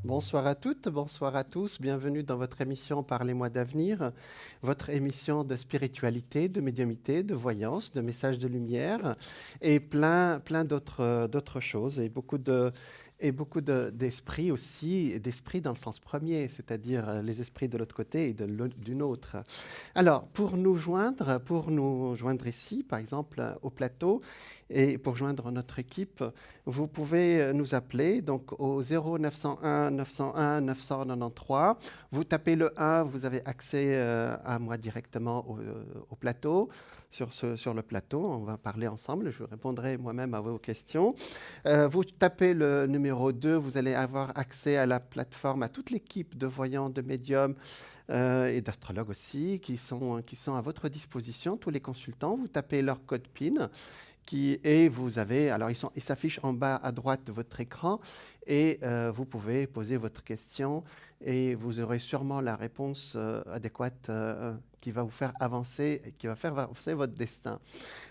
Bonsoir à toutes, bonsoir à tous. Bienvenue dans votre émission Parlez-moi d'avenir, votre émission de spiritualité, de médiumité, de voyance, de messages de lumière et plein d'autres choses et beaucoup d'esprits aussi, et d'esprits dans le sens premier, c'est-à-dire les esprits de l'autre côté et d'une autre. Alors, pour nous joindre ici, par exemple, au plateau, et pour joindre notre équipe, vous pouvez nous appeler donc au 0901 901 993. Vous tapez le 1, vous avez accès à moi directement au plateau. Sur le plateau, on va parler ensemble, je répondrai moi-même à vos questions. Vous tapez le numéro 2, vous allez avoir accès à la plateforme, à toute l'équipe de voyants, de médiums, et d'astrologues aussi, qui sont à votre disposition, tous les consultants. Vous tapez leur code PIN, et vous avez, alors ils s'affichent en bas à droite de votre écran, et vous pouvez poser votre question, et vous aurez sûrement la réponse adéquate qui va vous faire avancer, qui va faire avancer votre destin.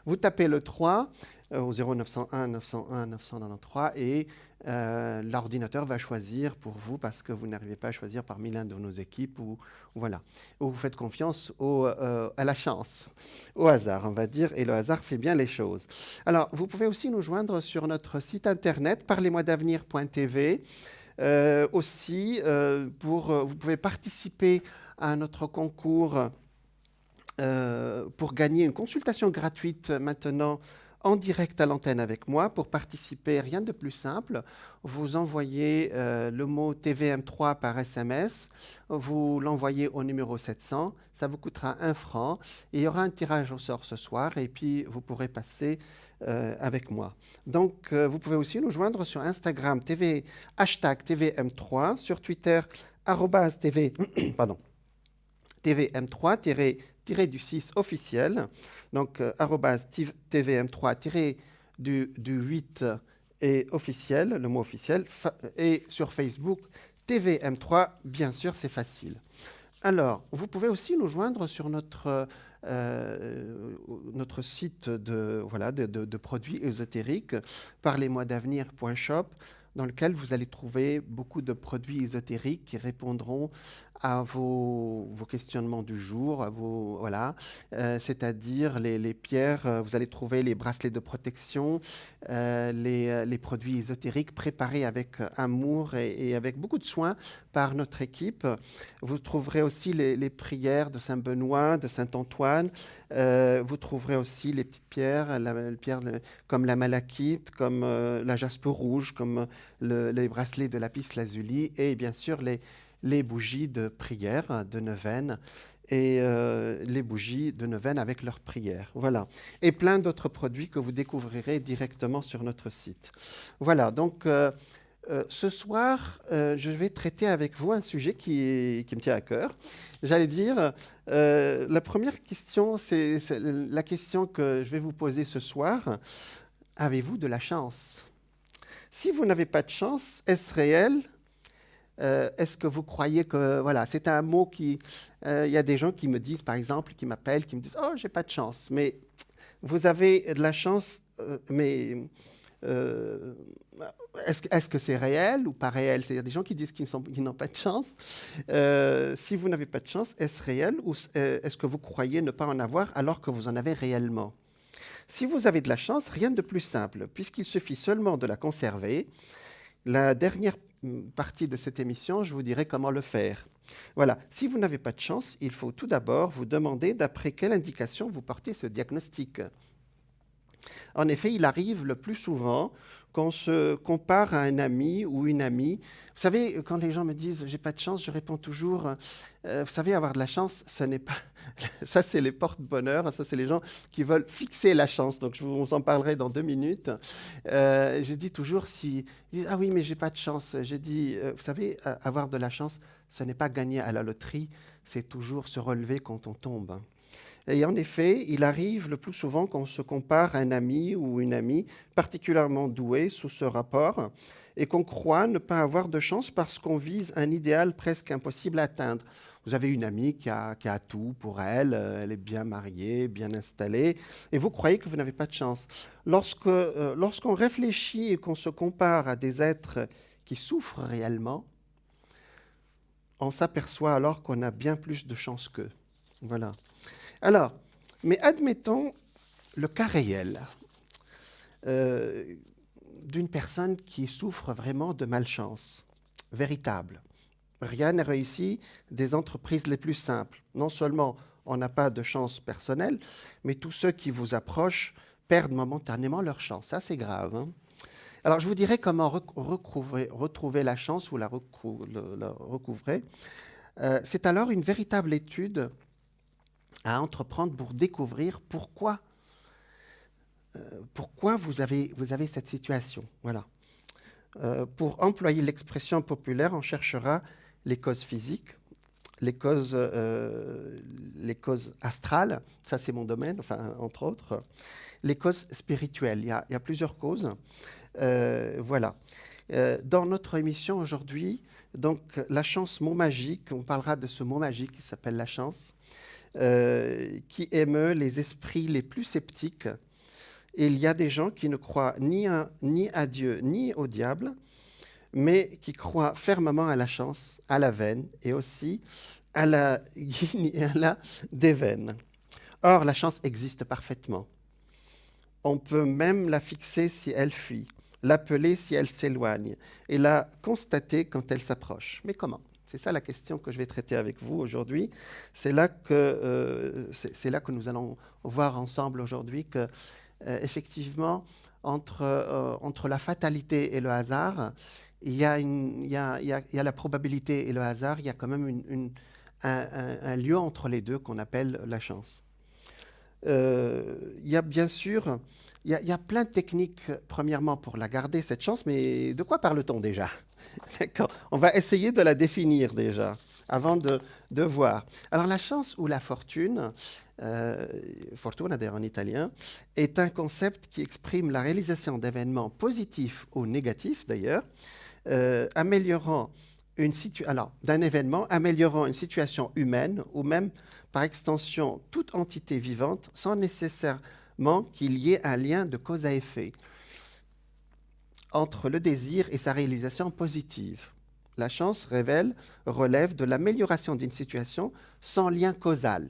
Vous tapez le 3 au 0901 901 993 et l'ordinateur va choisir pour vous parce que vous n'arrivez pas à choisir parmi l'un de nos équipes ou voilà. Ou vous faites confiance à la chance, au hasard, on va dire, et le hasard fait bien les choses. Alors, vous pouvez aussi nous joindre sur notre site internet parlez-moi-d'avenir.tv. Vous pouvez participer à notre concours pour gagner une consultation gratuite maintenant en direct à l'antenne avec moi. Pour participer, rien de plus simple. Vous envoyez le mot TVM3 par SMS, vous l'envoyez au numéro 700, ça vous coûtera 1 franc, et il y aura un tirage au sort ce soir, et puis vous pourrez passer avec moi. Donc, vous pouvez aussi nous joindre sur Instagram, hashtag TVM3, sur Twitter, @TV, pardon, TVM3, du 6 officiel, donc TVM3 du 8 et officiel, le mot officiel, et sur Facebook, TVM3, bien sûr, c'est facile. Alors, vous pouvez aussi nous joindre sur notre site de produits ésotériques, parlez-moi-d'avenir.shop, dans lequel vous allez trouver beaucoup de produits ésotériques qui répondront à vos questionnements du jour, c'est-à-dire les pierres. Vous allez trouver les bracelets de protection, les produits ésotériques préparés avec amour et avec beaucoup de soin par notre équipe. Vous trouverez aussi les prières de Saint Benoît, de Saint Antoine. Vous trouverez aussi les petites pierres, comme la malachite, comme la jaspe rouge, comme les bracelets de lapis lazuli, et bien sûr les bougies de prière, de neuvaine, et les bougies de neuvaine avec leurs prières. Voilà. Et plein d'autres produits que vous découvrirez directement sur notre site. Voilà, donc ce soir, je vais traiter avec vous un sujet qui me tient à cœur. J'allais dire, la première question, c'est la question que je vais vous poser ce soir. Avez-vous de la chance? Si vous n'avez pas de chance, est-ce réel? Est-ce que vous croyez que... Voilà, c'est un mot qui... Il y a des gens qui me disent, par exemple, qui m'appellent, qui me disent «Oh, j'ai pas de chance». Mais vous avez de la chance, mais euh, est-ce que c'est réel ou pas réel? Il y a des gens qui disent qu'ils n'ont pas de chance. Si vous n'avez pas de chance, est-ce réel ou est-ce que vous croyez ne pas en avoir alors que vous en avez réellement? Si vous avez de la chance, rien de plus simple, puisqu'il suffit seulement de la conserver. La dernière partie de cette émission, je vous dirai comment le faire. Voilà, si vous n'avez pas de chance, il faut tout d'abord vous demander d'après quelle indication vous portez ce diagnostic. En effet, il arrive le plus souvent qu'on se compare à un ami ou une amie. Vous savez, quand les gens me disent j'ai pas de chance, je réponds toujours vous savez, avoir de la chance, ce n'est pas. Ça, c'est les porte-bonheur, ça, c'est les gens qui veulent fixer la chance. Donc, je vous en parlerai dans 2 minutes. Je dis toujours si. Ils disent, ah oui, mais j'ai pas de chance. J'ai dit vous savez, avoir de la chance, ce n'est pas gagner à la loterie, c'est toujours se relever quand on tombe. Et en effet, il arrive le plus souvent qu'on se compare à un ami ou une amie particulièrement doué sous ce rapport et qu'on croit ne pas avoir de chance parce qu'on vise un idéal presque impossible à atteindre. Vous avez une amie qui a tout pour elle, elle est bien mariée, bien installée, et vous croyez que vous n'avez pas de chance. Lorsqu'on réfléchit et qu'on se compare à des êtres qui souffrent réellement, on s'aperçoit alors qu'on a bien plus de chance qu'eux. Voilà. Alors, mais admettons le cas réel d'une personne qui souffre vraiment de malchance, véritable. Rien n'est réussi des entreprises les plus simples. Non seulement on n'a pas de chance personnelle, mais tous ceux qui vous approchent perdent momentanément leur chance. Ça, c'est grave. Hein. Alors, je vous dirai comment retrouver la chance ou la recouvrer. C'est alors une véritable étude à entreprendre pour découvrir pourquoi vous avez cette situation. Voilà. Pour employer l'expression populaire, on cherchera les causes physiques, les causes astrales, ça c'est mon domaine, enfin, entre autres, les causes spirituelles. Il y a plusieurs causes. Voilà. Dans notre émission aujourd'hui, donc la chance, mot magique, on parlera de ce mot magique qui s'appelle la chance, qui émeut les esprits les plus sceptiques. Et il y a des gens qui ne croient ni à Dieu ni au diable, mais qui croient fermement à la chance, à la veine et aussi à la yin et à la déveine. Or, la chance existe parfaitement. On peut même la fixer si elle fuit, l'appeler si elle s'éloigne et la constater quand elle s'approche. Mais comment ? C'est ça la question que je vais traiter avec vous aujourd'hui. C'est là que nous allons voir ensemble aujourd'hui que, effectivement, entre la fatalité et le hasard, il y a la probabilité et le hasard, il y a quand même un lieu entre les deux qu'on appelle la chance. Il y a bien sûr, il y a plein de techniques, premièrement, pour la garder, cette chance, mais de quoi parle-t-on déjà? D'accord. On va essayer de la définir déjà, avant de voir. Alors la chance ou la fortune, fortuna d'ailleurs en italien, est un concept qui exprime la réalisation d'événements positifs ou négatifs d'ailleurs, améliorant d'un événement améliorant une situation humaine ou même par extension toute entité vivante sans nécessairement qu'il y ait un lien de cause à effet entre le désir et sa réalisation positive. La chance relève de l'amélioration d'une situation sans lien causal.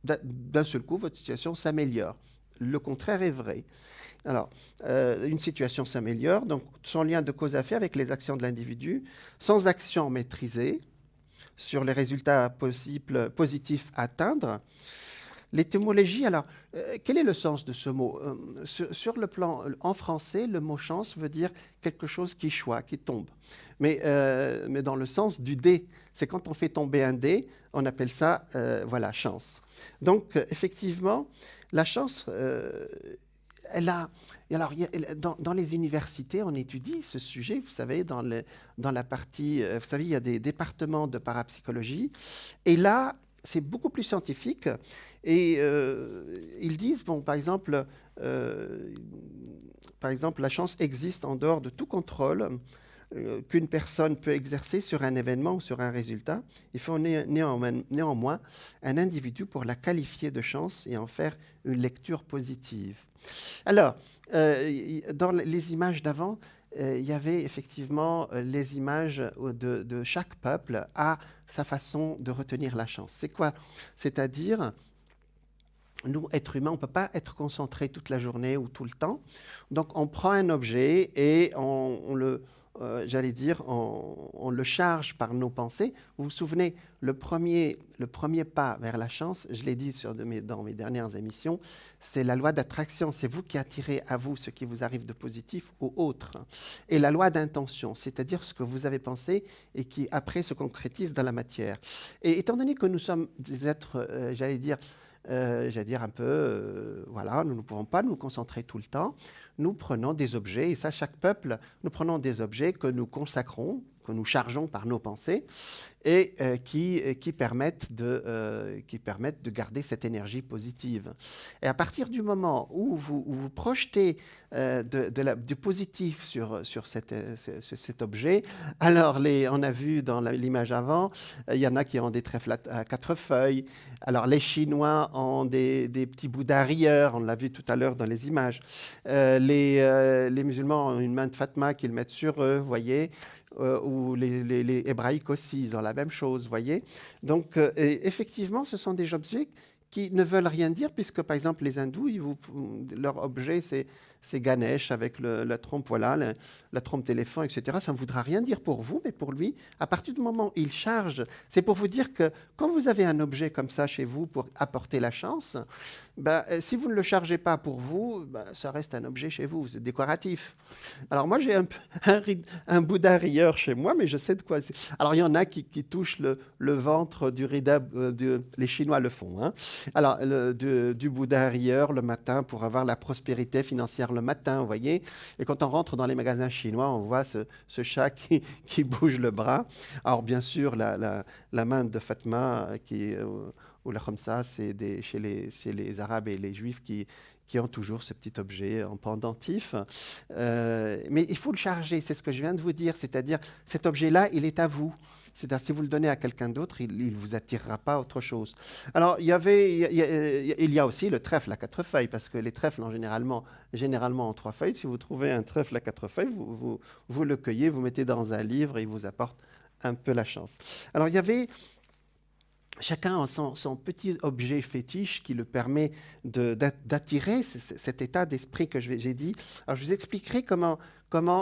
D'un seul coup, votre situation s'améliore. Le contraire est vrai. Alors, une situation s'améliore, donc sans lien de cause à effet avec les actions de l'individu, sans action maîtrisée sur les résultats positifs à atteindre. L'étymologie, alors, quel est le sens de ce mot? Sur le plan, en français, le mot chance veut dire quelque chose qui choit, qui tombe. Mais dans le sens du dé, c'est quand on fait tomber un dé, on appelle ça, voilà, chance. Donc, effectivement, la chance, dans les universités, on étudie ce sujet, vous savez, dans la partie, vous savez, il y a des départements de parapsychologie, et là, c'est beaucoup plus scientifique, et ils disent, bon, par exemple, la chance existe en dehors de tout contrôle qu'une personne peut exercer sur un événement ou sur un résultat. Il faut néanmoins un individu pour la qualifier de chance et en faire une lecture positive. Alors, dans les images d'avant, il y avait effectivement les images de chaque peuple à sa façon de retenir la chance. C'est quoi? C'est-à-dire, nous, êtres humains, on ne peut pas être concentré toute la journée ou tout le temps. Donc, on prend un objet et on le charge par nos pensées. Vous vous souvenez, le premier pas vers la chance, je l'ai dit dans mes dernières émissions, c'est la loi d'attraction. C'est vous qui attirez à vous ce qui vous arrive de positif ou autre. Et la loi d'intention, c'est-à-dire ce que vous avez pensé et qui après se concrétise dans la matière. Et étant donné que nous sommes des êtres, un peu, voilà, nous ne pouvons pas nous concentrer tout le temps. Nous prenons des objets, et ça, chaque peuple, nous prenons des objets que nous consacrons, que nous chargeons par nos pensées, et qui permettent de garder cette énergie positive. Et à partir du moment où vous projetez du positif sur cet objet, alors on a vu dans l'image avant, il y en a qui ont des trèfles à 4 feuilles. Alors les Chinois ont des petits bouddhas rieurs, on l'a vu tout à l'heure dans les images. Les musulmans ont une main de Fatma qu'ils mettent sur eux, vous voyez. Ou les hébraïques aussi, ils ont la même chose, vous voyez. Donc, et effectivement, ce sont des objets qui ne veulent rien dire, puisque par exemple les hindous, leur objet c'est Ganesh avec la trompe, voilà, la trompe d'éléphant, etc. Ça ne voudra rien dire pour vous, mais pour lui, à partir du moment où il charge, c'est pour vous dire que quand vous avez un objet comme ça chez vous pour apporter la chance, ben, si vous ne le chargez pas pour vous, ben, ça reste un objet chez vous, c'est décoratif. Alors moi j'ai un Bouddha rieur chez moi, mais je sais de quoi c'est. Alors il y en a qui touchent le ventre du rida, les Chinois le font, hein. Alors, du Bouddha rieur le matin pour avoir la prospérité financière le matin, vous voyez. Et quand on rentre dans les magasins chinois, on voit ce chat qui bouge le bras. Alors, bien sûr, la main de Fatma, ou la Khamsa, c'est chez les Arabes et les Juifs qui ont toujours ce petit objet en pendentif. Mais il faut le charger, c'est ce que je viens de vous dire. C'est-à-dire, cet objet-là, il est à vous. C'est-à-dire, si vous le donnez à quelqu'un d'autre, il ne vous attirera pas autre chose. Alors, il y a aussi le trèfle à 4 feuilles, parce que les trèfles, généralement en 3 feuilles, si vous trouvez un trèfle à 4 feuilles, vous le cueillez, vous mettez dans un livre et il vous apporte un peu la chance. Alors, il y avait chacun a son petit objet fétiche qui le permet d'attirer cet état d'esprit que j'ai dit. Alors, je vous expliquerai comment,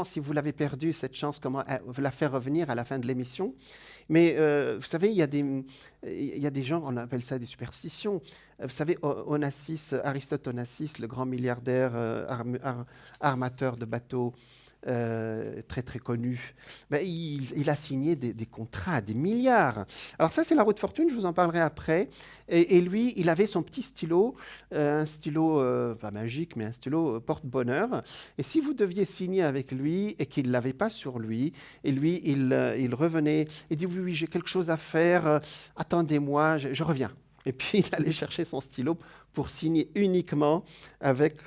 si vous l'avez perdu, cette chance, comment la faire revenir à la fin de l'émission. Mais vous savez, il y a des gens, on appelle ça des superstitions. Vous savez, Aristote Onassis, le grand milliardaire armateur de bateaux, très très connu, ben, il a signé des contrats, des milliards. Alors ça, c'est la roue de fortune, je vous en parlerai après. Et lui, il avait son petit stylo, un stylo pas magique, mais un stylo porte-bonheur. Et si vous deviez signer avec lui et qu'il ne l'avait pas sur lui, et lui, il revenait et dit oui, j'ai quelque chose à faire, attendez-moi, je reviens. Et puis il allait chercher son stylo pour signer uniquement avec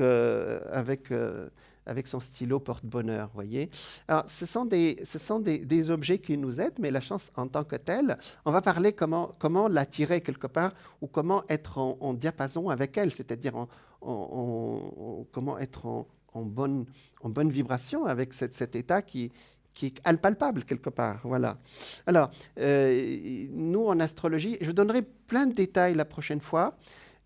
son stylo porte-bonheur, voyez. Alors, ce sont des objets qui nous aident, mais la chance en tant que telle, on va parler comment l'attirer quelque part ou comment être en diapason avec elle, c'est-à-dire comment être en bonne vibration avec cet état qui est impalpable quelque part. Voilà. Alors, nous, en astrologie, je vous donnerai plein de détails la prochaine fois.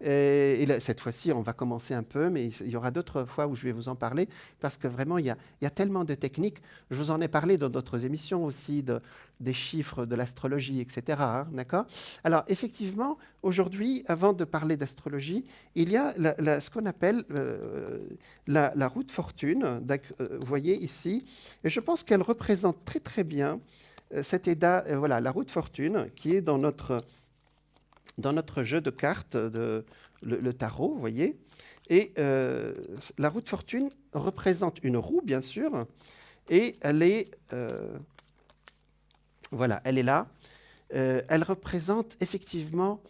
Et là, cette fois-ci, on va commencer un peu, mais il y aura d'autres fois où je vais vous en parler, parce que vraiment, il y a tellement de techniques. Je vous en ai parlé dans d'autres émissions aussi, des chiffres, de l'astrologie, etc. Hein, d'accord ? Alors, effectivement, aujourd'hui, avant de parler d'astrologie, il y a ce qu'on appelle la roue de fortune. Vous voyez ici, et je pense qu'elle représente très, très bien cet état, voilà, la roue de fortune, qui est dans notre jeu de cartes, le tarot, vous voyez. Et la roue de fortune représente une roue, bien sûr, et elle est, voilà, elle est là. Elle représente effectivement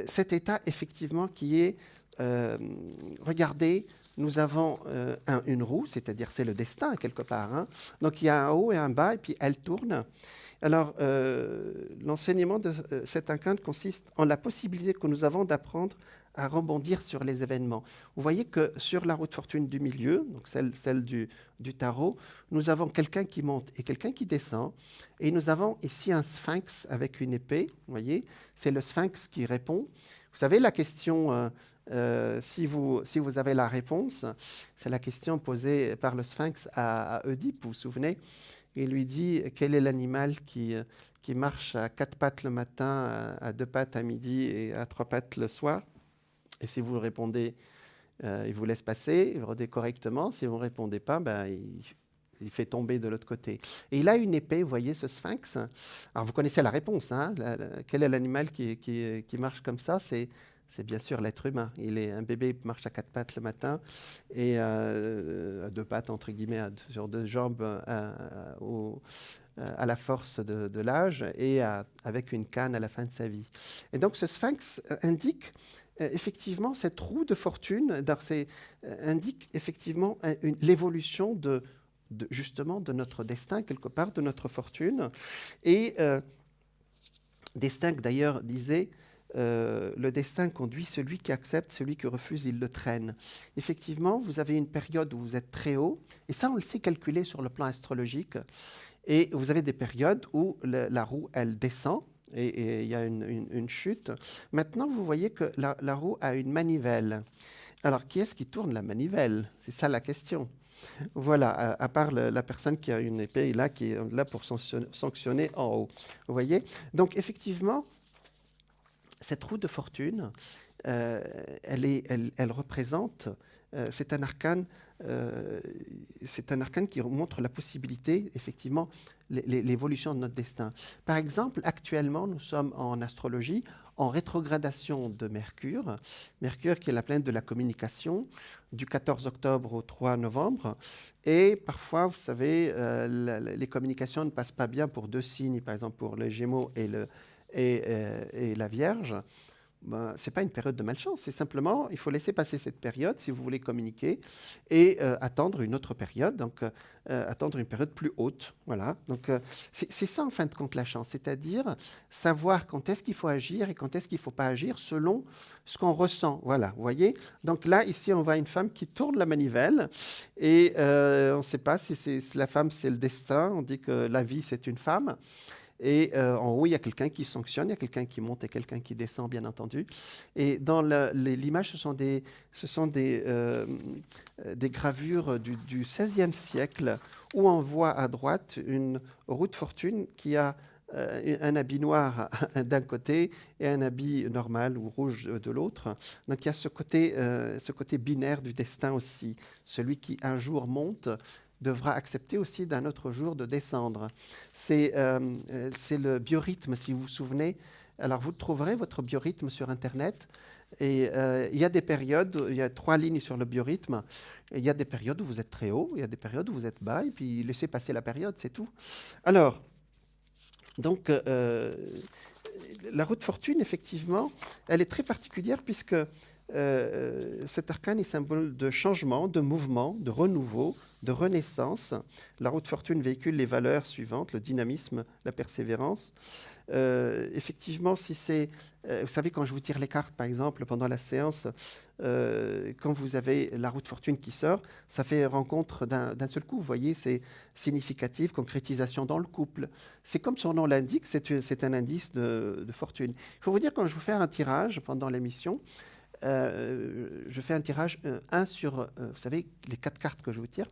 cet état, effectivement, qui est, regardez, nous avons une roue, c'est-à-dire c'est le destin, quelque part. Hein. Donc il y a un haut et un bas, et puis elle tourne. Alors, l'enseignement de cet arcane consiste en la possibilité que nous avons d'apprendre à rebondir sur les événements. Vous voyez que sur la roue de fortune du milieu, donc celle du tarot, nous avons quelqu'un qui monte et quelqu'un qui descend. Et nous avons ici un sphinx avec une épée. Vous voyez, c'est le sphinx qui répond. Vous savez, la question, si vous avez la réponse, c'est la question posée par le sphinx à Oedipe, vous vous souvenez ? Il lui dit quel est l'animal qui marche à 4 pattes le matin, à 2 pattes à midi et à 3 pattes le soir. Et si vous répondez, il vous laisse passer, il redit correctement. Si vous ne répondez pas, ben, il fait tomber de l'autre côté. Et il a une épée, vous voyez, ce sphinx. Alors vous connaissez la réponse. Hein, quel est l'animal qui marche comme ça ? C'est bien sûr l'être humain. Un bébé marche à 4 pattes le matin et à 2 pattes, entre guillemets, sur 2 jambes à la force de l'âge et avec une canne à la fin de sa vie. Et donc ce sphinx indique effectivement cette roue de fortune, indique effectivement l'évolution justement de notre destin, quelque part, de notre fortune. Et Destin, d'ailleurs, disait le destin conduit celui qui accepte, celui qui refuse, il le traîne. Effectivement, vous avez une période où vous êtes très haut, et ça, on le sait calculer sur le plan astrologique, et vous avez des périodes où la roue, elle descend, et il y a une chute. Maintenant, vous voyez que la roue a une manivelle. Alors, qui est-ce qui tourne la manivelle? C'est ça la question. Voilà, à part la personne qui a une épée là, qui est là pour sanctionner en haut. Vous voyez? Donc, effectivement, cette roue de fortune, elle représente, c'est un arcane, qui montre la possibilité, effectivement, l'évolution de notre destin. Par exemple, actuellement, nous sommes en astrologie en rétrogradation de Mercure. Mercure qui est la planète de la communication, du 14 octobre au 3 novembre. Et parfois, vous savez, les communications ne passent pas bien pour deux signes, par exemple pour le Gémeaux et la Vierge. Ben, ce n'est pas une période de malchance, c'est simplement, il faut laisser passer cette période si vous voulez communiquer et attendre une autre période, donc attendre une période plus haute. Voilà. Donc c'est ça en fin de compte la chance, c'est-à-dire savoir quand est-ce qu'il faut agir et quand est-ce qu'il ne faut pas agir selon ce qu'on ressent. Voilà, vous voyez. Donc là, ici, on voit une femme qui tourne la manivelle et on ne sait pas si la femme c'est le destin, on dit que la vie c'est une femme. Et en haut, il y a quelqu'un qui sanctionne, il y a quelqu'un qui monte et quelqu'un qui descend, bien entendu. Et dans l'image, ce sont des gravures du XVIe siècle où on voit à droite une roue de fortune qui a un habit noir d'un côté et un habit normal ou rouge de l'autre. Donc il y a ce côté binaire du destin aussi. Celui qui un jour monte devra accepter aussi d'un autre jour de descendre. C'est le biorhythme, si vous vous souvenez. Alors, vous trouverez votre biorhythme sur Internet. Et il y a des périodes, il y a 3 lignes sur le biorhythme. Il y a des périodes où vous êtes très haut, il y a des périodes où vous êtes bas, et puis laissez passer la période, c'est tout. Alors, donc, la roue de fortune, effectivement, elle est très particulière puisque cet arcane est symbole de changement, de mouvement, de renouveau, de renaissance. La roue de fortune véhicule les valeurs suivantes, le dynamisme, la persévérance. Effectivement, si c'est... vous savez, quand je vous tire les cartes, par exemple, pendant la séance, quand vous avez la roue de fortune qui sort, ça fait rencontre d'un seul coup. Vous voyez, c'est significatif, concrétisation dans le couple. C'est comme son nom l'indique, c'est un indice de fortune. Il faut vous dire, quand je vous fais un tirage pendant l'émission, je fais un tirage 1 sur, vous savez, les 4 cartes que je vous tire,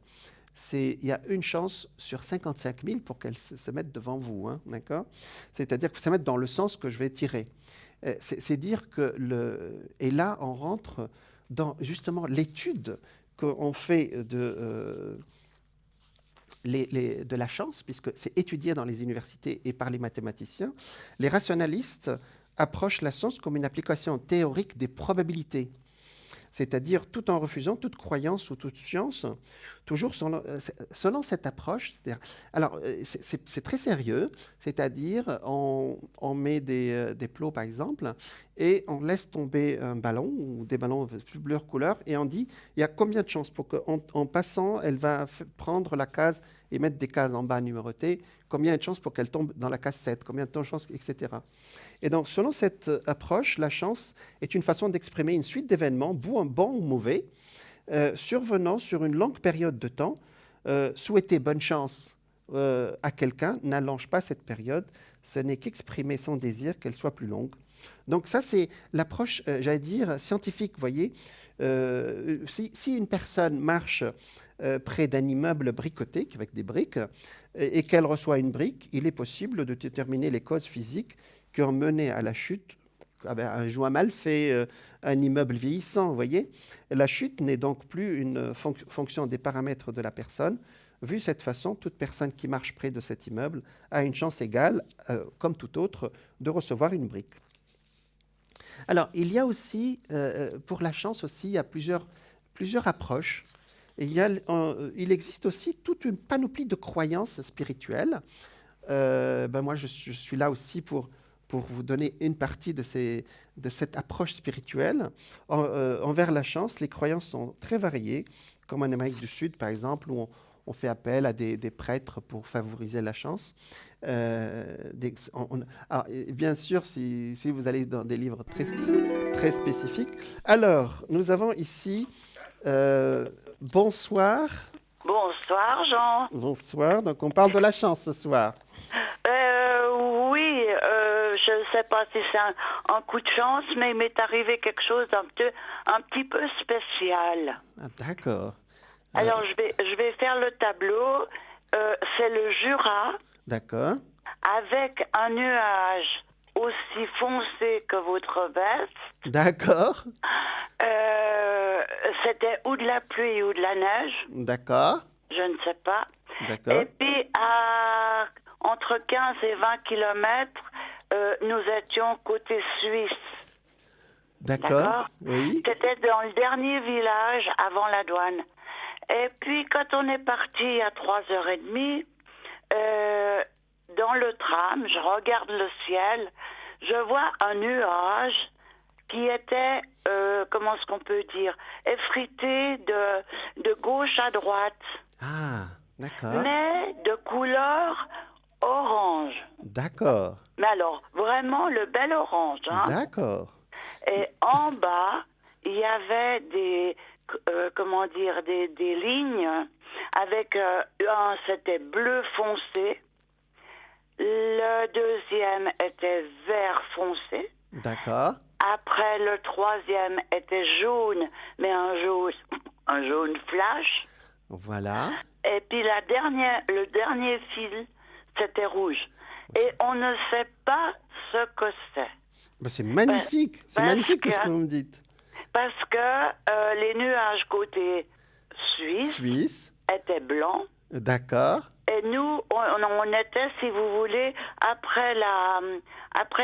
il y a une chance sur 55 000 pour qu'elles se mettent devant vous, hein, d'accord? C'est-à-dire que ça met dans le sens que je vais tirer. C'est dire que et là, on rentre dans justement l'étude qu'on fait de la chance, puisque c'est étudié dans les universités et par les mathématiciens. Les rationalistes approchent la science comme une application théorique des probabilités, c'est-à-dire tout en refusant toute croyance ou toute science, toujours selon cette approche. Alors, c'est très sérieux, c'est-à-dire on met des plots, par exemple, et on laisse tomber un ballon ou des ballons de plusieurs couleurs, et on dit, il y a combien de chances pour qu'en passant, elle va prendre la case et mettre des cases en bas numérotées, combien de chances pour qu'elle tombe dans la case 7, combien de chances, etc. Et donc, selon cette approche, la chance est une façon d'exprimer une suite d'événements, bons ou mauvais, survenant sur une longue période de temps. Souhaiter bonne chance à quelqu'un n'allonge pas cette période, ce n'est qu'exprimer son désir qu'elle soit plus longue. Donc ça, c'est l'approche, j'allais dire, scientifique. Vous voyez, si une personne marche près d'un immeuble bricoté, avec des briques, et qu'elle reçoit une brique, il est possible de déterminer les causes physiques qui ont mené à la chute, un joint mal fait, un immeuble vieillissant, vous voyez. La chute n'est donc plus une fonction des paramètres de la personne. Vu de cette façon, toute personne qui marche près de cet immeuble a une chance égale, comme tout autre, de recevoir une brique. Alors, il y a aussi, pour la chance aussi, il y a plusieurs approches. Et il existe aussi toute une panoplie de croyances spirituelles. Moi, je suis là aussi pour vous donner une partie de cette approche spirituelle. Envers la chance, les croyances sont très variées, comme en Amérique du Sud, par exemple, où on fait appel à des prêtres pour favoriser la chance. Alors, bien sûr, si vous allez dans des livres très, très spécifiques. Alors, nous avons ici... bonsoir. Bonsoir, Jean. Bonsoir. Donc, on parle de la chance ce soir. Oui, je ne sais pas si c'est un coup de chance, mais il m'est arrivé quelque chose un petit peu spécial. Ah, d'accord. Alors, je vais faire le tableau. C'est le Jura D'accord. avec un nuage aussi foncé que votre veste. D'accord. C'était ou de la pluie ou de la neige, D'accord. je ne sais pas. D'accord. Et puis, entre 15 et 20 kilomètres, nous étions côté Suisse. D'accord. Oui. C'était dans le dernier village avant la douane. Et puis, quand on est parti à 3h30, dans le tram, je regarde le ciel, je vois un nuage qui était, comment est-ce qu'on peut dire, effrité de gauche à droite, Ah, d'accord. mais de couleur orange. D'accord. Mais alors, vraiment le bel orange, hein. D'accord. Et en bas, il y avait comment dire, des lignes avec un, c'était bleu foncé. Le deuxième était vert foncé. D'accord. Après, le troisième était jaune, mais un jaune flash. Voilà. Et puis le dernier fil, c'était rouge. Et on ne sait pas ce que c'est. Ben, c'est magnifique. C'est parce magnifique que- ce que vous me dites. Parce que les nuages côté suisse Suisse. étaient blancs. D'accord. Et nous, on était, si vous voulez, après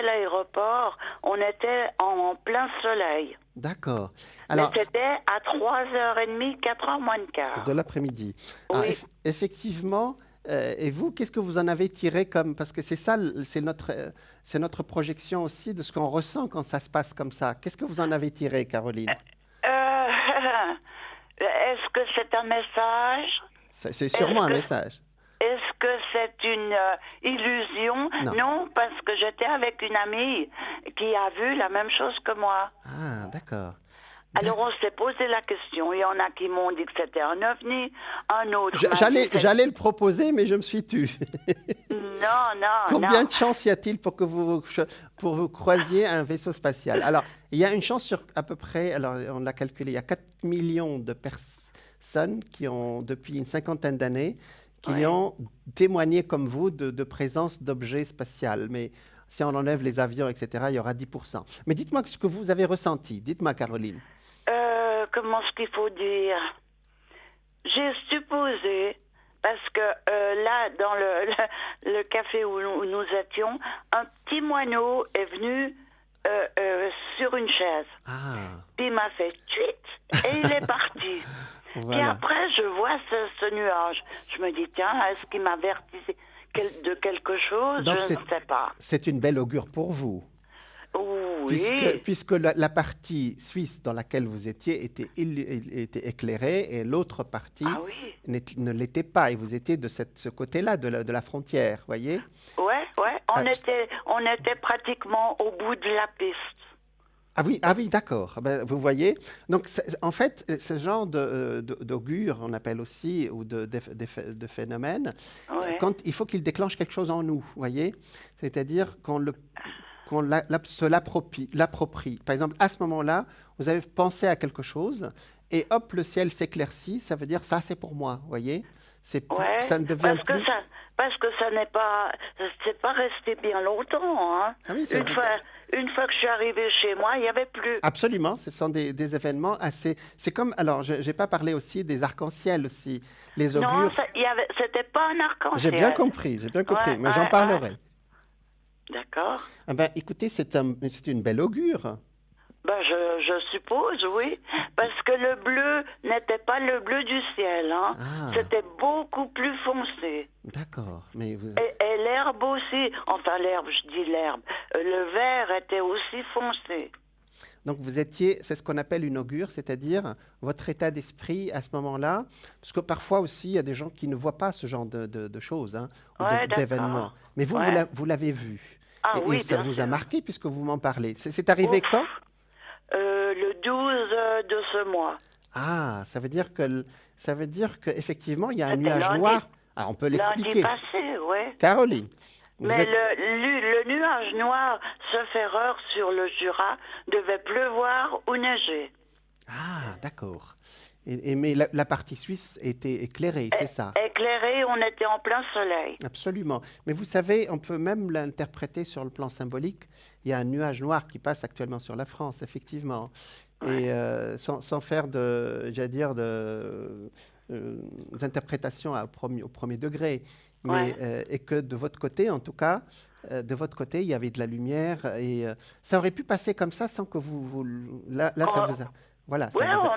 l'aéroport, on était en plein soleil. D'accord. Mais Alors, c'était à 3h30, 4h moins de quart. de l'après-midi. Alors, Oui. effectivement, et vous, qu'est-ce que vous en avez tiré comme... Parce que c'est ça, c'est notre projection aussi de ce qu'on ressent quand ça se passe comme ça. Qu'est-ce que vous en avez tiré, Caroline? Est-ce que c'est un message? C'est sûrement un message. Est-ce que c'est une illusion? Non, parce que j'étais avec une amie qui a vu la même chose que moi. Ah, d'accord. Alors on s'est posé la question. Il y en a qui m'ont dit que c'était un ovni, un autre m'a dit que J'allais le proposer, mais je me suis tue. non. Combien de chances y a-t-il pour que vous croisiez un vaisseau spatial? Alors, il y a une chance sur à peu près, alors on l'a calculé, il y a 4 millions de personnes qui ont, depuis une cinquantaine d'années, qui ont témoigné comme vous de présence d'objets spatials. Mais si on enlève les avions, etc., il y aura 10%. Mais dites-moi ce que vous avez ressenti. Dites-moi, Caroline. Comment est-ce qu'il faut dire? J'ai supposé, parce que là, dans le café où nous étions, un petit moineau est venu sur une chaise. Ah. Puis il m'a fait tweet et il est parti. Voilà. Puis après, je vois ce nuage. Je me dis, tiens, est-ce qu'il m'avertit de quelque chose? Donc je ne sais pas. C'est une belle augure pour vous. Oui. Puisque la partie suisse dans laquelle vous étiez était éclairée et l'autre partie ne l'était pas. Et vous étiez de ce côté-là, de la frontière, voyez? Ouais. On était pratiquement au bout de la piste. Ah oui, d'accord. Ben, vous voyez. Donc, en fait, ce genre d'augure, on appelle aussi, ou de phénomène, il faut qu'il déclenche quelque chose en nous, voyez? C'est-à-dire qu'on se l'approprie. Par exemple, à ce moment-là, vous avez pensé à quelque chose et hop, le ciel s'éclaircit, ça veut dire ça, c'est pour moi, voyez? Ça ne devient plus... Parce que ça n'est pas... C'est pas resté bien longtemps, hein. Ah oui, une fois que je suis arrivée chez moi, il n'y avait plus. Absolument, ce sont des événements assez... C'est comme... Alors, je n'ai pas parlé aussi des arcs-en-ciel aussi, les augures... Non, c'était pas un arc-en-ciel. J'ai bien compris, mais j'en parlerai. D'accord. Ah ben, écoutez, c'est une belle augure. Ben, je suppose, oui. Parce que le bleu n'était pas le bleu du ciel. Hein. Ah. C'était beaucoup plus foncé. D'accord. Mais et l'herbe aussi. Enfin, l'herbe, je dis l'herbe. Le vert était aussi foncé. Donc, c'est ce qu'on appelle une augure, c'est-à-dire votre état d'esprit à ce moment-là. Parce que parfois aussi, il y a des gens qui ne voient pas ce genre de choses, hein, d'événements. Mais vous l'avez vu. Ah, et ça vous a marqué puisque vous m'en parlez. C'est arrivé quand? Le 12 de ce mois. Ah, ça veut dire qu'effectivement, il y a un nuage noir. Alors, on peut l'expliquer. Lundi passé, oui. Caroline, Vous Mais êtes- le nuage noir, sauf erreur, sur le Jura, devait pleuvoir ou neiger. Ah, d'accord. Mais la partie suisse était éclairée, c'est ça? Éclairé, on était en plein soleil. Absolument. Mais vous savez, on peut même l'interpréter sur le plan symbolique. Il y a un nuage noir qui passe actuellement sur la France, effectivement. Et sans faire j'allais dire, d'interprétation au premier degré. Mais, Ouais. et que de votre côté, en tout cas, de votre côté, il y avait de la lumière. Et ça aurait pu passer comme ça sans que là, ça vous a... Voilà, ça Ouais, vous a...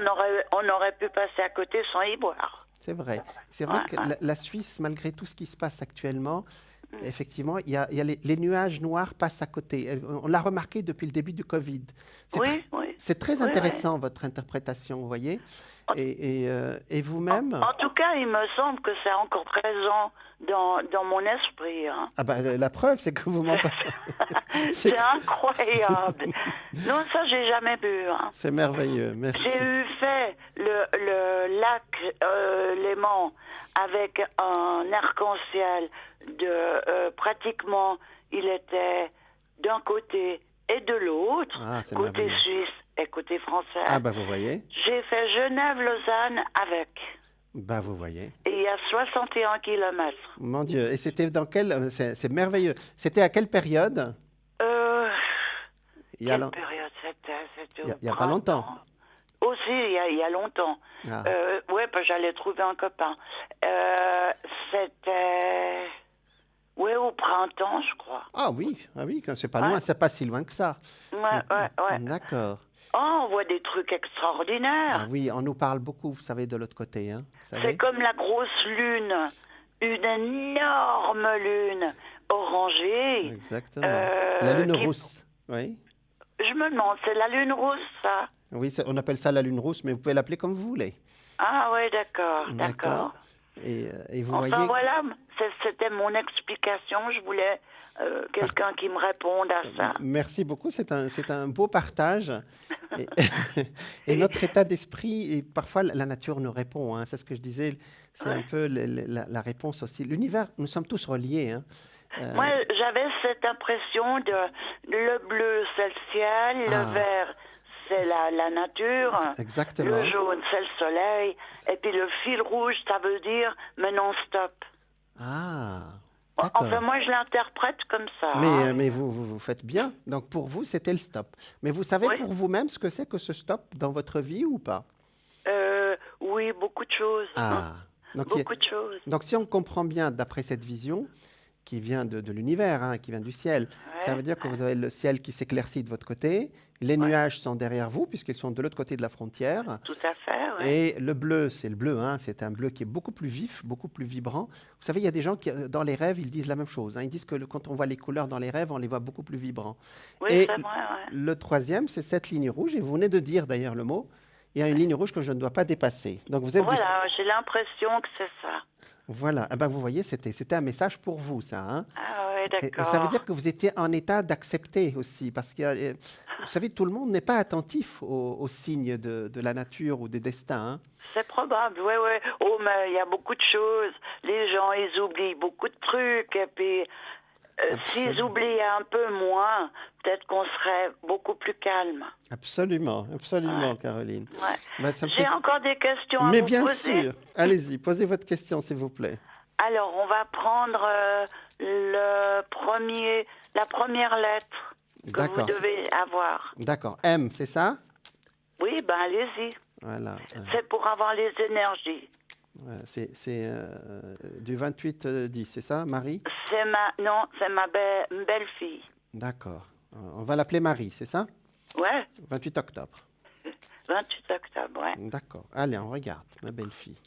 on aurait pu passer à côté sans y boire. C'est vrai. C'est vrai Ouais, que ouais. la Suisse, malgré tout ce qui se passe actuellement, effectivement, il y a les nuages noirs passent à côté. On l'a remarqué depuis le début du Covid. C'est tr- Oui, oui, c'est très oui, oui. intéressant, votre interprétation, vous voyez. Et vous-même, En tout cas, il me semble que c'est encore présent dans mon esprit. Hein. ah bah, la preuve, c'est que vous m'en parlez. C'est C'est incroyable. Non, ça, j'ai jamais vu. Hein. c'est merveilleux. Merci. J'ai eu fait le lac Léman avec un arc-en-ciel de pratiquement, il était d'un côté et de l'autre, Ah, c'est côté merveilleux. suisse et côté français. Ah, bah, vous voyez. J'ai fait Genève-Lausanne avec. Bah, vous voyez. Et il y a 61 kilomètres. Mon Dieu. Et c'était dans quel... C'est merveilleux. C'était à quelle période? Euh, Il y a, quelle long- période c'était? C'était il y a- au il y a pas longtemps. printemps. Aussi, il y a longtemps. Ah. Ouais, parce que j'allais trouver un copain. C'était... Ouais, au printemps, je crois. Ah oui, quand c'est pas Ouais. loin, c'est pas si loin que ça. Ouais, ouais. D'accord. Oh, on voit des trucs extraordinaires. Ah oui, on nous parle beaucoup, vous savez, de l'autre côté, hein. Vous C'est savez? comme la grosse lune. Une énorme lune orangée. Exactement. La lune qui- rousse. Oui. Je me demande, c'est la lune rousse, ça? Oui, on appelle ça la lune rousse, mais vous pouvez l'appeler comme vous voulez. Ah ouais, d'accord. Et vous Enfin voyez. voilà, c'était mon explication. Je voulais quelqu'un qui me réponde à ça. Merci beaucoup, c'est un beau partage. Et, et notre état d'esprit, et parfois la nature nous répond, hein, c'est ce que je disais, c'est un peu la réponse aussi. L'univers, nous sommes tous reliés. Hein. Moi, j'avais cette impression de le bleu, c'est le ciel, le vert, c'est la nature, Exactement. le jaune, c'est le soleil, et puis le fil rouge, ça veut dire maintenant stop. Ah, d'accord. Enfin, moi, je l'interprète comme ça. hein. Mais vous faites bien. Donc pour vous, c'était le stop. Mais vous savez Oui. pour vous-même ce que c'est que ce stop dans votre vie ou pas? Oui, beaucoup de choses. Ah, donc, Beaucoup de choses. donc si on comprend bien d'après cette vision qui vient de l'univers, hein, qui vient du ciel, ça veut dire que vous avez le ciel qui s'éclaircit de votre côté, les nuages sont derrière vous puisqu'ils sont de l'autre côté de la frontière. Tout à fait, oui. Et le bleu, c'est le bleu, hein, c'est un bleu qui est beaucoup plus vif, beaucoup plus vibrant. Vous savez, il y a des gens qui, dans les rêves, ils disent la même chose. Hein. Ils disent que quand on voit les couleurs dans les rêves, on les voit beaucoup plus vibrants. Oui, Et c'est vrai, ouais. le troisième, c'est cette ligne rouge, et vous venez de dire d'ailleurs le mot, il y a une ligne rouge que je ne dois pas dépasser. Donc vous êtes Voilà, j'ai l'impression que c'est ça. Voilà, ah ben, vous voyez, c'était un message pour vous, ça. Hein. Ah ouais, Et d'accord. ça veut dire que vous étiez en état d'accepter aussi, parce que, vous savez, tout le monde n'est pas attentif aux signes de la nature ou des destins. Hein. C'est probable, oui, oui. Oh, mais il y a beaucoup de choses. Les gens, ils oublient beaucoup de trucs. Et puis, s'ils oubliaient un peu moins, peut-être qu'on serait beaucoup plus calme. Absolument, Caroline. Ouais. Ben, ça me J'ai fait- encore des questions à Mais vous bien poser. sûr, allez-y, posez votre question, s'il vous plaît. Alors, on va prendre la première lettre que vous D'accord. devez avoir. D'accord, M, c'est ça? Oui, ben allez-y. Voilà, C'est pour avoir les énergies. voilà, c'est du 28-10, c'est ça, Marie? C'est ma belle-fille. D'accord. On va l'appeler Marie, c'est ça? Ouais, 28 octobre. 28 octobre, ouais. D'accord. Allez, on regarde, ma belle-fille.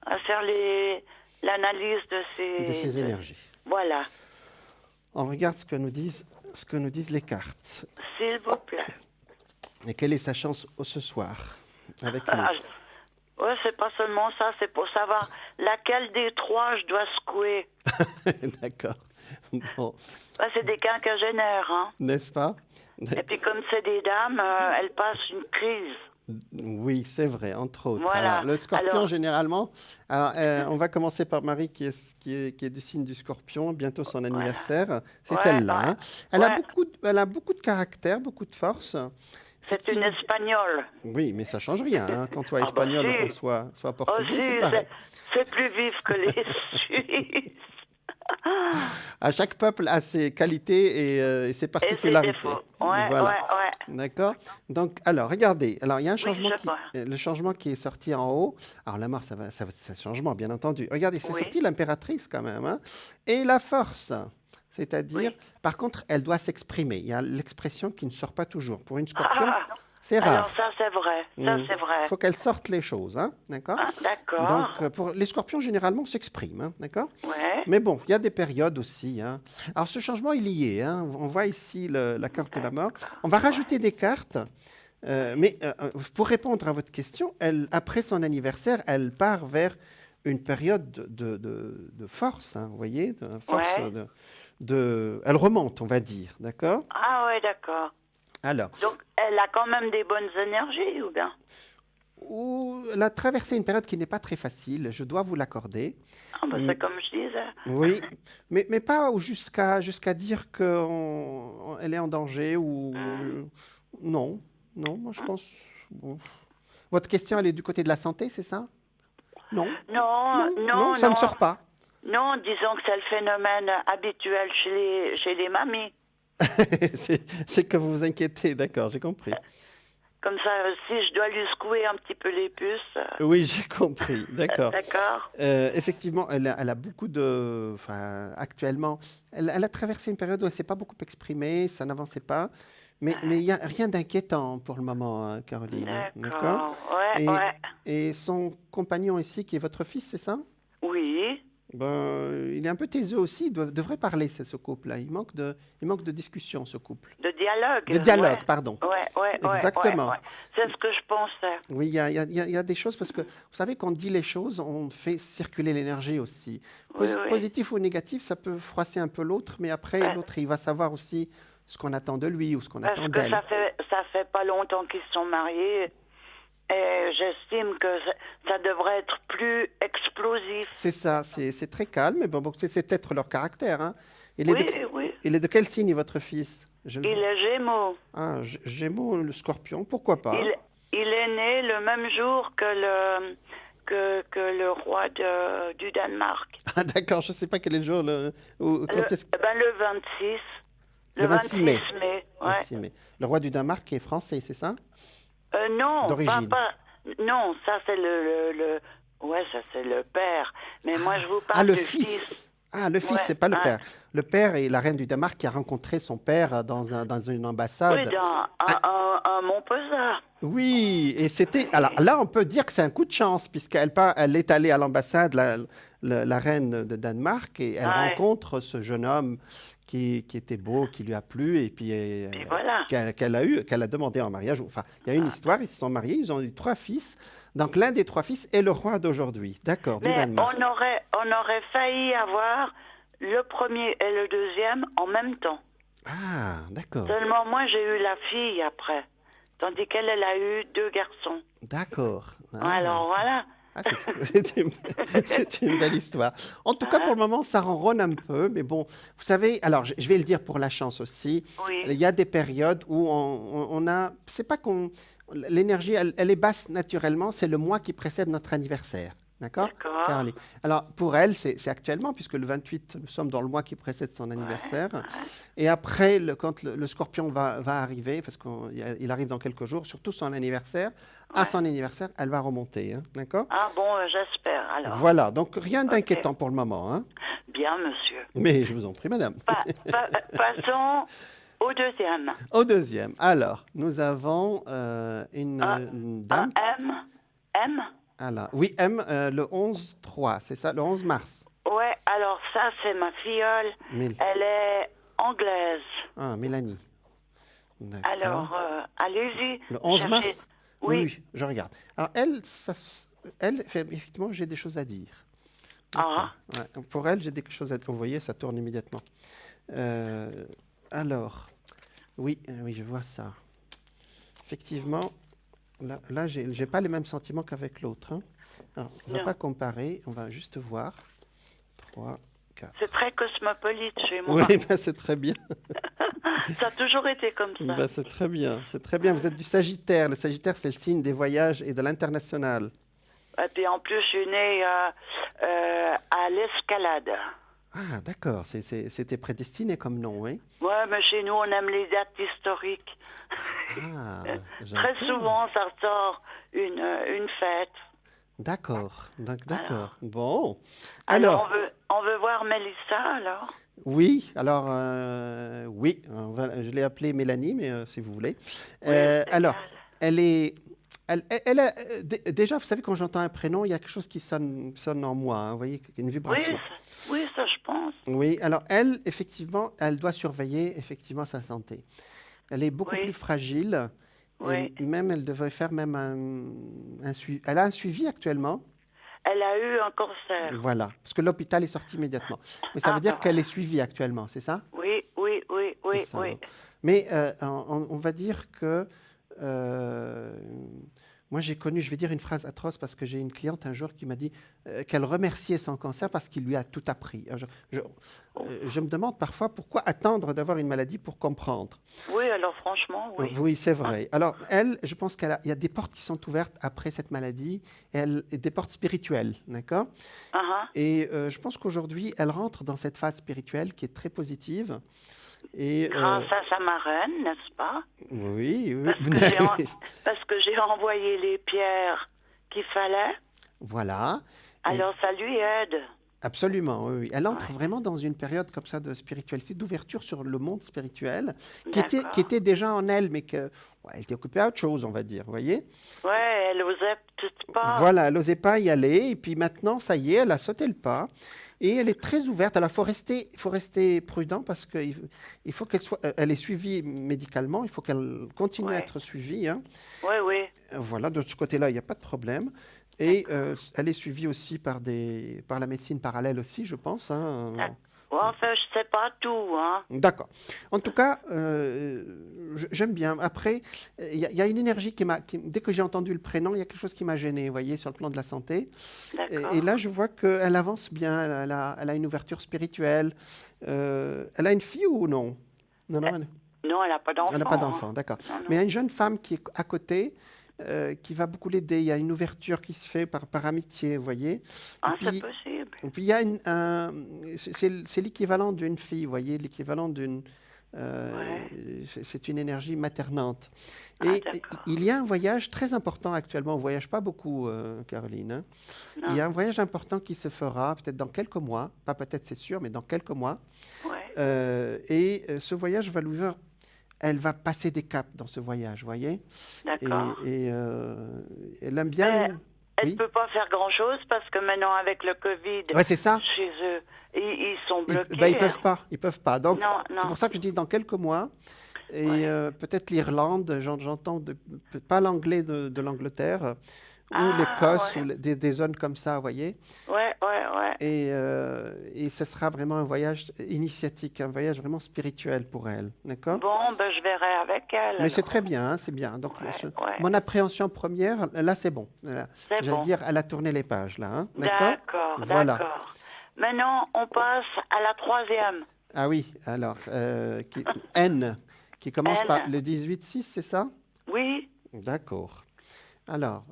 On va faire l'analyse de De ses énergies. Voilà, On regarde ce que nous disent les cartes. s'il vous plaît. Et quelle est sa chance ce soir avec nous? Ouais, c'est pas seulement ça, c'est pour savoir laquelle des trois je dois secouer. D'accord. Bon, Ouais, c'est des quinquagénaires, hein. n'est-ce pas? Et puis comme c'est des dames, elles passent une crise. Oui, c'est vrai, entre autres. Alors, Voilà. le scorpion, Alors, généralement, alors, on va commencer par Marie, qui est du signe du scorpion, bientôt son voilà. anniversaire. C'est Ouais, celle-là, hein. ouais, ouais. Elle a beaucoup de caractère, beaucoup de force. C'est une Effectivement. espagnole. Oui, mais ça change rien, hein. Qu'on soit Ah bah espagnol ou qu'on si. soit Oh portugais, c'est si, pareil. c'est plus vif que les Suisses. À chaque peuple a ses qualités et ses Et ses particularités. défauts. Ouais, Voilà. ouais, ouais. D'accord? Donc, alors, regardez. Alors, il y a un Oui, changement je vois. le changement qui est sorti en haut. Alors, la mort, c'est un changement, bien entendu. Regardez, c'est Oui, sorti l'impératrice quand même, hein. Et la force. C'est-à-dire, oui. par contre, elle doit s'exprimer. Il y a l'expression qui ne sort pas toujours. Pour une scorpion, Ah, c'est alors rare. ça c'est vrai. Ça Il c'est vrai. faut qu'elle sorte les choses, hein. D'accord? Ah, Donc, d'accord. pour les scorpions, généralement, s'expriment, hein. D'accord? Ouais. Mais bon, il y a des périodes aussi, hein. Alors, ce changement, il y est, hein. On voit ici la carte de la mort. On va Ouais. rajouter des cartes. Mais pour répondre à votre question, après son anniversaire, elle part vers une période de force, hein, vous voyez, de force Ouais. elle remonte, on va dire, d'accord? Ah ouais, d'accord. Alors, Donc elle a quand même des bonnes énergies ou bien? elle a traversé une période qui n'est pas très facile, je dois vous l'accorder. Ah bah Mm, c'est comme je disais. oui, mais pas jusqu'à dire qu'elle est en danger ou Hmm. non, non, moi je pense. Bon. Votre question, elle est du côté de la santé, c'est ça? Non, Non, non, non, non, ça ne non. sort pas. Non, disons que c'est le phénomène habituel chez les mamies. C'est que vous vous inquiétez, d'accord, j'ai compris. Comme ça, si je dois lui secouer un petit peu les puces, Oui, j'ai compris, d'accord. d'accord. Effectivement, elle a beaucoup de. Enfin, actuellement, elle a traversé une période où elle ne s'est pas beaucoup exprimée, ça n'avançait pas. Mais il n'y a rien d'inquiétant pour le moment, hein, Caroline, hein, d'accord? D'accord. Ouais, Et, ouais. et son compagnon ici, qui est votre fils, c'est ça? Oui. Ben, il est un peu taiseux aussi, il devrait parler, c'est ce couple-là. Il manque de discussion, ce couple. De dialogue. De Ouais. dialogue, pardon. Ouais, ouais, ouais, ouais, Exactement. ouais. C'est ce que je pensais. Oui, il y a des choses, parce que vous savez, quand on dit les choses, on fait circuler l'énergie aussi. Oui, oui. Positif ou négatif, ça peut froisser un peu l'autre, mais après, Pa- l'autre, il va savoir aussi ce qu'on attend de lui ou ce qu'on Parce attend que d'elle. ça fait pas longtemps qu'ils se sont mariés. Et j'estime que ça devrait être plus explosif. C'est ça, c'est très calme, mais bon, c'est peut-être leur caractère, hein. Oui, oui. Il est de quel signe, votre fils? Il est Gémeaux. Ah, Gémeaux, le scorpion, pourquoi pas? Il, il est né le même jour que le roi du Danemark. Ah, d'accord, je ne sais pas quel est le jour, quand est-ce Le 26. le Le 26 26 mai. mai, ouais. 26 mai. Le roi du Danemark qui est français, c'est ça? Non, D'origine. non, ça c'est ouais, ça c'est le père. Mais moi je vous Ah, parle le du fils. fils. Ah, le fils, Ouais, c'est pas le ouais. père. Le père est la reine du Danemark qui a rencontré son père dans une Oui, ambassade. dans Ah, un Montpezat. oui, et c'était. Alors là, on peut dire que c'est un coup de chance, elle est allée à l'ambassade, la reine de Danemark, et elle Ouais. rencontre ce jeune homme qui était beau, qui lui a plu, et puis Puis voilà. qu'elle a demandé en mariage. Enfin, il y a une histoire, ils se sont mariés, ils ont eu 3 fils. Donc l'un des 3 fils est le roi d'aujourd'hui, d'accord, du Mais Danemark. on aurait failli avoir le premier et le deuxième en même temps. Ah, d'accord. Seulement moi j'ai eu la fille après. Tandis qu'elle, elle a eu 2 garçons. D'accord. Ah. Alors voilà. Ah, c'est une belle histoire. En tout cas, pour Hein? le moment, ça ronronne un peu, mais bon, vous savez, alors je vais le dire pour la chance aussi, il Oui. y a des périodes où on a, c'est pas qu'on, l'énergie, elle est basse naturellement, c'est le mois qui précède notre anniversaire. D'accord, D'accord. Caroline? Alors, pour elle, c'est actuellement, puisque le 28, nous sommes dans le mois qui précède son Ouais, anniversaire. ouais. Et après, quand le scorpion va arriver, parce qu'il arrive dans quelques jours, surtout son anniversaire, à Ouais. son anniversaire, elle va remonter. Hein, d'accord? Ah bon, j'espère alors. Voilà, donc rien Ok. d'inquiétant pour le moment, hein. Bien, monsieur. Mais je vous en prie, madame. Passons au deuxième. Au deuxième, alors, nous avons Un, une un dame. M. M. Alors, oui, M, le 11-3, c'est ça, le 11 mars. Ouais, alors ça, c'est ma filleule. Mille. Elle est anglaise. Ah, Mélanie. D'accord. Alors, allez-y. Le 11 cherchez. mars? Oui, Oui. oui, je regarde. Alors, elle, effectivement, j'ai des choses à dire. D'accord. Ah, Ouais, pour elle, j'ai des choses à dire. Vous voyez, ça tourne immédiatement. Euh, alors, oui, oui, je vois ça. Effectivement, là j'ai pas les mêmes sentiments qu'avec l'autre, hein. Alors, on ne va Non. pas comparer, on va juste voir. 3, 4. C'est très cosmopolite chez Oui, moi. ben, c'est très bien. Ça a toujours été comme ça. Ben, c'est très bien, c'est très bien. Vous êtes du Sagittaire. Le Sagittaire, c'est le signe des voyages et de l'international. Et puis en plus, je suis née à l'Escalade. Ah, d'accord, c'était prédestiné comme nom, oui. Ouais, mais chez nous, on aime les dates historiques. Ah, Très j'entends. souvent, ça ressort une fête. D'accord, d'accord. Alors, Bon. alors Alors, on veut voir Mélissa, alors. oui, alors, oui, je l'ai appelée Mélanie, mais si vous voulez. Oui, c'est Alors, égal. elle est. Elle a, déjà, vous savez, quand j'entends un prénom, il y a quelque chose qui sonne en moi, hein, vous voyez, une Oui, vibration. oui, ça, je pense. Oui, alors elle, effectivement, elle doit surveiller effectivement sa santé. Elle est beaucoup plus Oui, fragile et oui. même elle devrait faire même un suivi. Elle a un suivi actuellement, Elle a eu un cancer. voilà, parce que l'hôpital est sorti immédiatement. Mais ça Ah, veut ben dire qu'elle est voilà. suivie actuellement, c'est ça? Oui, oui, oui, C'est oui, ça, oui. hein. Mais on va dire que euh, moi j'ai connu, je vais dire une phrase atroce parce que j'ai une cliente un jour qui m'a dit qu'elle remerciait son cancer parce qu'il lui a tout appris. Alors, je me demande parfois pourquoi attendre d'avoir une maladie pour comprendre. Oui, alors franchement, oui. Oui, c'est vrai. Alors elle, je pense il y a des portes qui sont ouvertes après cette maladie, et des portes spirituelles, d'accord? Ah, ah. Et je pense qu'aujourd'hui, elle rentre dans cette phase spirituelle qui est très positive. Et Grâce à sa marraine, n'est-ce pas? oui, oui, Parce que j'ai oui. parce que j'ai envoyé les pierres qu'il fallait, Voilà. Et alors ça lui aide. absolument, oui, oui. Elle entre Ouais, vraiment dans une période comme ça de spiritualité, d'ouverture sur le monde spirituel, qui d'accord. était déjà en elle, mais elle était occupée à autre chose, on va dire, vous voyez? Ouais, elle osait peut-être pas. Voilà, elle n'osait pas y aller, et puis maintenant, ça y est, elle a sauté le pas, et elle est très ouverte. Alors, il faut rester prudent parce qu'il faut elle est suivie médicalement, il faut qu'elle continue à Ouais, être suivie, hein. ouais, oui, Voilà, de ce côté-là, il n'y a pas de problème. Et d'accord. elle est suivie aussi par la médecine parallèle aussi, je pense, hein. Ouais, enfin, je sais pas tout, hein. D'accord. En tout cas, j'aime bien. Après, il y a une énergie dès que j'ai entendu le prénom, il y a quelque chose qui m'a gêné, vous voyez, sur le plan de la santé. Et là, D'accord. je vois qu'elle avance bien. Elle a une ouverture spirituelle. Elle a une fille ou non? Non, non, Non, elle n'a pas elle n'a pas d'enfant, hein. d'enfant, d'accord. Non, Mais il y non. a une jeune femme qui est à côté, qui va beaucoup l'aider. Il y a une ouverture qui se fait par amitié, vous voyez. Ah, c'est possible. Et puis il y a c'est l'équivalent d'une fille, vous voyez, l'équivalent d'une. Ouais. C'est une énergie maternante. Ah, Et d'accord. il y a un voyage très important actuellement. On ne voyage pas beaucoup, Caroline, hein. Il y Non. a un voyage important qui se fera peut-être dans quelques mois, pas peut-être c'est sûr, mais dans quelques mois. Ouais. Ce voyage va lui ouvrir. Elle va passer des caps dans ce voyage, vous voyez. Et, D'accord. elle aime Mais bien. elle ne Oui, peut pas faire grand-chose parce que maintenant, avec le Covid, ouais, c'est ça. chez eux, ils sont Ils bloqués. peuvent pas, ils peuvent pas. Donc, Non, c'est non. pour ça que je dis dans quelques mois. Et Ouais. peut-être l'Irlande, j'entends pas l'anglais de l'Angleterre, ou Ah, l'Écosse, ouais. ou des zones comme ça, vous voyez. Ouais, ouais, ouais. Et ce sera vraiment un voyage initiatique, un voyage vraiment spirituel pour elle, d'accord? Bon, ben, je verrai avec elle, Mais c'est alors. très bien, hein, c'est bien. Donc, Ouais, ouais. mon appréhension première, là, c'est bon. Là, C'est j'allais bon. dire, elle a tourné les pages, là, hein, d'accord? D'accord, Voilà. d'accord. Maintenant, on passe à la troisième. Ah oui, alors, N, qui commence par N. le 18-6, c'est ça? Oui? D'accord. Alors,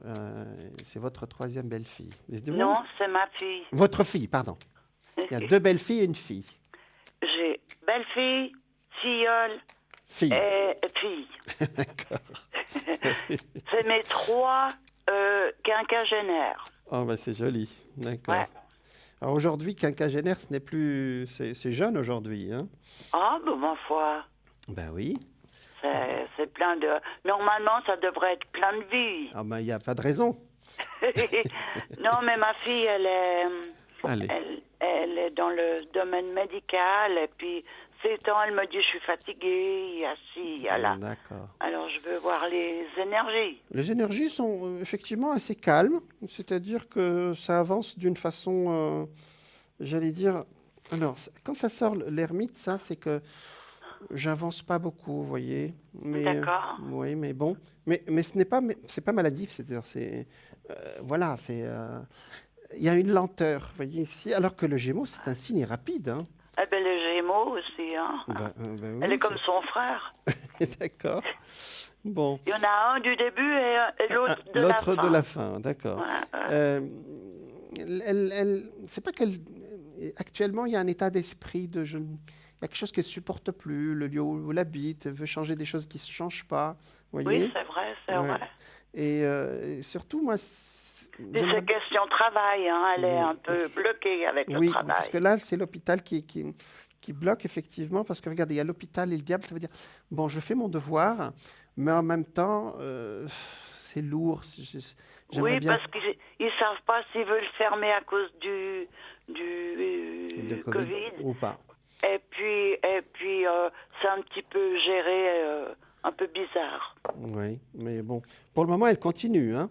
c'est votre troisième belle-fille. Non, Dites-moi. c'est ma fille. Votre fille, pardon. Il y a deux belles-filles et une fille. J'ai belle-fille, filleule Fille. et fille. D'accord. C'est mes trois quinquagénaires. Oh, ben c'est joli. D'accord. Ouais. Alors aujourd'hui, quinquagénaire, ce n'est plus. C'est jeune aujourd'hui, hein? Ah, ben, ma foi, Ben oui. c'est plein de... Normalement, ça devrait être plein de vie. Ah ben, il n'y a pas de raison. Non, mais ma fille, Allez. elle est dans le domaine médical, et puis, ces temps, elle me dit, je suis fatiguée, il y a ci, il y a là. D'accord. Alors, je veux voir les énergies. Les énergies sont effectivement assez calmes, c'est-à-dire que ça avance d'une façon, j'allais dire. Alors, quand ça sort l'ermite, ça, c'est que J'avance pas beaucoup, vous voyez. Mais D'accord. oui, mais bon. Mais c'est pas maladif, c'est-à-dire, voilà, il y a une lenteur, vous voyez ici, alors que le Gémeaux, c'est un signe rapide, hein. Eh ben, les Gémeaux aussi, hein. Ben Elle est oui, comme son frère. d'accord. Bon. Il y en a un du début et l'autre de la L'autre de fin. la fin, d'accord. Ouais, ouais. Euh, c'est pas qu'elle. Actuellement, il y a un état d'esprit il y a quelque chose qu'elle supporte plus, le lieu où elle habite, elle veut changer des choses qui ne se changent pas, vous Oui, voyez? c'est vrai, c'est Ouais. vrai. Et surtout, moi, Et j'aimerais. c'est question travail, hein. Elle est Oui, un peu bloquée avec le oui, parce travail. que là, c'est l'hôpital qui bloque effectivement, parce que regardez, il y a l'hôpital et le diable, ça veut dire, bon, je fais mon devoir, mais en même temps, c'est lourd. J'aimerais Oui, bien. parce qu'ils ne savent pas s'ils veulent fermer à cause du De Covid Covid. ou pas. Et puis, c'est un petit peu géré, un peu bizarre. Oui, mais bon, pour le moment, elle continue, hein.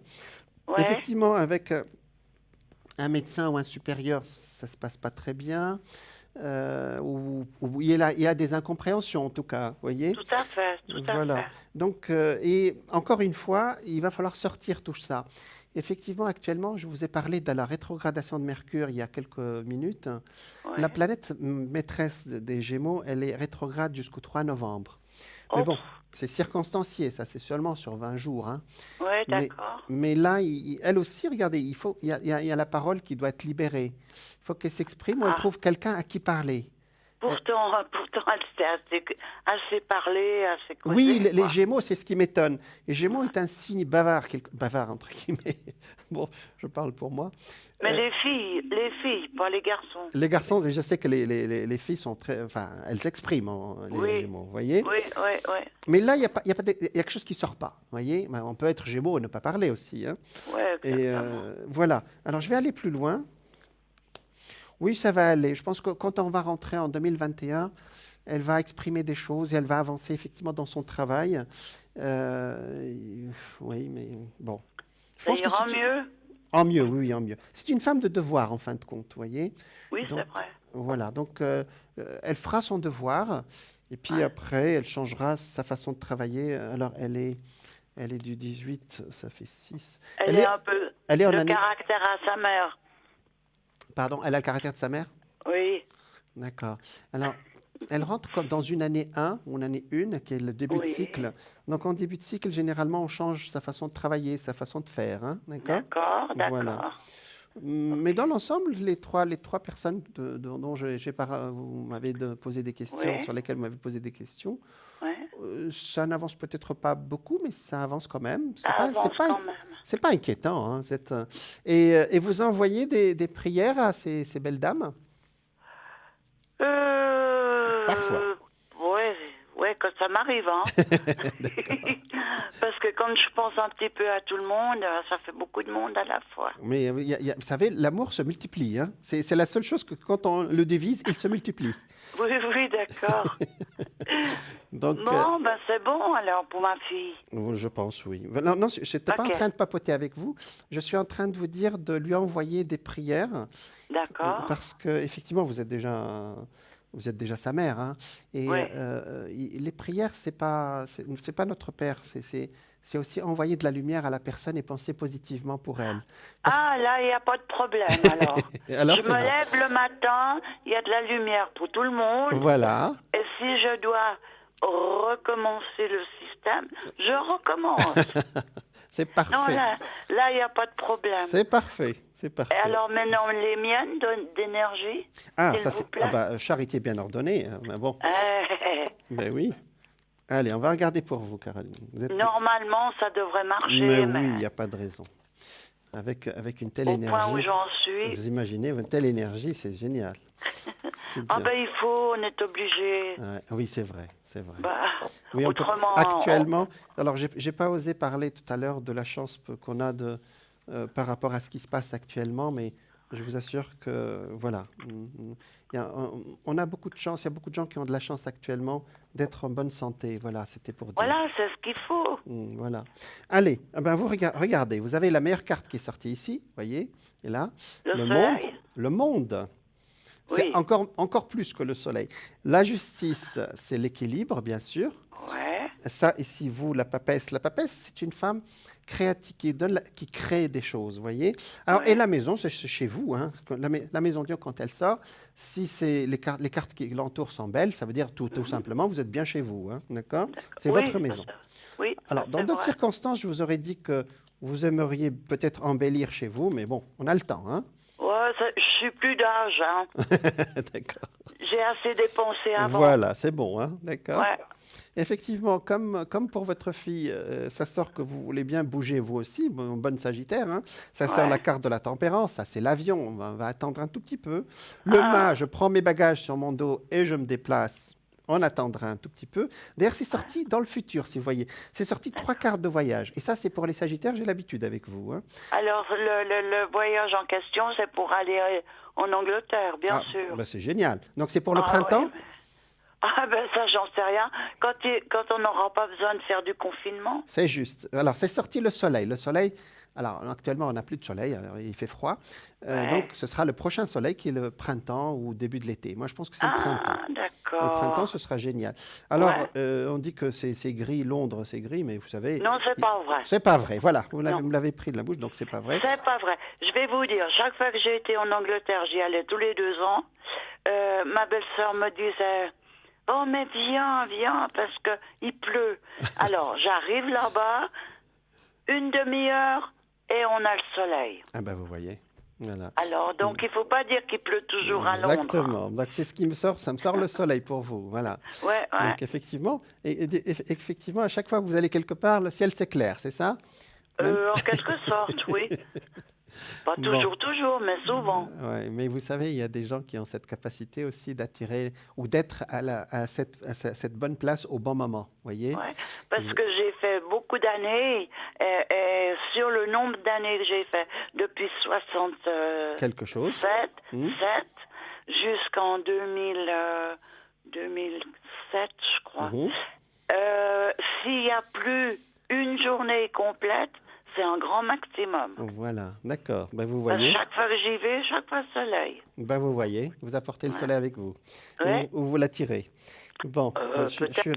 Ouais, Effectivement, avec un médecin ou un supérieur, ça se passe pas très bien, ou il y a des incompréhensions en tout cas, vous voyez. tout à fait, tout à Voilà. fait. Donc, et encore une fois, il va falloir sortir tout ça. Effectivement, actuellement, je vous ai parlé de la rétrogradation de Mercure il y a quelques minutes. La Ouais. planète maîtresse des Gémeaux, elle est rétrograde jusqu'au 3 novembre. Mais Oh, bon, c'est circonstancié, ça, c'est seulement sur 20 jours, hein. ouais, Mais, d'accord. mais là, elle aussi, regardez, il y a la parole qui doit être libérée. Il faut qu'elle s'exprime ou elle Ah, trouve quelqu'un à qui parler. Euh, pourtant, elle s'est assez parlé, assez oui, causé, les quoi. Gémeaux, c'est ce qui m'étonne. Les Gémeaux est un signe bavard, bavard entre guillemets. Bon, je parle pour moi. Mais Euh, les filles, pas les garçons. les garçons, je sais que les filles sont très, enfin, elles s'expriment, les Oui, Gémeaux, vous voyez. oui, oui, oui. Mais là, il y a quelque chose qui sort pas, vous voyez. Ben, on peut être Gémeaux et ne pas parler aussi, hein. Oui, Et exactement. voilà. Alors, je vais aller plus loin. Oui, ça va aller. Je pense que quand on va rentrer en 2021, elle va exprimer des choses et elle va avancer effectivement dans son travail. Oui, mais bon. Je Ça pense que ira c'est mieux? en mieux, oui, oui, en mieux. C'est une femme de devoir en fin de compte, vous voyez. Oui, c'est Donc vrai. voilà. Donc elle fera son devoir et puis Ouais. après elle changera sa façon de travailler. Alors elle est du 18, ça fait 6. Elle est un peu Elle est en le année. caractère à sa mère. Pardon, elle a le caractère de sa mère. Oui, D'accord. Alors, elle rentre comme dans une année 1, ou une année 1, qui est le début de oui. cycle. Donc, en début de cycle, généralement, on change sa façon de travailler, sa façon de faire, hein, d'accord? D'accord, Voilà. d'accord. Mais Ok. dans l'ensemble, les trois personnes dont j'ai parlé, vous m'avez posé des questions, Oui, sur lesquelles vous m'avez posé des questions, oui. ça n'avance peut-être pas beaucoup, mais ça avance quand même. Ça avance quand même. C'est pas inquiétant, hein, et vous envoyez des prières à ces belles dames? Parfois. Euh, ouais, ouais, quand ça m'arrive, hein. D'accord. Parce que quand je pense un petit peu à tout le monde, ça fait beaucoup de monde à la fois. Mais vous savez, l'amour se multiplie, hein. C'est la seule chose que quand on le divise, il se multiplie. Oui, oui, d'accord. Donc, Bon, ben c'est bon alors pour ma fille. je pense, oui. Non, non, je n'étais pas en Ok, train de papoter avec vous. Je suis en train de vous dire de lui envoyer des prières d'accord. parce que effectivement, vous êtes déjà sa mère, hein. Et Oui. les prières, c'est pas notre Père. C'est aussi envoyer de la lumière à la personne et penser positivement pour elle. Parce que, Ah, là, il n'y a pas de problème alors. alors, Je c'est me bon. lève le matin, il y a de la lumière pour tout le monde. Voilà. Et si je dois recommencer le système, je recommence. C'est Non, parfait. là, il n'y a pas de problème. C'est parfait. C'est Et parfait. alors maintenant, les miennes d'énergie, Ah, s'il ça vous c'est. Ah plaît. bah, charité bien ordonnée, hein, mais bon, ben oui. Allez, on va regarder pour vous, Caroline. Vous êtes. Normalement, ça devrait Mais marcher, oui, il mais n'y a pas de raison. Avec une telle au point où énergie, j'en suis, vous imaginez, une telle énergie, c'est génial. C'est ah bien. ben il faut, on est obligé. Ouais, oui, c'est vrai, c'est vrai. Bah, Oui, on peut. autrement, Actuellement, alors j'ai pas osé parler tout à l'heure de la chance qu'on a par rapport à ce qui se passe actuellement, mais je vous assure que voilà, on a beaucoup de chance. Il y a beaucoup de gens qui ont de la chance actuellement d'être en bonne santé. Voilà, c'était pour dire. voilà, c'est ce qu'il faut. Voilà. Allez, eh ben vous regardez, vous avez la meilleure carte qui est sortie ici, voyez, et là, Le le monde, soleil. le monde. C'est Oui. encore plus que le soleil. La justice, c'est l'équilibre, bien sûr. Ouais. Ça, ici, vous, la papesse, c'est une femme créative qui crée des choses, vous voyez. Alors, et Ouais. la maison, c'est chez vous. Hein. La maison Dieu, quand elle sort, si c'est les cartes qui l'entourent sont belles, ça veut dire tout Mhm. simplement, vous êtes bien chez vous. Hein, d'accord? D'accord. C'est Oui, votre maison. oui, ça Alors, dans c'est d'autres vrai. circonstances, je vous aurais dit que vous aimeriez peut-être embellir chez vous, mais bon, on a le temps. Hein. Ouais, je suis plus d'âge, hein. D'accord. J'ai assez dépensé avant. Voilà, c'est bon. Hein, d'accord. Ouais, Effectivement, comme pour votre fille, ça sort que vous voulez bien bouger vous aussi, bonne Sagittaire, hein. Ça sort la ouais. carte de la tempérance, ça c'est l'avion, on va attendre un tout petit peu. Le mât, Ah, je prends mes bagages sur mon dos et je me déplace, on attendra un tout petit peu. D'ailleurs, c'est ouais. sorti dans le futur, si vous voyez. C'est sorti 3 cartes de voyage. Et ça, c'est pour les Sagittaires, j'ai l'habitude avec vous. Hein. Alors, le voyage en question, c'est pour aller en Angleterre, bien Ah, sûr. bah c'est génial. Donc c'est pour le Ah oui. printemps? Ah ben ça, j'en sais rien. Quand on n'aura pas besoin de faire du confinement. C'est juste. Alors, c'est sorti le soleil. Le soleil, alors actuellement, on n'a plus de soleil, alors il fait froid. Donc, Ouais. ce sera le prochain soleil qui est le printemps ou début de l'été. Moi, je pense que c'est le printemps. Ah, Le printemps, d'accord. ce sera génial. Alors, Ouais. on dit que c'est gris, Londres, c'est gris, mais vous savez, Non, c'est pas vrai. c'est pas vrai. Voilà, Non, me l'avez pris de la bouche, donc c'est pas vrai. c'est pas vrai. Je vais vous dire, chaque fois que j'ai été en Angleterre, j'y allais tous les 2 ans. Ma belle-sœur me disait, oh mais viens, viens, parce que il pleut. Alors, j'arrive là-bas, une demi-heure, et on a le soleil. Ah ben, vous voyez. Voilà. Alors, donc, il faut pas dire qu'il pleut toujours à Londres. Exactement. Donc, c'est ce qui me sort, ça me sort le soleil pour vous. Voilà. Ouais, ouais. Donc, effectivement, effectivement, à chaque fois que vous allez quelque part, le ciel s'éclaire, c'est ça? Même En quelque sorte, oui. Pas Bon, toujours, mais souvent. ouais, mais vous savez, il y a des gens qui ont cette capacité aussi d'attirer ou d'être à cette bonne place au bon moment, voyez? Ouais. Parce Je- que j'ai fait beaucoup d'années, et sur le nombre d'années que j'ai fait, depuis Quelque chose. 67, Hmm. 7, jusqu'en 2007, je crois. Mhm. S'il n'y a plus une journée complète, c'est un grand maximum. Voilà, d'accord. Ben, vous Parce que voyez, chaque fois que j'y vais, chaque fois soleil. ben, vous voyez, vous apportez le Ouais. soleil avec vous, Ouais. ou vous l'attirez. Bon, Peut-être.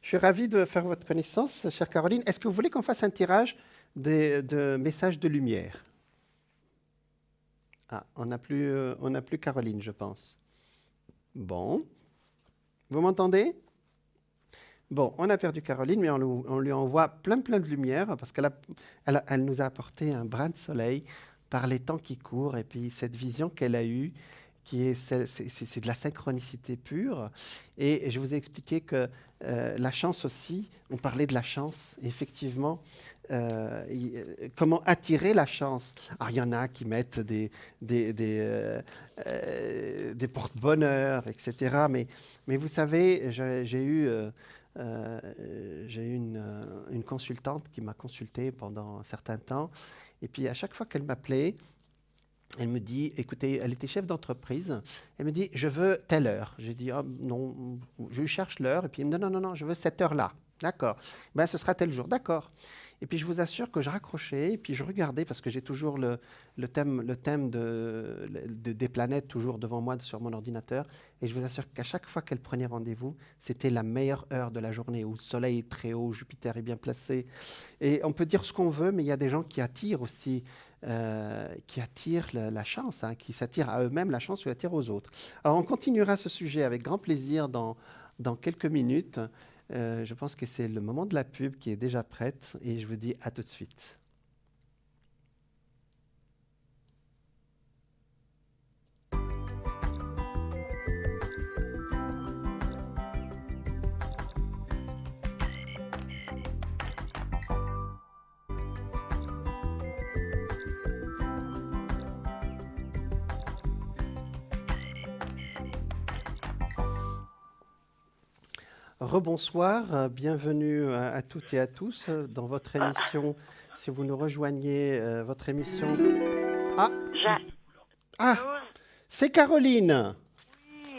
je suis ravi de faire votre connaissance, chère Caroline. Est-ce que vous voulez qu'on fasse un tirage de messages de lumière? Ah, on n'a plus Caroline, je pense. Bon, vous m'entendez? Bon, on a perdu Caroline, mais on lui envoie plein de lumière parce elle nous a apporté un brin de soleil par les temps qui courent et puis cette vision qu'elle a eue qui est c'est de la synchronicité pure. Et je vous ai expliqué que la chance aussi, on parlait de la chance, et effectivement, comment attirer la chance. Alors, il y en a qui mettent des porte-bonheur, etc. Mais vous savez, j'ai eu une consultante qui m'a consulté pendant un certain temps. Et puis, à chaque fois qu'elle m'appelait, elle me dit, écoutez, elle était chef d'entreprise. Elle me dit, je veux telle heure. J'ai dit, oh, non, je lui cherche l'heure. Et puis, elle me dit, non, non, je veux cette heure-là. D'accord. Ben, ce sera tel jour. D'accord. Et puis, je vous assure que je raccrochais. Et puis, je regardais parce que j'ai toujours le thème des planètes toujours devant moi sur mon ordinateur. Et je vous assure qu'à chaque fois qu'elle prenait rendez-vous, c'était la meilleure heure de la journée où le soleil est très haut, Jupiter est bien placé. Et on peut dire ce qu'on veut, mais il y a des gens qui attirent aussi la chance, hein, qui s'attirent à eux-mêmes la chance ou attirent aux autres. Alors on continuera ce sujet avec grand plaisir dans quelques minutes. Je pense que c'est le moment de la pub qui est déjà prête et je vous dis à tout de suite. Rebonsoir, bienvenue à toutes et à tous dans votre émission. Si vous nous rejoignez, votre émission. Ah, Jacques, ah, c'est Caroline. oui.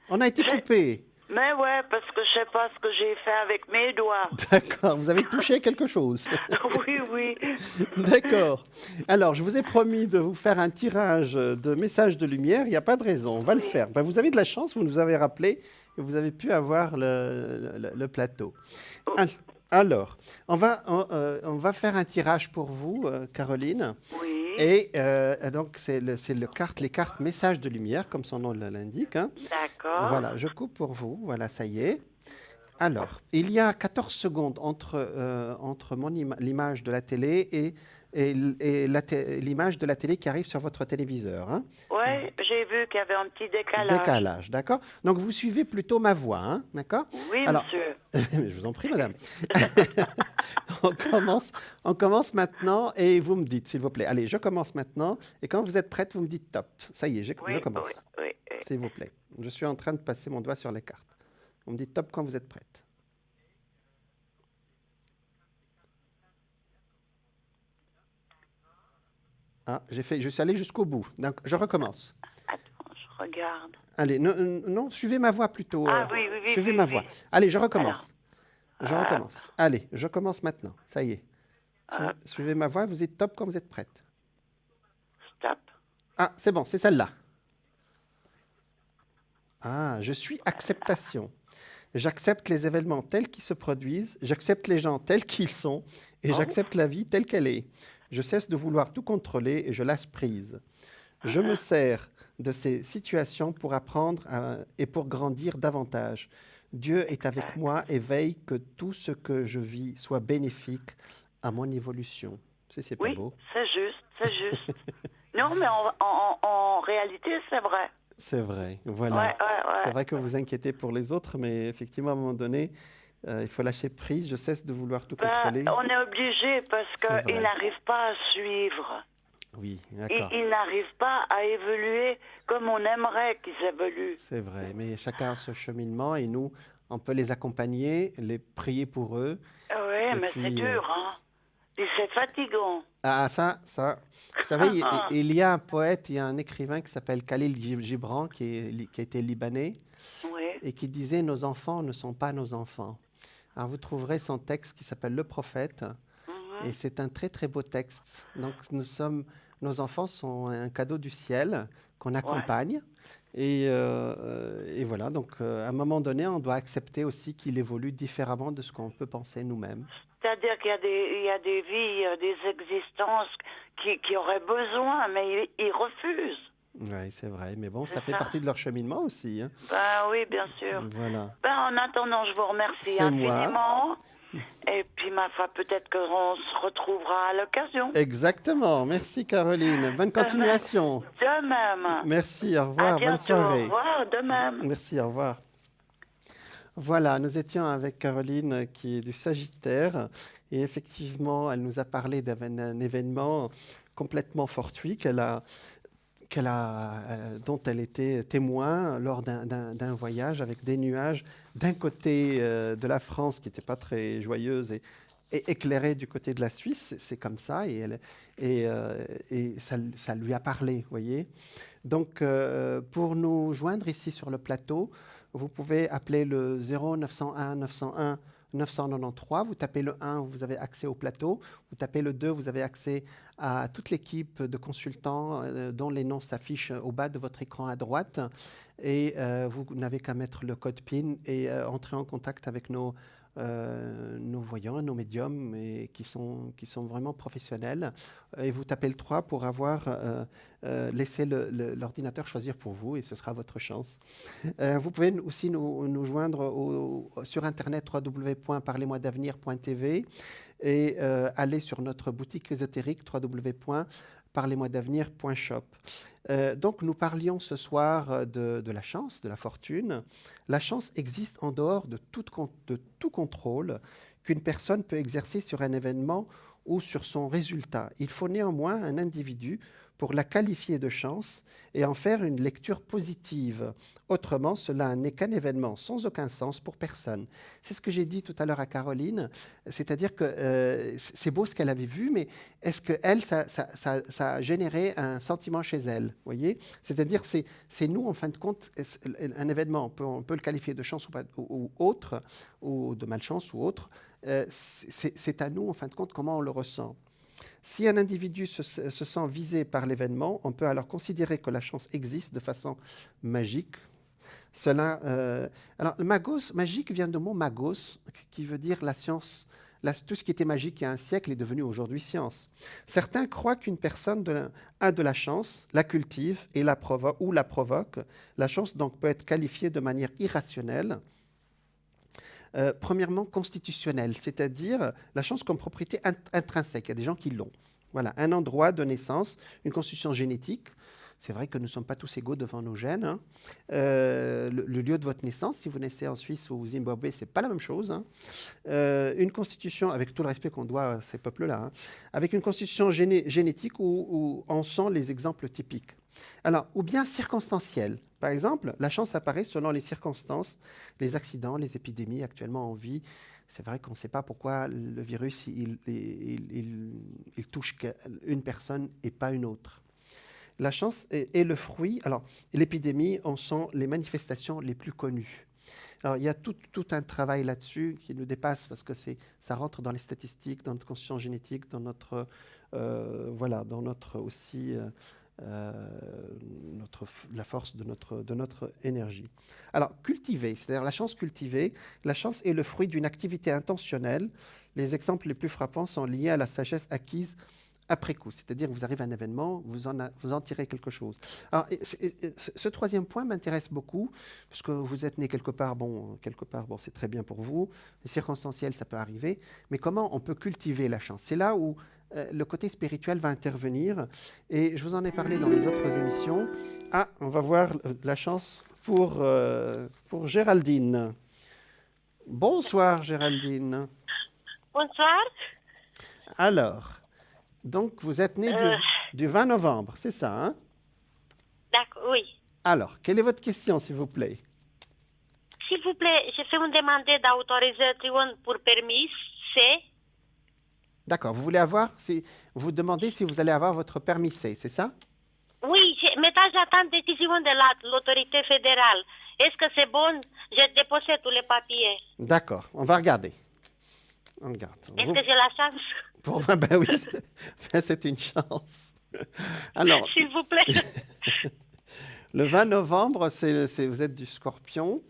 On a été coupé. Mais Mais ouais, parce que je sais pas ce que j'ai fait avec mes doigts. D'accord, vous avez touché quelque chose. Oui, oui. D'accord. Alors, je vous ai promis de vous faire un tirage de messages de lumière. Il n'y a pas de raison, on va le Oui. faire. Ben, vous avez de la chance, vous nous avez rappelé et vous avez pu avoir le plateau. Oh, Al- Alors, on va faire un tirage pour vous, Caroline. oui, Et donc, les cartes messages de lumière, comme son nom l'indique, hein. d'accord. Voilà, je coupe pour vous. Voilà, ça y est. Alors, il y a 14 secondes entre l'image de la télé et l'image de la télé qui arrive sur votre téléviseur, hein. Ouais, j'ai vu qu'il y avait un petit décalage. Décalage, d'accord? Donc, vous suivez plutôt ma voix, hein, d'accord? Oui, Alors, monsieur. je vous en prie, madame. On commence maintenant et vous me dites, s'il vous plaît. Allez, je commence maintenant. Et quand vous êtes prête, vous me dites top. Ça y est, je Oui, commence. oui, oui, oui. S'il vous plaît. Je suis en train de passer mon doigt sur les cartes. Vous me dites top quand vous êtes prête. Ah, je suis allé jusqu'au bout. Donc, je recommence. Attends, je regarde. Allez, non, suivez ma voix plutôt. Ah oui, oui, oui, Suivez oui, ma oui. voix. Allez, je Alors, recommence. Je recommence. Allez, je commence maintenant. Ça y est. hop, Suivez ma voix, vous êtes top quand vous êtes prête. stop. Ah, c'est bon, c'est celle-là. Ah, je suis acceptation. J'accepte les événements tels qu'ils se produisent, j'accepte les gens tels qu'ils sont, et Oh. j'accepte la vie telle qu'elle est. Je cesse de vouloir tout contrôler et je lâche prise. Je me sers de ces situations pour apprendre et pour grandir davantage. Dieu est avec moi et veille que tout ce que je vis soit bénéfique à mon évolution. C'est pas Oui, beau? c'est juste, c'est juste. Non, mais en réalité, c'est vrai. C'est vrai, voilà. Ouais, ouais, C'est ouais. vrai que vous vous inquiétez pour les autres, mais effectivement, à un moment donné, il faut lâcher prise. Je cesse de vouloir tout Ben, contrôler. on est obligé parce C'est vrai. qu'ils n'arrivent pas à suivre. Oui, d'accord. Ils n'arrivent pas à évoluer comme on aimerait qu'ils évoluent. C'est vrai, mais chacun a ce cheminement et nous, on peut les accompagner, les prier pour eux. Oui, Et mais puis, c'est dur, hein. Et c'est fatigant. Ah, ça. Vous savez, il y a un poète, il y a un écrivain qui s'appelle Khalil Gibran, qui était libanais, Oui, et qui disait: Nos enfants ne sont pas nos enfants. Alors, vous trouverez son texte qui s'appelle Le Prophète, et c'est un très très beau texte. Donc, nos enfants sont un cadeau du ciel qu'on accompagne. Et voilà, donc à un moment donné, on doit accepter aussi qu'il évolue différemment de ce qu'on peut penser nous-mêmes. c'est-à-dire il y a des vies, des existences qui auraient besoin, mais ils refusent. Oui, c'est vrai, mais bon, ça C'est fait ça. partie de leur cheminement aussi, hein. Ben oui, bien sûr. Voilà. Ben, en attendant, je vous remercie C'est moi. infiniment. Et puis, ma foi, peut-être qu'on se retrouvera à l'occasion. Exactement. Merci Caroline. Bonne continuation. De même. Merci, au À revoir. Bonne bientôt. Au soirée. revoir. De même. Merci, au revoir. Voilà, nous étions avec Caroline qui est du Sagittaire et effectivement, elle nous a parlé d'un événement complètement fortuit dont elle était témoin lors d'un voyage avec des nuages d'un côté de la France qui n'était pas très joyeuse et éclairée du côté de la Suisse. C'est comme ça et ça lui a parlé, vous voyez. Donc, pour nous joindre ici sur le plateau, vous pouvez appeler le 0901 901 993. Vous tapez le 1, vous avez accès au plateau. Vous tapez le 2, vous avez accès à toute l'équipe de consultants dont les noms s'affichent au bas de votre écran à droite. Et vous n'avez qu'à mettre le code PIN et entrer en contact avec nos voyants, nos médiums et qui sont vraiment professionnels. Et vous tapez le 3 pour avoir laissé l'ordinateur choisir pour vous et ce sera votre chance. Vous pouvez aussi nous joindre sur Internet www.parlez-moi-d'avenir.tv et aller sur notre boutique ésotérique www.parlez-moi-d'avenir.shop. Donc nous parlions ce soir de la chance, de la fortune. La chance existe en dehors de tout contrôle qu'une personne peut exercer sur un événement ou sur son résultat. Il faut néanmoins un individu pour la qualifier de chance et en faire une lecture positive. Autrement, cela n'est qu'un événement sans aucun sens pour personne. C'est ce que j'ai dit tout à l'heure à Caroline, c'est-à-dire que c'est beau ce qu'elle avait vu, mais est-ce que elle, ça a généré un sentiment chez elle, voyez? C'est-à-dire c'est nous, en fin de compte, un événement, on peut le qualifier de chance ou autre, ou de malchance ou autre, c'est à nous, en fin de compte, comment on le ressent. Si un individu se sent visé par l'événement, on peut alors considérer que la chance existe de façon magique. Alors, le magos, magique vient du mot magos, qui veut dire la science. Tout ce qui était magique il y a un siècle est devenu aujourd'hui science. Certains croient qu'une personne a de la chance, la cultive et la provoque. La chance donc peut être qualifiée de manière irrationnelle. Premièrement, constitutionnelle, c'est-à-dire la chance comme propriété intrinsèque. Il y a des gens qui l'ont. Voilà, un endroit de naissance, une constitution génétique. C'est vrai que nous ne sommes pas tous égaux devant nos gènes. Hein. Le lieu de votre naissance, si vous naissez en Suisse ou au Zimbabwe, ce n'est pas la même chose. Hein. Une constitution, avec tout le respect qu'on doit à ces peuples-là, hein, avec une constitution génétique où en sont les exemples typiques. Alors, ou bien circonstancielle. Par exemple, la chance apparaît selon les circonstances, les accidents, les épidémies actuellement en vie. C'est vrai qu'on ne sait pas pourquoi le virus il touche une personne et pas une autre. La chance est le fruit. Alors, l'épidémie en sont les manifestations les plus connues. Alors, il y a tout un travail là-dessus qui nous dépasse parce que ça rentre dans les statistiques, dans notre constitution génétique, dans notre, dans notre aussi la force de notre énergie. Alors, cultiver, c'est-à-dire la chance cultivée, la chance est le fruit d'une activité intentionnelle. Les exemples les plus frappants sont liés à la sagesse acquise après coup, c'est-à-dire que vous arrivez à un événement, vous en tirez quelque chose. Alors, ce troisième point m'intéresse beaucoup, parce que vous êtes né quelque part, c'est très bien pour vous, les circonstanciels, ça peut arriver, mais comment on peut cultiver la chance? C'est là où le côté spirituel va intervenir, et je vous en ai parlé dans les autres émissions. Ah, on va voir la chance pour Géraldine. Bonsoir Géraldine. Bonsoir. Alors, donc, vous êtes né du 20 novembre, c'est ça, hein? D'accord, oui. Alors, quelle est votre question, s'il vous plaît? S'il vous plaît, je fais une demande d'autorisation pour permis C. D'accord, vous vous demandez si vous allez avoir votre permis C, c'est ça? Oui, mais j'attends décision de l'autorité fédérale. Est-ce que c'est bon? J'ai déposé tous les papiers. D'accord, on va regarder. On regarde. Est-ce que j'ai la chance? Pour moi, ben oui, c'est une chance. Alors, s'il vous plaît. Le 20 novembre, vous êtes du Scorpion,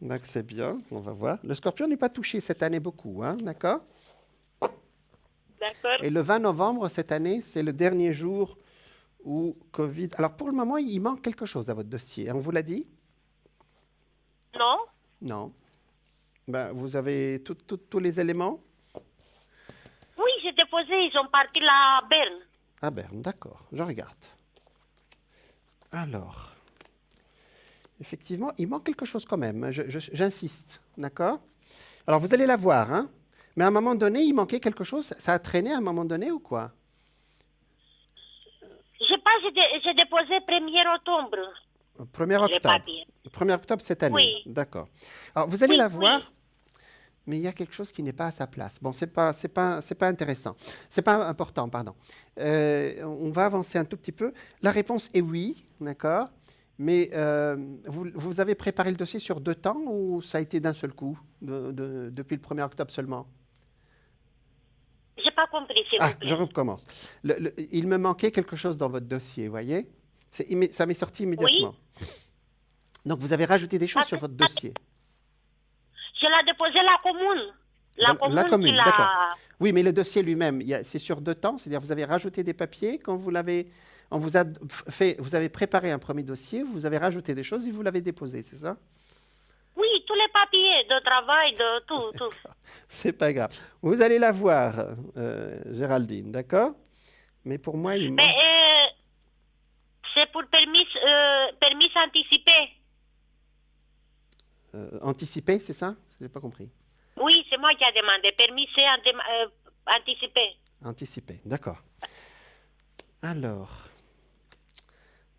donc c'est bien, on va voir. Le Scorpion n'est pas touché cette année beaucoup, hein, d'accord? D'accord. Et le 20 novembre, cette année, c'est le dernier jour où Covid... Alors, pour le moment, il manque quelque chose à votre dossier, on vous l'a dit? Non. Non. Ben, vous avez tous les éléments? Oui, j'ai déposé, ils sont partis à Berne. À Berne, d'accord, je regarde. Alors, effectivement, il manque quelque chose quand même, j'insiste, d'accord? Alors, vous allez la voir, hein? Mais à un moment donné, il manquait quelque chose, ça a traîné à un moment donné ou quoi? Je sais pas, j'ai déposé 1er octobre. 1er octobre. 1er octobre cette année, oui. D'accord. Alors, vous allez la voir, oui. Mais il y a quelque chose qui n'est pas à sa place. Bon, c'est pas intéressant. C'est pas important, pardon. On va avancer un tout petit peu. La réponse est oui, d'accord? Mais vous avez préparé le dossier sur 2 temps ou ça a été d'un seul coup, depuis le 1er octobre seulement? J'ai pas compris, s'il vous plaît. Je recommence. Il me manquait quelque chose dans votre dossier, vous voyez? Ça m'est sorti immédiatement. Oui. Donc, vous avez rajouté des choses sur votre dossier. Je l'ai déposé la commune. La commune, d'accord. Oui, mais le dossier lui-même, c'est sur 2 temps, c'est-à-dire vous avez rajouté des papiers quand vous l'avez... vous avez préparé un premier dossier, vous avez rajouté des choses et vous l'avez déposé, c'est ça? Oui, tous les papiers de travail, de tout. C'est pas grave. Vous allez la voir, Géraldine, d'accord? Mais pour moi, il manque... Mais c'est pour permis anticipé. Anticipé, c'est ça? Je n'ai pas compris. Oui, c'est moi qui ai demandé. Permis c'est anticipé. Anticipé, d'accord. Alors,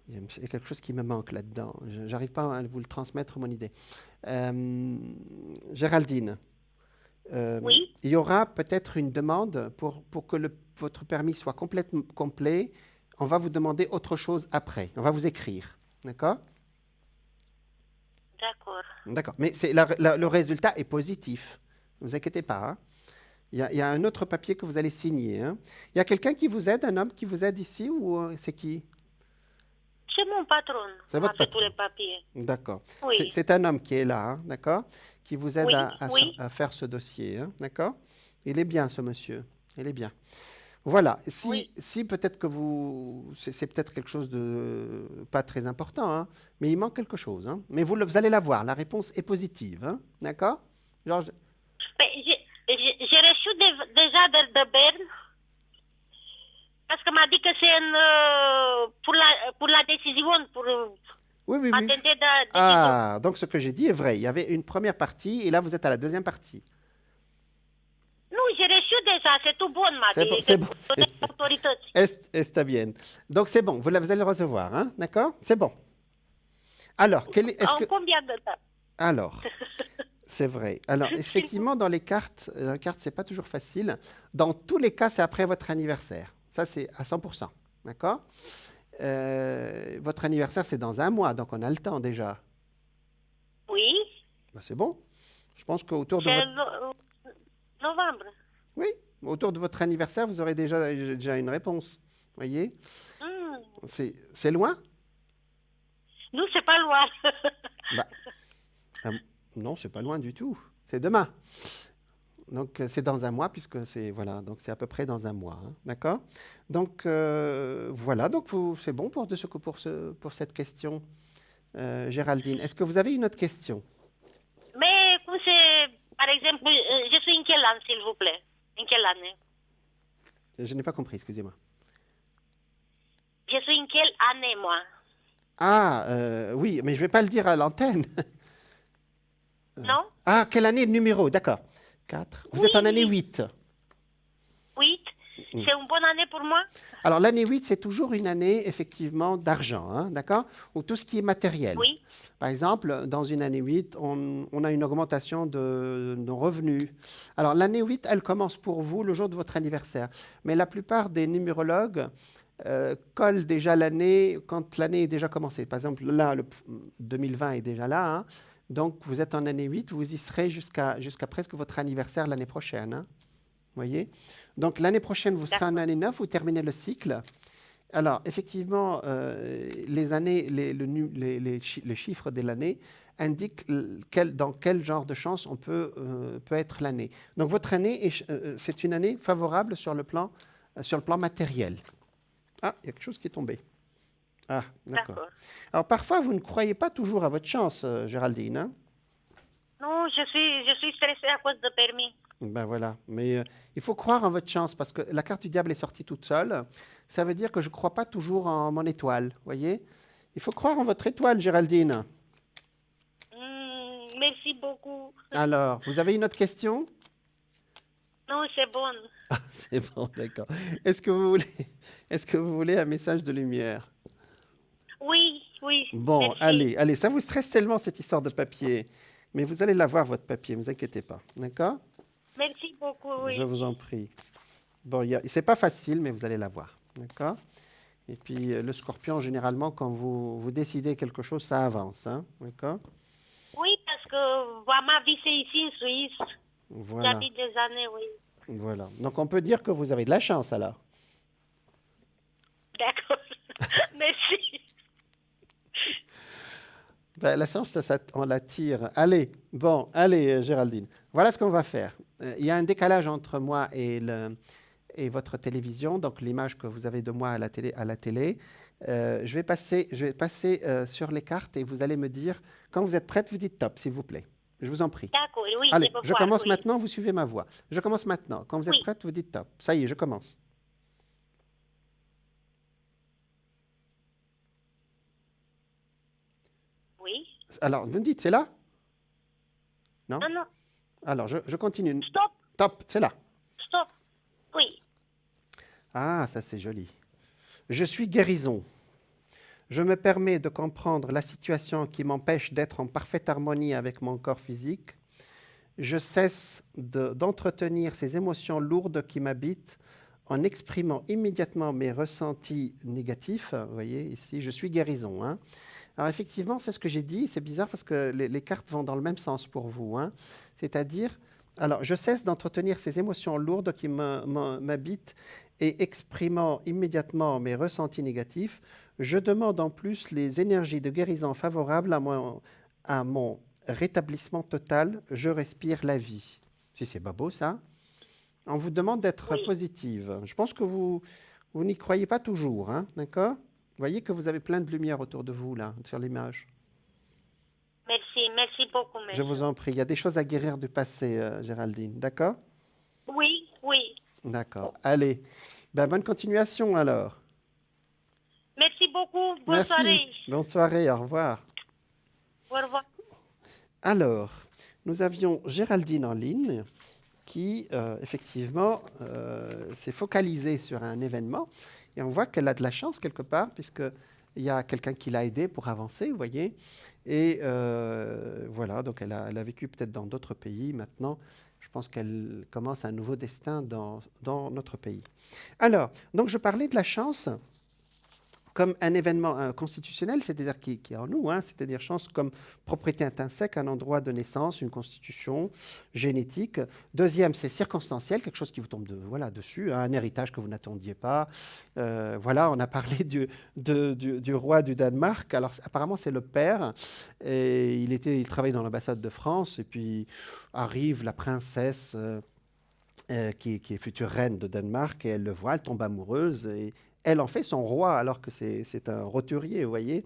Il y a quelque chose qui me manque là-dedans. Je n'arrive pas à vous le transmettre, mon idée. Géraldine, Oui, il y aura peut-être une demande pour que votre permis soit complètement complet. On va vous demander autre chose après. On va vous écrire. D'accord? d'accord. D'accord. Mais le résultat est positif. Ne vous inquiétez pas, hein. Il y a un autre papier que vous allez signer, hein. Il y a quelqu'un qui vous aide, un homme qui vous aide ici ou c'est qui? C'est mon patron C'est qui m'a votre fait tous patron. les papiers. D'accord. Oui, C'est un homme qui est là, hein, d'accord? Qui vous aide oui, à oui, à faire ce dossier, hein, d'accord? Il est bien, ce monsieur. Il est bien. Voilà. oui. Si peut-être que c'est peut-être quelque chose de pas très important, hein, mais il manque quelque chose, hein. Mais vous allez la voir. La réponse est positive, hein, d'accord? Georges, Mais j'ai reçu déjà de Berne parce que m'a dit que c'est pour la décision, pour oui, oui, oui. attendre la décision. Ah, donc ce que j'ai dit est vrai. Il y avait une première partie et là vous êtes à la deuxième partie. Non, j'ai reçu déjà, c'est tout bon, m'a C'est dit. bon, c'est C'est bon. l'autorité. Está bien. Donc c'est bon, vous allez le recevoir, hein, d'accord? C'est bon. Alors, est-ce En que combien de temps? alors, c'est vrai. Alors, effectivement, dans les cartes, c'est pas toujours facile. Dans tous les cas, c'est après votre anniversaire. Ça, c'est à 100%. D'accord? Votre anniversaire, c'est dans un mois, donc on a le temps déjà. Oui, Ben, c'est bon. Je pense qu'autour de c'est votre... novembre. Oui, autour de votre anniversaire, vous aurez déjà une réponse. Voyez? Hmm. C'est loin? Nous, c'est pas loin. Bah, non, c'est pas loin du tout. C'est demain. Donc, c'est dans un mois, puisque voilà, donc c'est à peu près dans un mois, hein, d'accord? Donc, voilà, donc c'est bon pour cette question, Géraldine. Est-ce que vous avez une autre question? Mais comme c'est, par exemple, je suis en quelle année, s'il vous plaît? En quelle année? Je n'ai pas compris, excusez-moi. Je suis en quelle année, moi? Ah, oui, mais je ne vais pas le dire à l'antenne. Non? Ah, quelle année le numéro? D'accord. 4. Vous Oui, êtes en année oui. 8. 8. C'est une bonne année pour moi? Alors, l'année 8, c'est toujours une année, effectivement, d'argent, hein, d'accord? Ou tout ce qui est matériel. Oui. Par exemple, dans une année 8, on a une augmentation de nos revenus. Alors, l'année 8, elle commence pour vous le jour de votre anniversaire. Mais la plupart des numérologues collent déjà l'année quand l'année est déjà commencée. Par exemple, là, 2020 est déjà là, hein. Donc, vous êtes en année 8, vous y serez jusqu'à presque votre anniversaire l'année prochaine, hein. Voyez? Donc, l'année prochaine, vous serez en D'accord. année 9, vous terminez le cycle. Alors, effectivement, les années, les chiffres de l'année indiquent dans quel genre de chance peut être l'année. Donc, votre année, c'est une année favorable sur le plan matériel. Ah, il y a quelque chose qui est tombé. Ah, d'accord. D'accord. Alors, parfois, vous ne croyez pas toujours à votre chance, Géraldine, hein? Non, je suis stressée à cause de permis. Ben voilà, mais il faut croire en votre chance parce que la carte du diable est sortie toute seule. Ça veut dire que je ne crois pas toujours en mon étoile, voyez? Il faut croire en votre étoile, Géraldine. Merci beaucoup. Alors, vous avez une autre question? Non, c'est bon. Ah, c'est bon, d'accord. Est-ce que vous voulez un message de lumière? Oui, oui. Bon, Merci. allez, ça vous stresse tellement cette histoire de papier, mais vous allez l'avoir votre papier, ne vous inquiétez pas, d'accord? Merci beaucoup, Je oui. vous en prie. Bon, c'est pas facile, mais vous allez l'avoir, d'accord? Et puis le scorpion, généralement, quand vous décidez quelque chose, ça avance, hein, d'accord? Oui, parce que ma vie, c'est ici en Suisse. Voilà, J'habite des années, oui. voilà. Donc on peut dire que vous avez de la chance alors. D'accord. Merci. Ben, la chance, on la tire. Allez, bon, allez, Géraldine. Voilà ce qu'on va faire. Il y a un décalage entre moi et votre télévision, donc l'image que vous avez de moi à la télé. Je vais passer sur les cartes et vous allez me dire, quand vous êtes prête, vous dites top, s'il vous plaît. Je vous en prie. D'accord, oui, Allez, je peux je voir, commence oui. maintenant, vous suivez ma voix. Je commence maintenant. Quand vous êtes Oui. prête, vous dites top. Ça y est, je commence. Oui. Alors, vous me dites, c'est là? Non? Non, non. Alors, je continue. Stop, Top, c'est là. stop. Oui. Ah, ça c'est joli. Je suis guérison. Je me permets de comprendre la situation qui m'empêche d'être en parfaite harmonie avec mon corps physique. Je cesse d'entretenir ces émotions lourdes qui m'habitent en exprimant immédiatement mes ressentis négatifs. Vous voyez, ici, je suis guérison. Hein. Alors effectivement, c'est ce que j'ai dit. C'est bizarre parce que les cartes vont dans le même sens pour vous. Hein. C'est-à-dire, alors, je cesse d'entretenir ces émotions lourdes qui m'habitent et exprimant immédiatement mes ressentis négatifs, je demande en plus les énergies de guérison favorables à mon rétablissement total. Je respire la vie. Si c'est pas beau ça. On vous demande d'être positive. Je pense que vous n'y croyez pas toujours, hein, d'accord? Vous voyez que vous avez plein de lumière autour de vous, là, sur l'image. Merci beaucoup, monsieur. Je vous en prie. Il y a des choses à guérir du passé, Géraldine, d'accord? Oui. D'accord. Allez, bonne continuation, alors. Merci beaucoup. Bonne soirée. Bonne soirée, au revoir. Au revoir. Alors, nous avions Géraldine en ligne qui, effectivement, s'est focalisée sur un événement. Et on voit qu'elle a de la chance quelque part, puisqu'il y a quelqu'un qui l'a aidée pour avancer, vous voyez. Et voilà, donc elle a vécu peut-être dans d'autres pays. Maintenant, je pense qu'elle commence un nouveau destin dans notre pays. Alors, donc je parlais de la chance comme un événement constitutionnel, c'est-à-dire qui est en nous, hein, c'est-à-dire chance comme propriété intrinsèque, un endroit de naissance, une constitution génétique. Deuxième, c'est circonstanciel, quelque chose qui vous tombe dessus, hein, un héritage que vous n'attendiez pas. Voilà, on a parlé du roi du Danemark. Alors apparemment, c'est le père. Et il travaillait dans l'ambassade de France. Et puis arrive la princesse qui est future reine de Danemark. Et elle le voit, elle tombe amoureuse. Et elle en fait son roi, alors que c'est un roturier, vous voyez.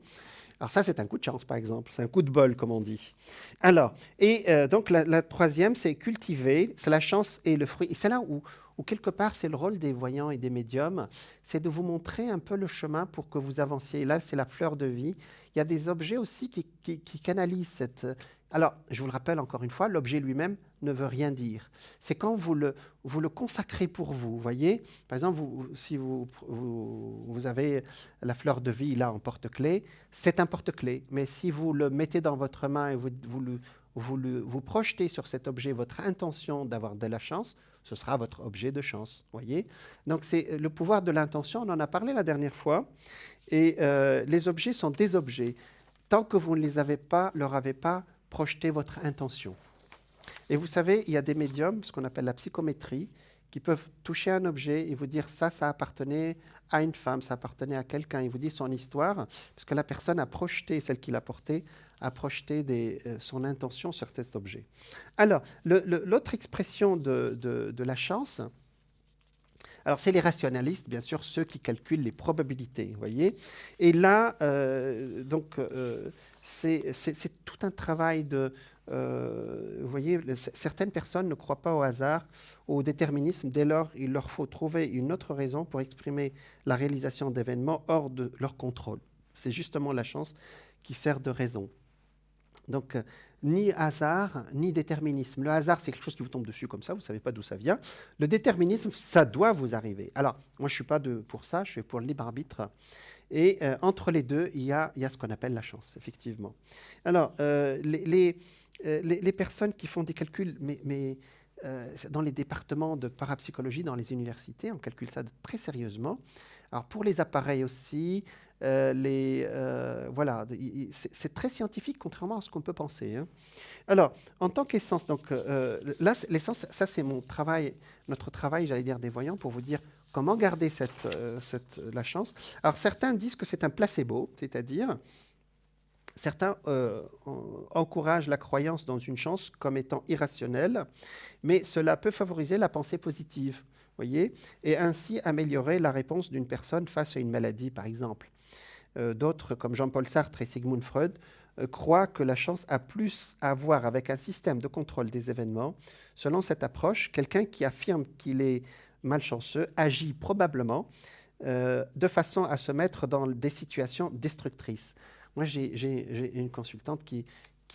Alors ça, c'est un coup de chance, par exemple. C'est un coup de bol, comme on dit. Alors, et donc la troisième, c'est cultiver. C'est la chance et le fruit. Et c'est là où quelque part, c'est le rôle des voyants et des médiums. C'est de vous montrer un peu le chemin pour que vous avanciez. Et là, c'est la fleur de vie. Il y a des objets aussi qui canalisent cette... Alors, je vous le rappelle encore une fois, l'objet lui-même ne veut rien dire. C'est quand vous le consacrez pour vous, voyez. Par exemple, si vous avez la fleur de vie là en porte-clés, c'est un porte-clés. Mais si vous le mettez dans votre main et vous projetez sur cet objet votre intention d'avoir de la chance, ce sera votre objet de chance, voyez. Donc, c'est le pouvoir de l'intention, on en a parlé la dernière fois. Et les objets sont des objets. Tant que vous ne leur avez pas projeté votre intention. Et vous savez, il y a des médiums, ce qu'on appelle la psychométrie, qui peuvent toucher un objet et vous dire ça appartenait à une femme, ça appartenait à quelqu'un. Il vous dit son histoire, parce que la personne a projeté, celle qui l'a porté, a projeté son intention sur cet objet. Alors, l'autre expression de la chance, alors c'est les rationalistes, bien sûr, ceux qui calculent les probabilités, vous voyez. Et là, c'est tout un travail de... vous voyez, certaines personnes ne croient pas au hasard, au déterminisme. Dès lors, il leur faut trouver une autre raison pour exprimer la réalisation d'événements hors de leur contrôle. C'est justement la chance qui sert de raison. Donc, ni hasard, ni déterminisme. Le hasard, c'est quelque chose qui vous tombe dessus comme ça, vous ne savez pas d'où ça vient. Le déterminisme, ça doit vous arriver. Alors, moi, je ne suis pas pour ça, je suis pour le libre arbitre. Et entre les deux, il y a ce qu'on appelle la chance, effectivement. Alors, les personnes qui font des calculs, mais dans les départements de parapsychologie, dans les universités, on calcule ça très sérieusement. Alors, pour les appareils aussi, voilà, c'est très scientifique, contrairement à ce qu'on peut penser. Hein. Alors, en tant qu'essence, donc là, l'essence, ça c'est notre travail, j'allais dire, des voyants, pour vous dire comment garder la chance. Alors, certains disent que c'est un placebo, c'est-à-dire, certains encouragent la croyance dans une chance comme étant irrationnelle, mais cela peut favoriser la pensée positive, voyez, et ainsi améliorer la réponse d'une personne face à une maladie, par exemple. D'autres, comme Jean-Paul Sartre et Sigmund Freud, croient que la chance a plus à voir avec un système de contrôle des événements. Selon cette approche, quelqu'un qui affirme qu'il est malchanceux agit probablement de façon à se mettre dans des situations destructrices. Moi, j'ai une consultante qui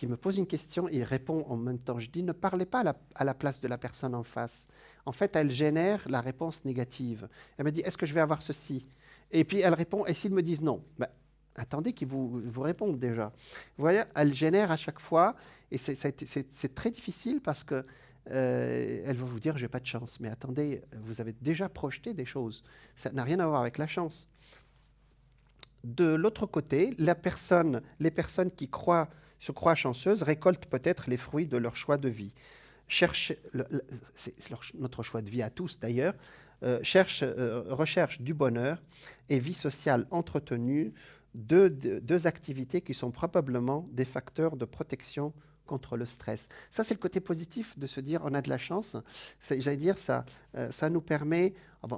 me pose une question et répond en même temps. Je dis, ne parlez pas à la place de la personne en face. En fait, elle génère la réponse négative. Elle me dit, est-ce que je vais avoir ceci ? Et puis, elle répond, et s'ils me disent non ? attendez qu'ils vous répondent déjà. Vous voyez, elle génère à chaque fois, et c'est très difficile parce que elle va vous dire, j'ai pas de chance. Mais attendez, vous avez déjà projeté des choses. Ça n'a rien à voir avec la chance. De l'autre côté, les personnes qui se croient chanceuses récoltent peut-être les fruits de leur choix de vie. C'est notre choix de vie à tous d'ailleurs, recherche du bonheur et vie sociale entretenue, deux activités qui sont probablement des facteurs de protection contre le stress. Ça, c'est le côté positif de se dire on a de la chance. J'allais dire, ça nous permet...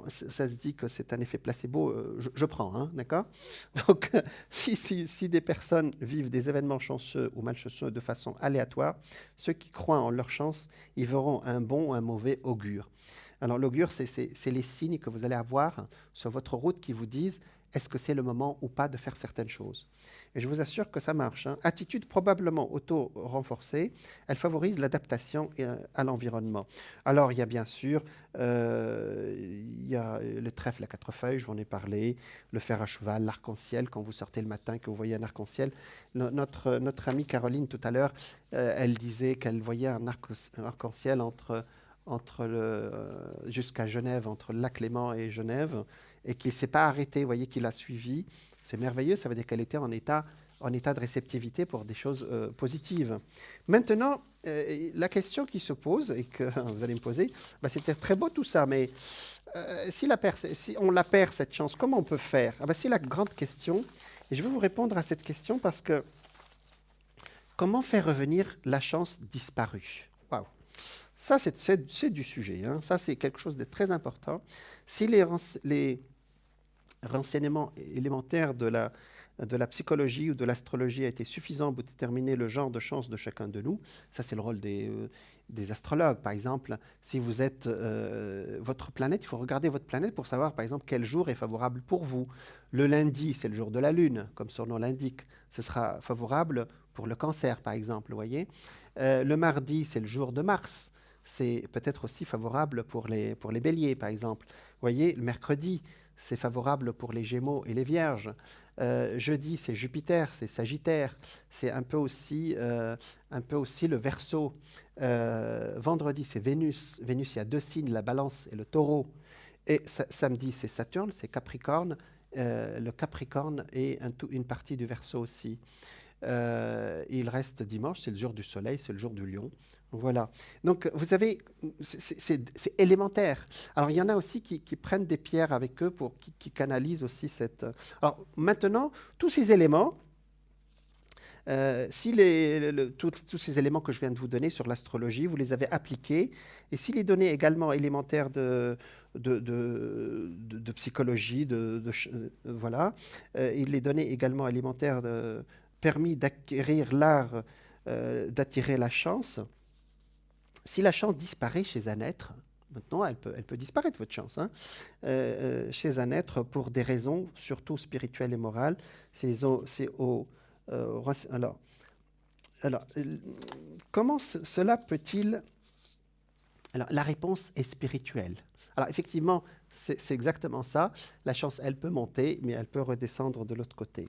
ça se dit que c'est un effet placebo, je prends, hein, d'accord. Donc, si des personnes vivent des événements chanceux ou malchanceux de façon aléatoire, ceux qui croient en leur chance, ils verront un bon ou un mauvais augure. Alors, l'augure, c'est les signes que vous allez avoir sur votre route qui vous disent est-ce que c'est le moment ou pas de faire certaines choses. Et je vous assure que ça marche. Hein. Attitude probablement auto-renforcée, elle favorise l'adaptation à l'environnement. Alors, il y a bien sûr il y a le trèfle à 4 feuilles, je vous en ai parlé, le fer à cheval, l'arc-en-ciel, quand vous sortez le matin, que vous voyez un arc-en-ciel. Notre amie Caroline, tout à l'heure, elle disait qu'elle voyait un arc-en-ciel jusqu'à Genève, entre le lac Léman et Genève, et qu'il ne s'est pas arrêté, vous voyez qu'il a suivi. C'est merveilleux, ça veut dire qu'elle était en état de réceptivité pour des choses positives. Maintenant, la question qui se pose, et que vous allez me poser, c'était très beau tout ça, mais si on la perd, cette chance, comment on peut faire? C'est la grande question, et je vais vous répondre à cette question parce que comment faire revenir la chance disparue? Waouh! Ça, c'est du sujet. Hein. Ça, c'est quelque chose de très important. Si les renseignements élémentaires de la psychologie ou de l'astrologie a été suffisant pour déterminer le genre de chance de chacun de nous, ça, c'est le rôle des astrologues. Par exemple, si vous êtes votre planète, il faut regarder votre planète pour savoir, par exemple, quel jour est favorable pour vous. Le lundi, c'est le jour de la Lune, comme son nom l'indique. Ce sera favorable pour le Cancer, par exemple, vous voyez. Le mardi, c'est le jour de Mars. C'est peut-être aussi favorable pour les Béliers, par exemple. Vous voyez, le mercredi, c'est favorable pour les Gémeaux et les Vierges. Jeudi, c'est Jupiter, c'est Sagittaire. C'est un peu aussi le Verseau. Vendredi, c'est Vénus. Vénus, il y a 2 signes, la Balance et le Taureau. Et samedi, c'est Saturne, c'est Capricorne. Le Capricorne est une partie du Verseau aussi. Il reste dimanche, c'est le jour du soleil, c'est le jour du lion. Voilà. Donc, vous avez, c'est élémentaire. Alors, il y en a aussi qui prennent des pierres avec eux, qui canalisent aussi cette... Alors, maintenant, tous ces éléments, tous ces éléments que je viens de vous donner sur l'astrologie, vous les avez appliqués, et si les données également élémentaires de psychologie, voilà, et les données également élémentaires permis d'acquérir l'art d'attirer la chance. Si la chance disparaît chez un être, maintenant elle peut disparaître votre chance, hein, chez un être pour des raisons surtout spirituelles et morales, alors, comment cela peut-il... Alors, la réponse est spirituelle. Alors, effectivement, c'est exactement ça. La chance, elle peut monter, mais elle peut redescendre de l'autre côté.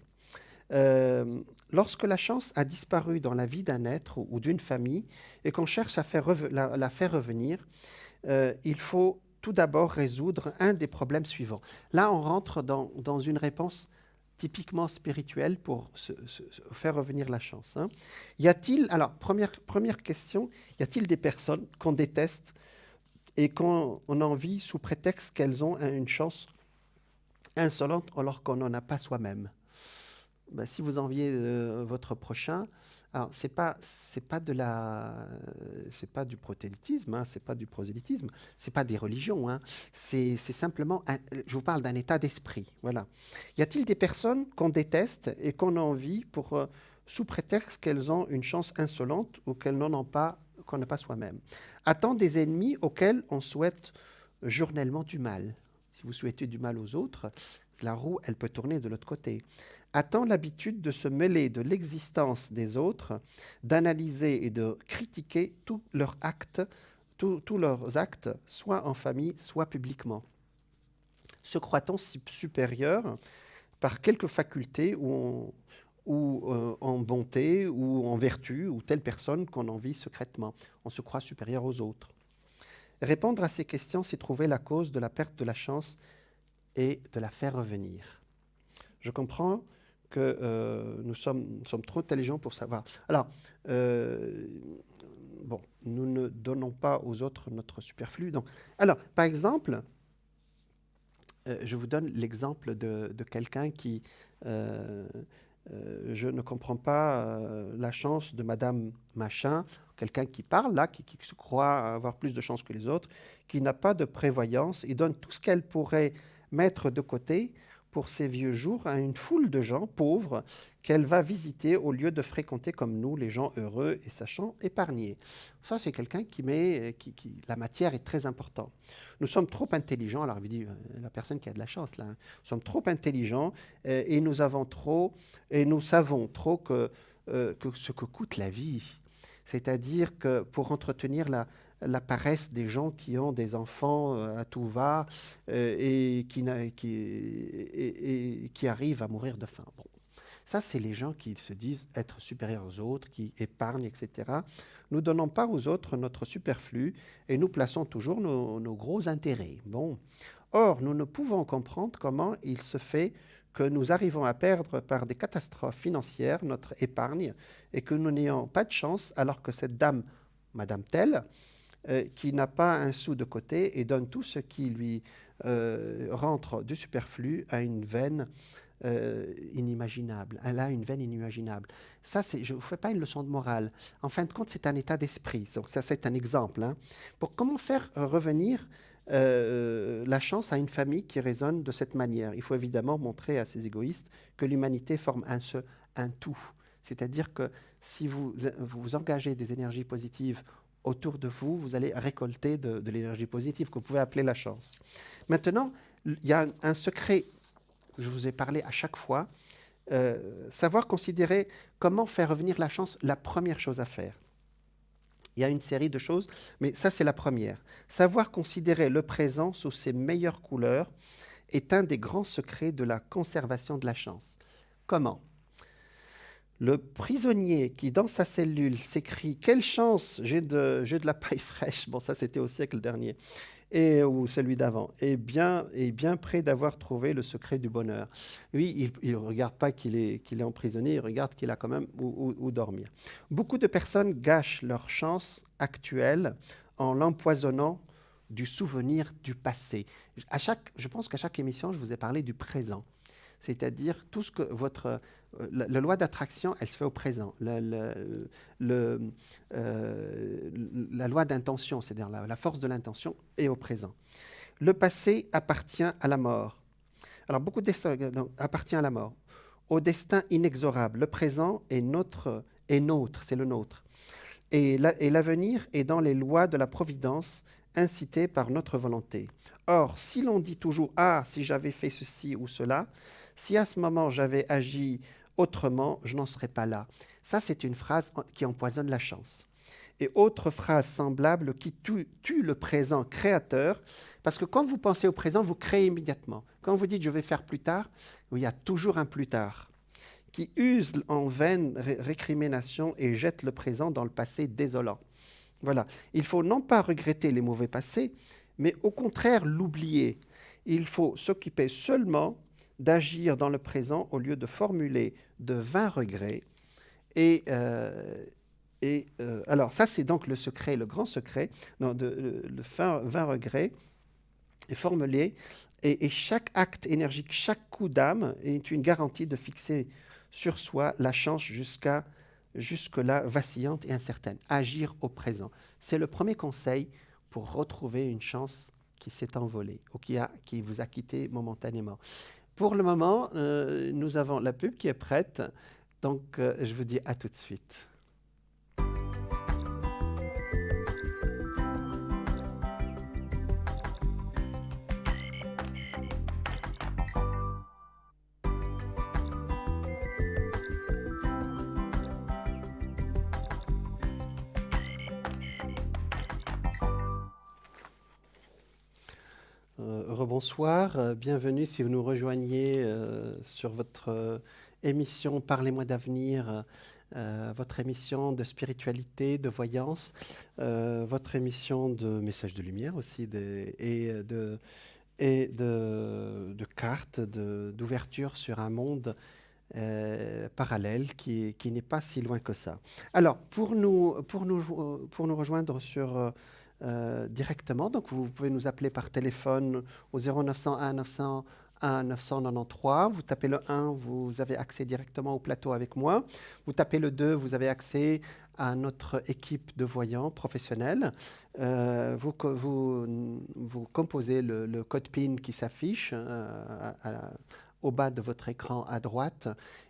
Lorsque la chance a disparu dans la vie d'un être ou d'une famille et qu'on cherche à la faire revenir, il faut tout d'abord résoudre un des problèmes suivants. Là, on rentre dans une réponse typiquement spirituelle pour faire revenir la chance. Hein. Y a-t-il, alors, première question, y a-t-il des personnes qu'on déteste et qu'on envie sous prétexte qu'elles ont une chance insolente alors qu'on n'en a pas soi-même? Si vous enviez votre prochain, alors c'est pas du prosélytisme, hein, c'est pas du prosélytisme, c'est pas des religions, hein, c'est simplement, je vous parle d'un état d'esprit, voilà. Y a-t-il des personnes qu'on déteste et qu'on a envie sous prétexte qu'elles ont une chance insolente ou qu'elles n'en ont pas, qu'on n'a pas soi-même? A-t-on des ennemis auxquels on souhaite journellement du mal? Si vous souhaitez du mal aux autres, la roue, elle peut tourner de l'autre côté. A-t-on l'habitude de se mêler de l'existence des autres, d'analyser et de critiquer tous leurs actes, soit en famille, soit publiquement? Se croit-on supérieur par quelques facultés ou en bonté ou en vertu, ou telle personne qu'on envie secrètement. On se croit supérieur aux autres. Répondre à ces questions, c'est trouver la cause de la perte de la chance et de la faire revenir. Je comprends que nous sommes trop intelligents pour savoir. Alors, bon, nous ne donnons pas aux autres notre superflu. Donc, alors, par exemple, je vous donne l'exemple de quelqu'un qui... je ne comprends pas la chance de Madame Machin, quelqu'un qui parle là, qui se croit avoir plus de chance que les autres, qui n'a pas de prévoyance et donne tout ce qu'elle pourrait mettre de côté pour ses vieux jours à une foule de gens pauvres qu'elle va visiter au lieu de fréquenter comme nous les gens heureux et sachant épargner. Ça, c'est quelqu'un la matière est très importante. Nous sommes trop intelligents, alors il dit la personne qui a de la chance là, nous sommes trop intelligents et nous savons trop que ce que coûte la vie. C'est-à-dire que pour entretenir la paresse des gens qui ont des enfants à tout va et qui arrivent à mourir de faim. Bon. Ça, c'est les gens qui se disent être supérieurs aux autres, qui épargnent, etc. Nous ne donnons pas aux autres notre superflu et nous plaçons toujours nos gros intérêts. Bon. Or, nous ne pouvons comprendre comment il se fait que nous arrivons à perdre par des catastrophes financières notre épargne et que nous n'ayons pas de chance alors que cette dame, Madame telle, qui n'a pas un sou de côté et donne tout ce qui lui rentre du superflu à une veine inimaginable. Elle a une veine inimaginable. Ça, je ne vous fais pas une leçon de morale. En fin de compte, c'est un état d'esprit. Donc ça, c'est un exemple. Hein. Pour comment faire revenir la chance à une famille qui raisonne de cette manière. Il faut évidemment montrer à ces égoïstes que l'humanité forme un tout. C'est-à-dire que si vous engagez des énergies positives autour de vous, vous allez récolter de l'énergie positive que vous pouvez appeler la chance. Maintenant, il y a un secret, je vous ai parlé à chaque fois, savoir considérer comment faire revenir la chance, la première chose à faire. Il y a une série de choses, mais ça c'est la première. Savoir considérer le présent sous ses meilleures couleurs est un des grands secrets de la conservation de la chance. Comment ? Le prisonnier qui, dans sa cellule, s'écrie « Quelle chance, j'ai de la paille fraîche !» Bon, ça, c'était au siècle dernier, ou celui d'avant, est bien près d'avoir trouvé le secret du bonheur. Lui, il ne regarde pas qu'il est emprisonné, il regarde qu'il a quand même où dormir. Beaucoup de personnes gâchent leur chance actuelle en l'empoisonnant du souvenir du passé. Je pense qu'à chaque émission, je vous ai parlé du présent. C'est-à-dire tout ce que la loi d'attraction, elle se fait au présent. La loi d'intention, c'est-à-dire la force de l'intention, est au présent. Le passé appartient à la mort. Alors, beaucoup de destins appartient à la mort. Au destin inexorable. Le présent est nôtre, c'est le nôtre. Et l'avenir est dans les lois de la providence, incité par notre volonté. Or, si l'on dit toujours « Ah, si j'avais fait ceci ou cela », si à ce moment j'avais agi autrement, je n'en serais pas là. Ça, c'est une phrase qui empoisonne la chance. Et autre phrase semblable qui tue le présent créateur, parce que quand vous pensez au présent, vous créez immédiatement. Quand vous dites « je vais faire plus tard », il y a toujours un plus tard, qui use en vaine récrimination et jette le présent dans le passé désolant. Voilà. Il faut non pas regretter les mauvais passés, mais au contraire l'oublier. Il faut s'occuper seulement d'agir dans le présent au lieu de formuler de vains regrets. Alors ça, c'est donc le secret, le grand secret, le vain regret est formulé, et chaque acte énergique, chaque coup d'âme est une garantie de fixer sur soi la chance jusque-là vacillante et incertaine. Agir au présent. C'est le premier conseil pour retrouver une chance qui s'est envolée ou qui vous a quitté momentanément. Pour le moment, nous avons la pub qui est prête, donc je vous dis à tout de suite. rebonsoir. Bienvenue si vous nous rejoignez sur votre émission Parlez-moi d'avenir, votre émission de spiritualité, de voyance, votre émission de messages de lumière aussi de cartes, d'ouverture sur un monde parallèle qui n'est pas si loin que ça. Alors, pour nous rejoindre directement, donc vous pouvez nous appeler par téléphone au 0901 900 1 993. Vous tapez le 1, vous avez accès directement au plateau avec moi. Vous tapez le 2, vous avez accès à notre équipe de voyants professionnels. Vous composez le code PIN qui s'affiche au bas de votre écran à droite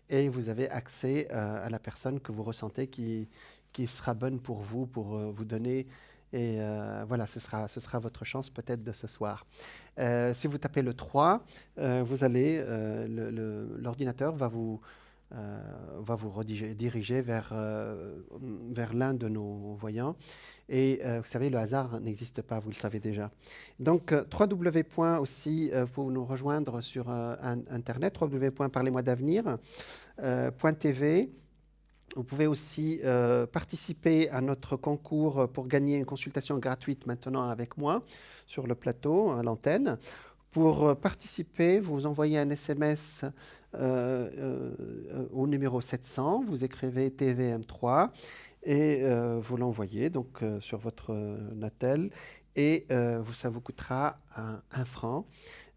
et vous avez accès à la personne que vous ressentez qui sera bonne pour vous donner. Et voilà, ce sera votre chance peut-être de ce soir. Si vous tapez le 3, vous allez, l'ordinateur va vous rediriger vers l'un de nos voyants. Et vous savez, le hasard n'existe pas, vous le savez déjà. Donc, www. aussi, pour nous rejoindre sur Internet, www.parlez-moi-d'avenir.tv. Vous pouvez aussi participer à notre concours pour gagner une consultation gratuite maintenant avec moi sur le plateau, à l'antenne. Pour participer, vous envoyez un SMS au numéro 700, vous écrivez TVM3 et vous l'envoyez donc sur votre Natel et ça vous coûtera 1 franc.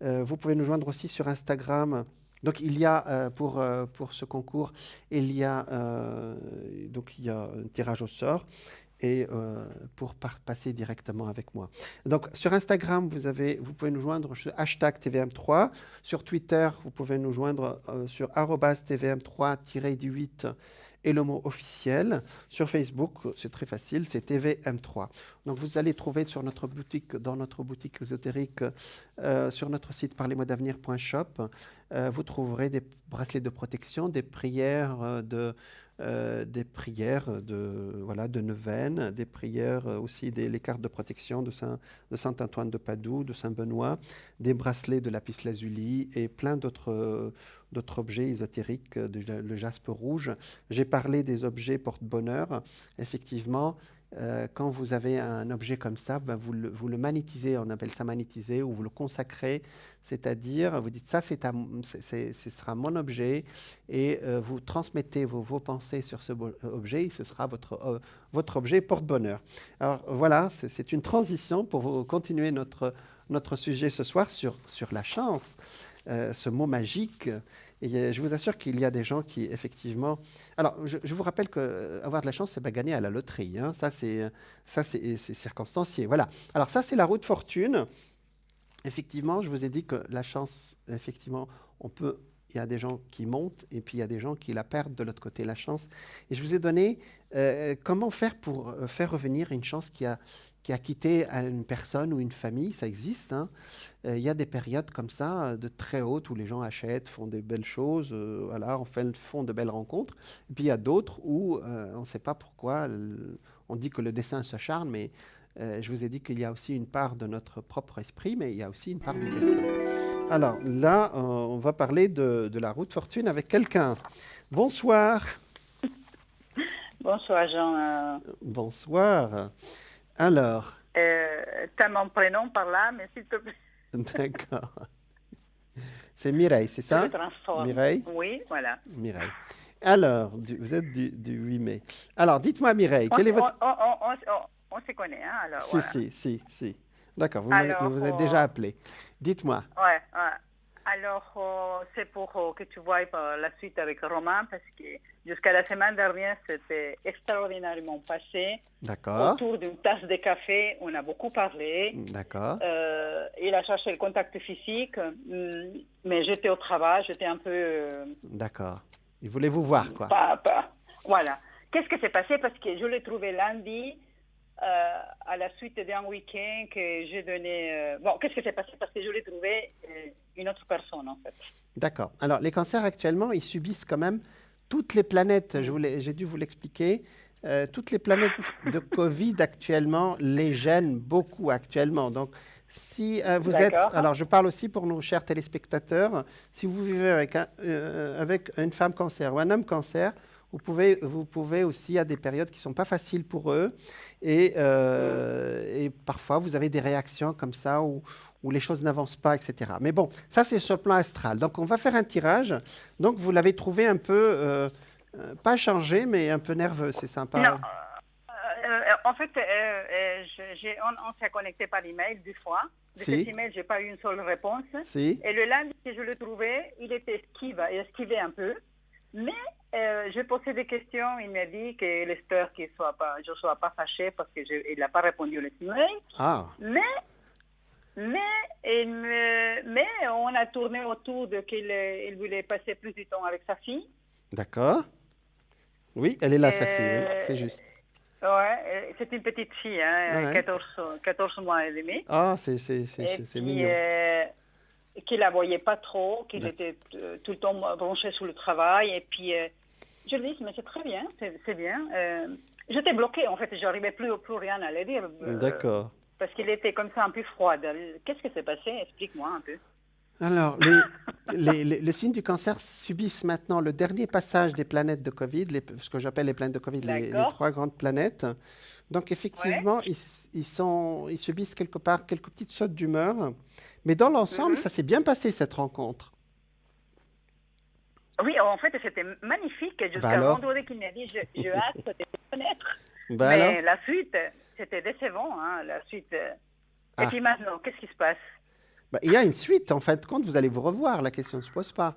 Vous pouvez nous joindre aussi sur Instagram. Donc, il y a, pour ce concours, il y a un tirage au sort et pour passer directement avec moi. Donc, sur Instagram, vous pouvez nous joindre sur #TVM3. Sur Twitter, vous pouvez nous joindre sur @TVM3-8 et le mot officiel. Sur Facebook, c'est très facile, c'est TVM3. Donc, vous allez trouver dans notre boutique ésotérique, sur notre site parlez-moi-d'avenir.shop, vous trouverez des bracelets de protection, des prières de neuvaine, des prières aussi, les cartes de protection de Saint Antoine de Padoue, de Saint Benoît, des bracelets de lapis-lazuli et plein d'autres objets ésotériques, le jaspe rouge. J'ai parlé des objets porte-bonheur. Effectivement, quand vous avez un objet comme ça, vous le magnétisez, on appelle ça magnétiser, ou vous le consacrez, c'est-à-dire vous dites ça, ce sera mon objet, et vous transmettez vos pensées sur ce objet, et ce sera votre objet porte-bonheur. Alors voilà, c'est une transition pour continuer notre sujet ce soir sur la chance. Ce mot magique. Et je vous assure qu'il y a des gens qui, effectivement... Alors, je vous rappelle qu'avoir de la chance, c'est pas gagner à la loterie. Hein. Ça, c'est circonstancié. Voilà. Alors, ça, c'est la roue de fortune. Effectivement, je vous ai dit que la chance, effectivement, il y a des gens qui montent et puis il y a des gens qui la perdent de l'autre côté, la chance. Et je vous ai donné comment faire pour faire revenir une chance qui a quitté une personne ou une famille, ça existe. Hein. Il y a des périodes comme ça, de très hautes, où les gens achètent, font des belles choses, font de belles rencontres. Et puis il y a d'autres où on ne sait pas pourquoi, on dit que le destin s'acharne, mais je vous ai dit qu'il y a aussi une part de notre propre esprit, mais il y a aussi une part du destin. Alors là, on va parler de la roue de fortune avec quelqu'un. Bonsoir. Bonsoir Jean. Bonsoir. Alors. Tu as mon prénom par là, mais s'il te plaît. D'accord. C'est Mireille, c'est ça? Je le transforme. Mireille? Oui, voilà. Mireille. Alors, vous êtes du 8 mai. Alors, dites-moi Mireille, quel est votre... On se connaît, hein, alors. Si. D'accord, vous êtes déjà appelé. Dites-moi. Ouais. Alors, c'est pour que tu vois la suite avec Romain, parce que jusqu'à la semaine dernière, c'était extraordinairement passé. D'accord. Autour d'une tasse de café, on a beaucoup parlé. D'accord. Il a cherché le contact physique, mais j'étais au travail, j'étais un peu... D'accord. Il voulait vous voir, quoi. Voilà. Qu'est-ce qui s'est passé? Parce que je l'ai trouvé lundi, à la suite d'un week-end que j'ai donné... qu'est-ce qui s'est passé? Parce que je l'ai trouvé une autre personne, en fait. D'accord. Alors, les cancers, actuellement, ils subissent quand même toutes les planètes. J'ai dû vous l'expliquer. toutes les planètes de Covid actuellement les gênent beaucoup actuellement. Donc, si vous êtes, D'accord. alors je parle aussi pour nos chers téléspectateurs, si vous vivez avec une femme cancer ou un homme cancer, vous pouvez aussi, à des périodes qui ne sont pas faciles pour eux, et parfois vous avez des réactions comme ça où les choses n'avancent pas, etc. Mais bon, ça c'est sur le plan astral. Donc on va faire un tirage. Donc vous l'avez trouvé un peu, pas changé, mais un peu nerveux, c'est sympa. Non, en fait, on s'est connecté par email 2 fois. De Si. cet email, je n'ai pas eu une seule réponse. Si. Et le lundi que je l'ai trouvé, il était esquivé un peu. Mais je posais des questions. Il m'a dit qu'il espère que je ne sois pas fâchée parce qu'il n'a pas répondu au email. Ah, Mais on a tourné autour de qu'il voulait passer plus de temps avec sa fille. d'accord. Oui, elle est là, sa fille, oui, c'est juste. Ouais, c'est une petite fille, hein, Ouais. 14 mois et demi. Ah, c'est Et mignon. qu'il la voyait pas trop, qu'il D'accord. était tout le temps branché sur le travail. Et puis, je lui dis, mais c'est très bien, c'est bien. J'étais bloquée, en fait, je n'arrivais plus rien à lui dire. D'accord. Parce qu'il était comme ça un peu froide. Qu'est-ce qui s'est passé? Explique-moi un peu. Alors, les signes du cancer subissent maintenant le dernier passage des planètes de Covid, ce que j'appelle les planètes de Covid, les D'accord. 3 grandes planètes. Donc, effectivement, ils subissent quelque part quelques petites sautes d'humeur. Mais dans l'ensemble, ça s'est bien passé, cette rencontre. Oui, en fait, c'était magnifique. Jusqu'à alors vendredi qu'il m'a dit, je hâte de te connaître. Ben Mais alors la suite, c'était décevant, hein, la suite. Et Ah. puis maintenant, qu'est-ce qui se passe? Ben, il y a une suite, en fin de compte, vous allez vous revoir, la question ne se pose pas.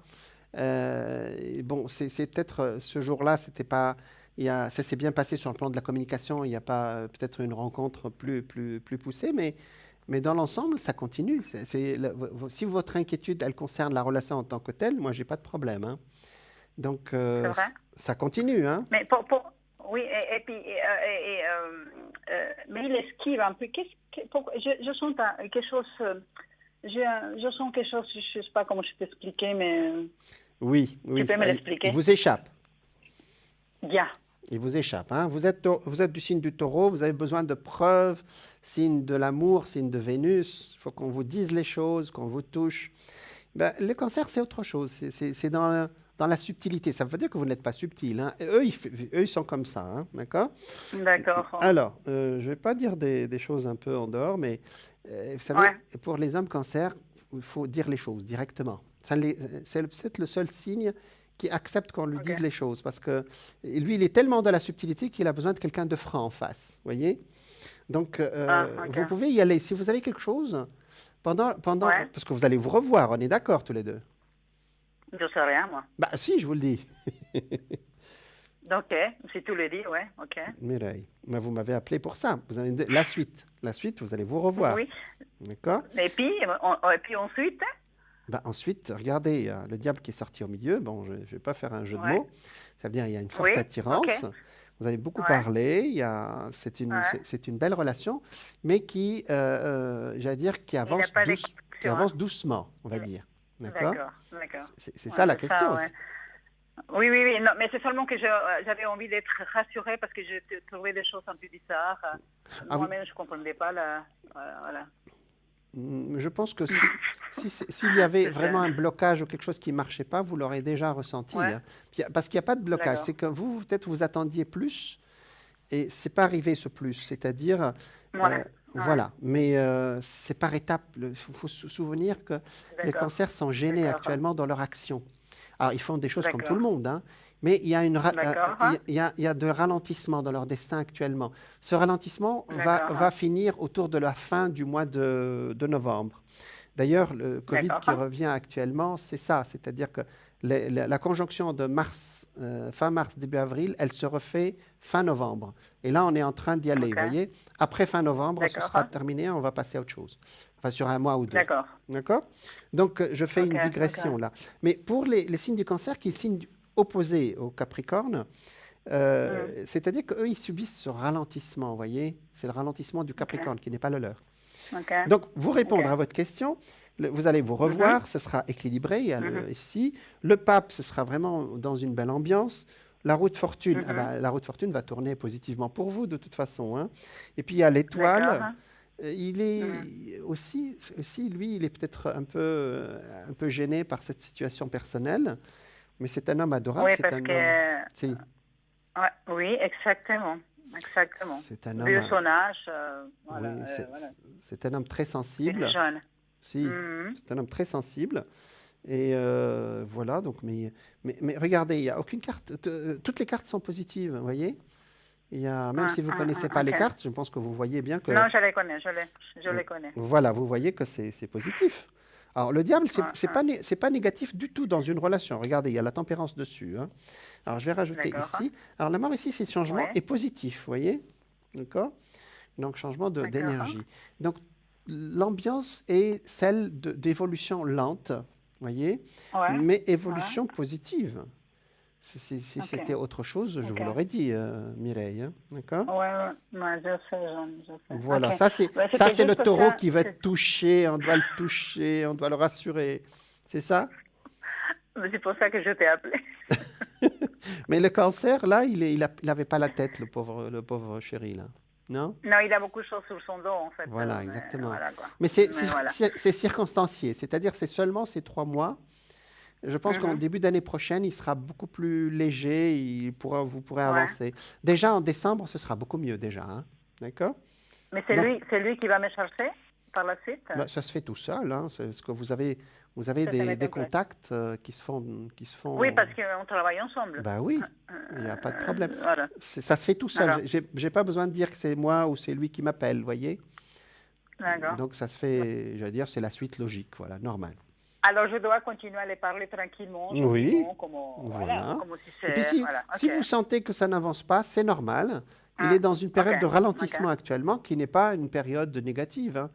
Bon, c'est peut-être ce jour-là, c'était pas. Ça s'est bien passé sur le plan de la communication, il n'y a pas peut-être une rencontre plus poussée, mais dans l'ensemble, ça continue. Si votre inquiétude, elle concerne la relation en tant que telle, moi, j'ai pas de problème, hein. Donc, C'est vrai? ça continue, hein. Mais oui, et puis, mais il esquive un peu. Je sens quelque chose. Je sens quelque chose. Je ne sais pas comment je peux expliquer, mais Oui. tu peux me l'expliquer? Il vous échappe. Bien. Il vous échappe, hein. Vous êtes du signe du taureau, vous avez besoin de preuves, signe de l'amour, signe de Vénus. Il faut qu'on vous dise les choses, qu'on vous touche. Ben, le cancer, c'est autre chose. C'est dans la subtilité. Ça veut dire que vous n'êtes pas subtil, hein. Et eux, ils sont comme ça, hein, d'accord? D'accord. Alors, je ne vais pas dire des choses un peu en dehors, mais vous savez, Ouais. pour les hommes cancer, il faut dire les choses directement. C'est peut-être le seul signe qui accepte qu'on lui dise les choses, parce que lui, il est tellement dans la subtilité qu'il a besoin de quelqu'un de franc en face, voyez? Donc, ok. vous pouvez y aller. Si vous avez quelque chose, pendant Ouais. parce que vous allez vous revoir, on est d'accord tous les deux? Je ne sais rien, moi. Bah si, je vous le dis. Ok, si tu le dis, ouais, ok. Mireille, mais vous m'avez appelé pour ça. Vous avez la suite. La suite, vous allez vous revoir. Oui. D'accord? Et puis ensuite, Bah, ensuite, regardez, il y a le diable qui est sorti au milieu. Bon, je ne vais pas faire un jeu de Ouais. mots. Ça veut dire qu'il y a une forte Oui, attirance. ok. Vous avez beaucoup Ouais. parlé. C'est Ouais. une belle relation, mais qui, j'allais dire, qui avance, pas qui d'exception, avance doucement, on va Il- dire. D'accord? d'accord. C'est Ouais, ça la c'est question. ouais. Oui, non, mais c'est seulement que j'avais envie d'être rassurée parce que je trouvais des choses un peu bizarres. Ah, Moi-même, je ne comprenais pas voilà. Je pense que s'il y avait C'est vraiment ça. un blocage ou quelque chose qui ne marchait pas, vous l'aurez déjà ressenti, Ouais. hein. Parce qu'il n'y a pas de blocage. D'accord. C'est que vous, peut-être, vous attendiez plus et ce n'est pas arrivé ce plus. C'est-à-dire, Ouais. voilà. Mais c'est par étapes. Il faut se souvenir que les D'accord. cancers sont gênés D'accord. actuellement dans leur action. Alors, ils font des choses comme D'accord. tout le monde, hein, mais il y a D'accord. il y a de ralentissement dans leur destin actuellement. Ce ralentissement D'accord. va finir autour de la fin du mois de novembre. D'ailleurs, le Covid qui D'accord. revient actuellement, c'est ça, c'est-à-dire que la conjonction de fin mars, début avril, elle se refait fin novembre. Et là, on est en train d'y aller, Ok. vous voyez. Après fin novembre, ce D'accord. sera terminé, on va passer à autre chose. Enfin, sur un mois ou deux. D'accord. D'accord? Donc, je fais Ok, une digression ok. là. Mais pour les signes du cancer, qui est signe opposé au Capricorne, c'est-à-dire qu'eux, ils subissent ce ralentissement, vous voyez? C'est le ralentissement du Capricorne qui n'est pas le leur. Ok. Donc, vous répondre Ok. à votre question, vous allez vous revoir, ce sera équilibré. Il y a ici, le pape, ce sera vraiment dans une belle ambiance. La roue de fortune, ah Mhm. ben, la roue de fortune va tourner positivement pour vous de toute façon, hein. Et puis il y a l'étoile. D'accord. Il Mhm. est aussi, lui, il est peut-être un peu gêné par cette situation personnelle, mais c'est un homme adorable, Oui, c'est parce un homme, que... si, ouais, oui, exactement. Exactement. c'est un homme, Vu son âge, voilà, oui, voilà, c'est un homme très il est sensible, jeune. si, Mhm. c'est un homme très sensible. Et voilà, donc, mais regardez, il y a aucune carte, toutes les cartes sont positives, vous voyez? Il y a, même si vous ne connaissez pas les Ok. cartes, je pense que vous voyez bien que, Non, je les connais, je les connais. voilà, vous voyez que c'est positif. Alors, le diable, Ouais, ouais. c'est pas négatif du tout dans une relation. Regardez, il y a la tempérance dessus, hein. Alors, je vais rajouter D'accord. ici. Alors, la mort ici, c'est changement Oui, et positif, vous voyez? D'accord? Donc, changement d'accord. d'énergie. Donc, l'ambiance est celle d'évolution lente, vous voyez? Ouais, Mais ouais. évolution positive. Si Ok, c'était autre chose, je ok. vous l'aurais dit, Mireille, hein. D'accord? Ouais, ouais, ouais, je sais, Jeanne, je sais. Voilà, Ok. Ouais, ça c'était c'est le juste taureau ça. qui va être touché, on doit le toucher, on doit le rassurer. C'est ça? C'est pour ça que je t'ai appelé. Mais le cancer, là, il avait pas la tête, le pauvre chéri, là. Non? Non, il a beaucoup de choses sur son dos, en fait. Voilà, Mais exactement. voilà, quoi. Mais Mais voilà. c'est circonstancié, c'est-à-dire c'est seulement ces 3 mois. Je pense qu'en Mhm. début d'année prochaine, il sera beaucoup plus léger, vous pourrez Ouais. avancer. Déjà en décembre, ce sera beaucoup mieux déjà, hein. D'accord? Mais Donc, c'est lui qui va me chercher par la suite. bah, ça se fait tout seul, hein. C'est ce que vous avez Ça, ça des m'étonne. contacts qui se Oui, font. parce qu'on travaille ensemble. Bah oui, il n'y a pas de problème. Voilà. Ça se fait tout seul. D'accord. J'ai pas besoin de dire que c'est moi ou c'est lui qui m'appelle, vous voyez? D'accord. Donc ça se fait, je veux dire, c'est la suite logique, voilà, normal. Alors, je dois continuer à les parler tranquillement, Oui, gentiment, comme, voilà, voilà. comme si Et puis c'est... Voilà, si ok. vous sentez que ça n'avance pas, c'est normal. Il est Ah, dans une ok, période de ok. ralentissement actuellement qui n'est pas une période négative, hein.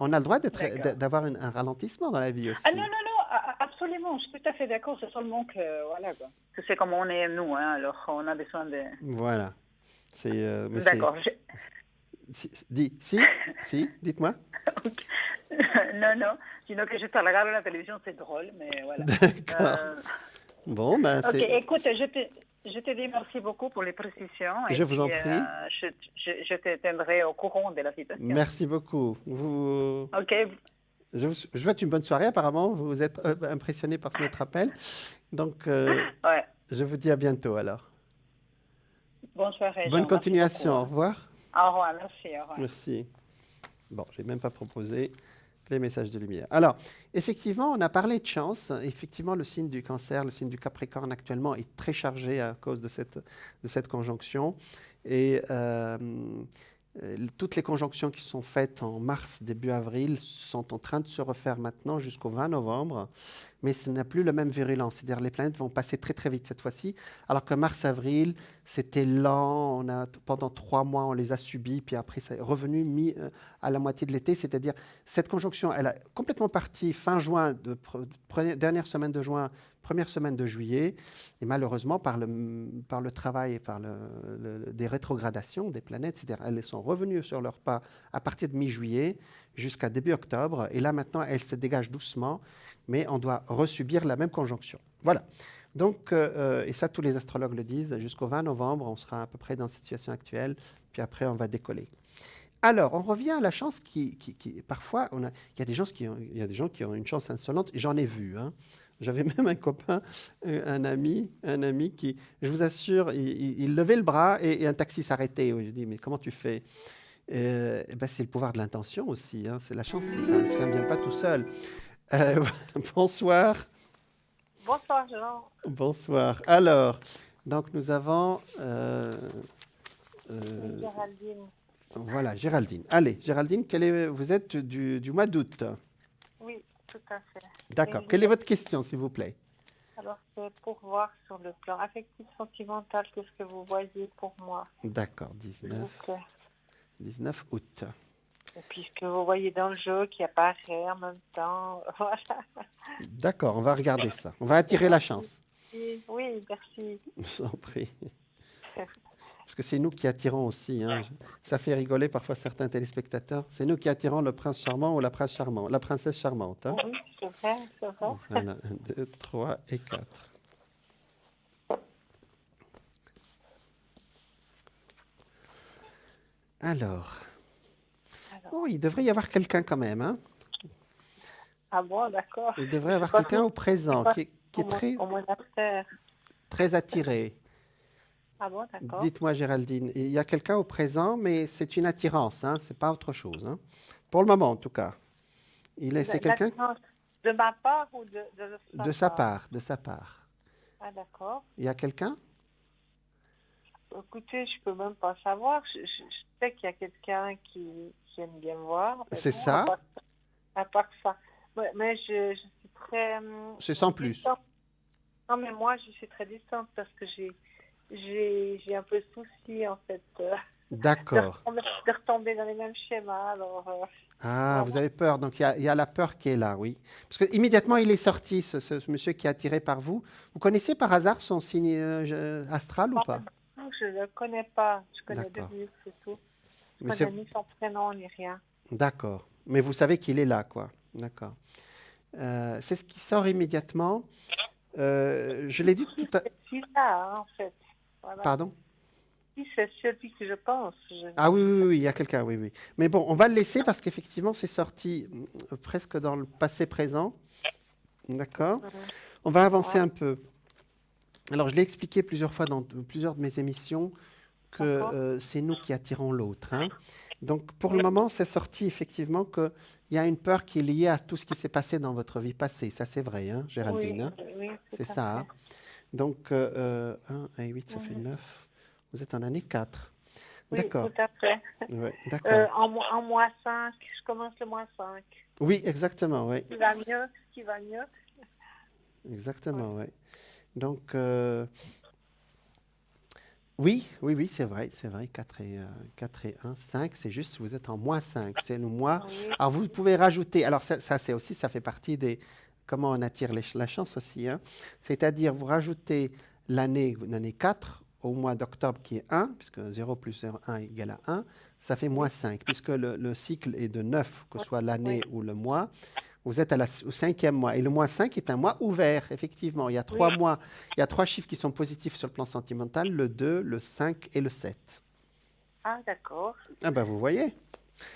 On a le droit D'accord. d'avoir un ralentissement dans la vie Ah non, aussi. non, non, absolument, je suis tout à fait d'accord, c'est seulement que, voilà, quoi. Que c'est comme on est, nous, hein, alors on a besoin de... Voilà. Mais c'est. D'accord. Dites-moi. Ok. Non, non, sinon que je te regarde la télévision, c'est drôle, mais voilà. D'accord. Euh, Bon, ben ok, c'est. écoute, je te dis merci beaucoup pour les précisions et Je vous en puis prie. je te tiendrai au courant de la situation. Merci beaucoup. Ok, Je vous souhaite une bonne soirée. Apparemment, vous êtes impressionné par notre appel. Donc, ouais. je vous dis à bientôt alors. Bonne soirée, Bonne Jean. Merci beaucoup, continuation. Au hein. revoir. Au revoir, merci, au revoir. Merci. Bon, je n'ai même pas proposé les messages de lumière. Alors, effectivement, on a parlé de chance. Effectivement, le signe du Cancer, le signe du Capricorne actuellement est très chargé à cause de cette conjonction. Et toutes les conjonctions qui sont faites en mars, début avril, sont en train de se refaire maintenant jusqu'au 20 novembre. Mais ce n'a plus la même virulence. C'est-à-dire les planètes vont passer très très vite cette fois-ci. Alors que mars-avril, c'était lent. Pendant 3 mois, on les a subis. Puis après, c'est revenu à la moitié de l'été. C'est-à-dire cette conjonction, elle a complètement parti fin juin, dernière semaine de juin, première semaine de juillet. Et malheureusement, par le travail et par des rétrogradations des planètes, c'est-à-dire elles sont revenues sur leur pas à partir de mi-juillet jusqu'à début octobre. Et là, maintenant, elles se dégagent doucement. Mais on doit resubir la même conjonction. Voilà. Donc, et ça, tous les astrologues le disent, jusqu'au 20 novembre, on sera à peu près dans cette situation actuelle, puis après, on va décoller. Alors, on revient à la chance parfois, il y a des gens qui ont une chance insolente, et j'en ai vu, hein. J'avais même un copain, un ami qui, je vous assure, il levait le bras et un taxi s'arrêtait. Je dis, mais comment tu fais? Ben, c'est le pouvoir de l'intention aussi, hein. C'est la chance, ça ne vient pas tout seul. Bonsoir. Bonsoir, Jean. Bonsoir. Alors, donc nous avons... Géraldine. voilà, Géraldine. Allez, Géraldine, vous êtes du mois d'août. Oui, tout à fait. D'accord. Et Quelle est votre question, s'il vous plaît? alors, c'est pour voir sur le plan affectif sentimental, qu'est-ce que vous voyez pour moi, D'accord, s'il vous plaît. 19 août. Et puis, ce que vous voyez dans le jeu qui apparaît en même temps. Voilà. D'accord, on va regarder ça. On va attirer la chance. Oui, merci. Je vous en prie. Parce que c'est nous qui attirons aussi, hein. Ça fait rigoler parfois certains téléspectateurs. C'est nous qui attirons le prince charmant ou la princesse charmante, hein. Oui, c'est vrai, c'est vrai. Voilà, 1, 2, 3 et 4. Alors, Alors. oh, il devrait y avoir quelqu'un quand même, hein. Ah bon, d'accord. Il devrait y avoir pas quelqu'un tout- au présent qui est très, Au monastère. très attiré. Ah bon, d'accord. Dites-moi, Géraldine, il y a quelqu'un au présent, mais c'est une attirance, hein, c'est pas autre chose, hein. Pour le moment, en tout cas. C'est quelqu'un L'attirance de ma part ou de sa part? de sa part. Ah d'accord. Il y a quelqu'un? Écoutez, je peux même pas savoir. Je sais qu'il y a quelqu'un qui aime bien voir. Mais C'est bon, ça? À part ça. Ouais, mais je suis très... C'est sans plus. distante. Non, mais moi, je suis très distante parce que j'ai un peu de souci, en fait, D'accord. de retomber dans les mêmes schémas. Alors, Ah, voilà. vous avez peur, donc il y a la peur qui est là, oui. Parce que immédiatement il est sorti, ce monsieur qui est attiré par vous. Vous connaissez par hasard son signe astral ou pas? Je ne le connais pas. Je connais D'accord. deux livres, c'est tout. Je Mais connais ni son prénom, ni rien. D'accord. Mais vous savez qu'il est là, quoi. D'accord. C'est ce qui sort immédiatement. Je l'ai dit tout à... C'est celui-là, hein, en fait. Voilà. Pardon? Si, c'est celui que je pense. Ah oui, oui, oui, il y a quelqu'un, oui, oui. Mais bon, on va le laisser parce qu'effectivement, c'est sorti presque dans le passé présent. D'accord? On va avancer un peu. Alors, je l'ai expliqué plusieurs fois dans plusieurs de mes émissions que c'est nous qui attirons l'autre, hein. Donc, pour le moment, c'est sorti effectivement qu'il y a une peur qui est liée à tout ce qui s'est passé dans votre vie passée. Ça, c'est vrai, hein, Géraldine, hein? Oui, C'est ça, hein? Donc, 1 et 8, ça fait 9. Vous êtes en année 4. Oui, D'accord. tout à fait. Ouais, d'accord. En mois 5, je commence le mois 5. Oui, exactement, oui. Qui va mieux, qui va mieux. Exactement, oui. Donc, oui, oui, oui, c'est vrai, 4 et 1, 5, c'est juste, vous êtes en moins 5, c'est le mois. Oui. Alors, vous pouvez rajouter, alors ça c'est aussi, ça fait partie des, comment on attire la chance aussi, hein. C'est-à-dire, vous rajoutez l'année 4 au mois d'octobre qui est 1, puisque 0 plus 0, 1 égale à 1, ça fait moins 5, puisque le cycle est de 9, que ce soit l'année ou le mois. Vous êtes au 5e mois. Et le mois 5 est un mois ouvert, effectivement. Il y a 3 mois, il y a 3 chiffres qui sont positifs sur le plan sentimental, le 2, le 5 et le 7. Ah, d'accord. Ah ben vous voyez.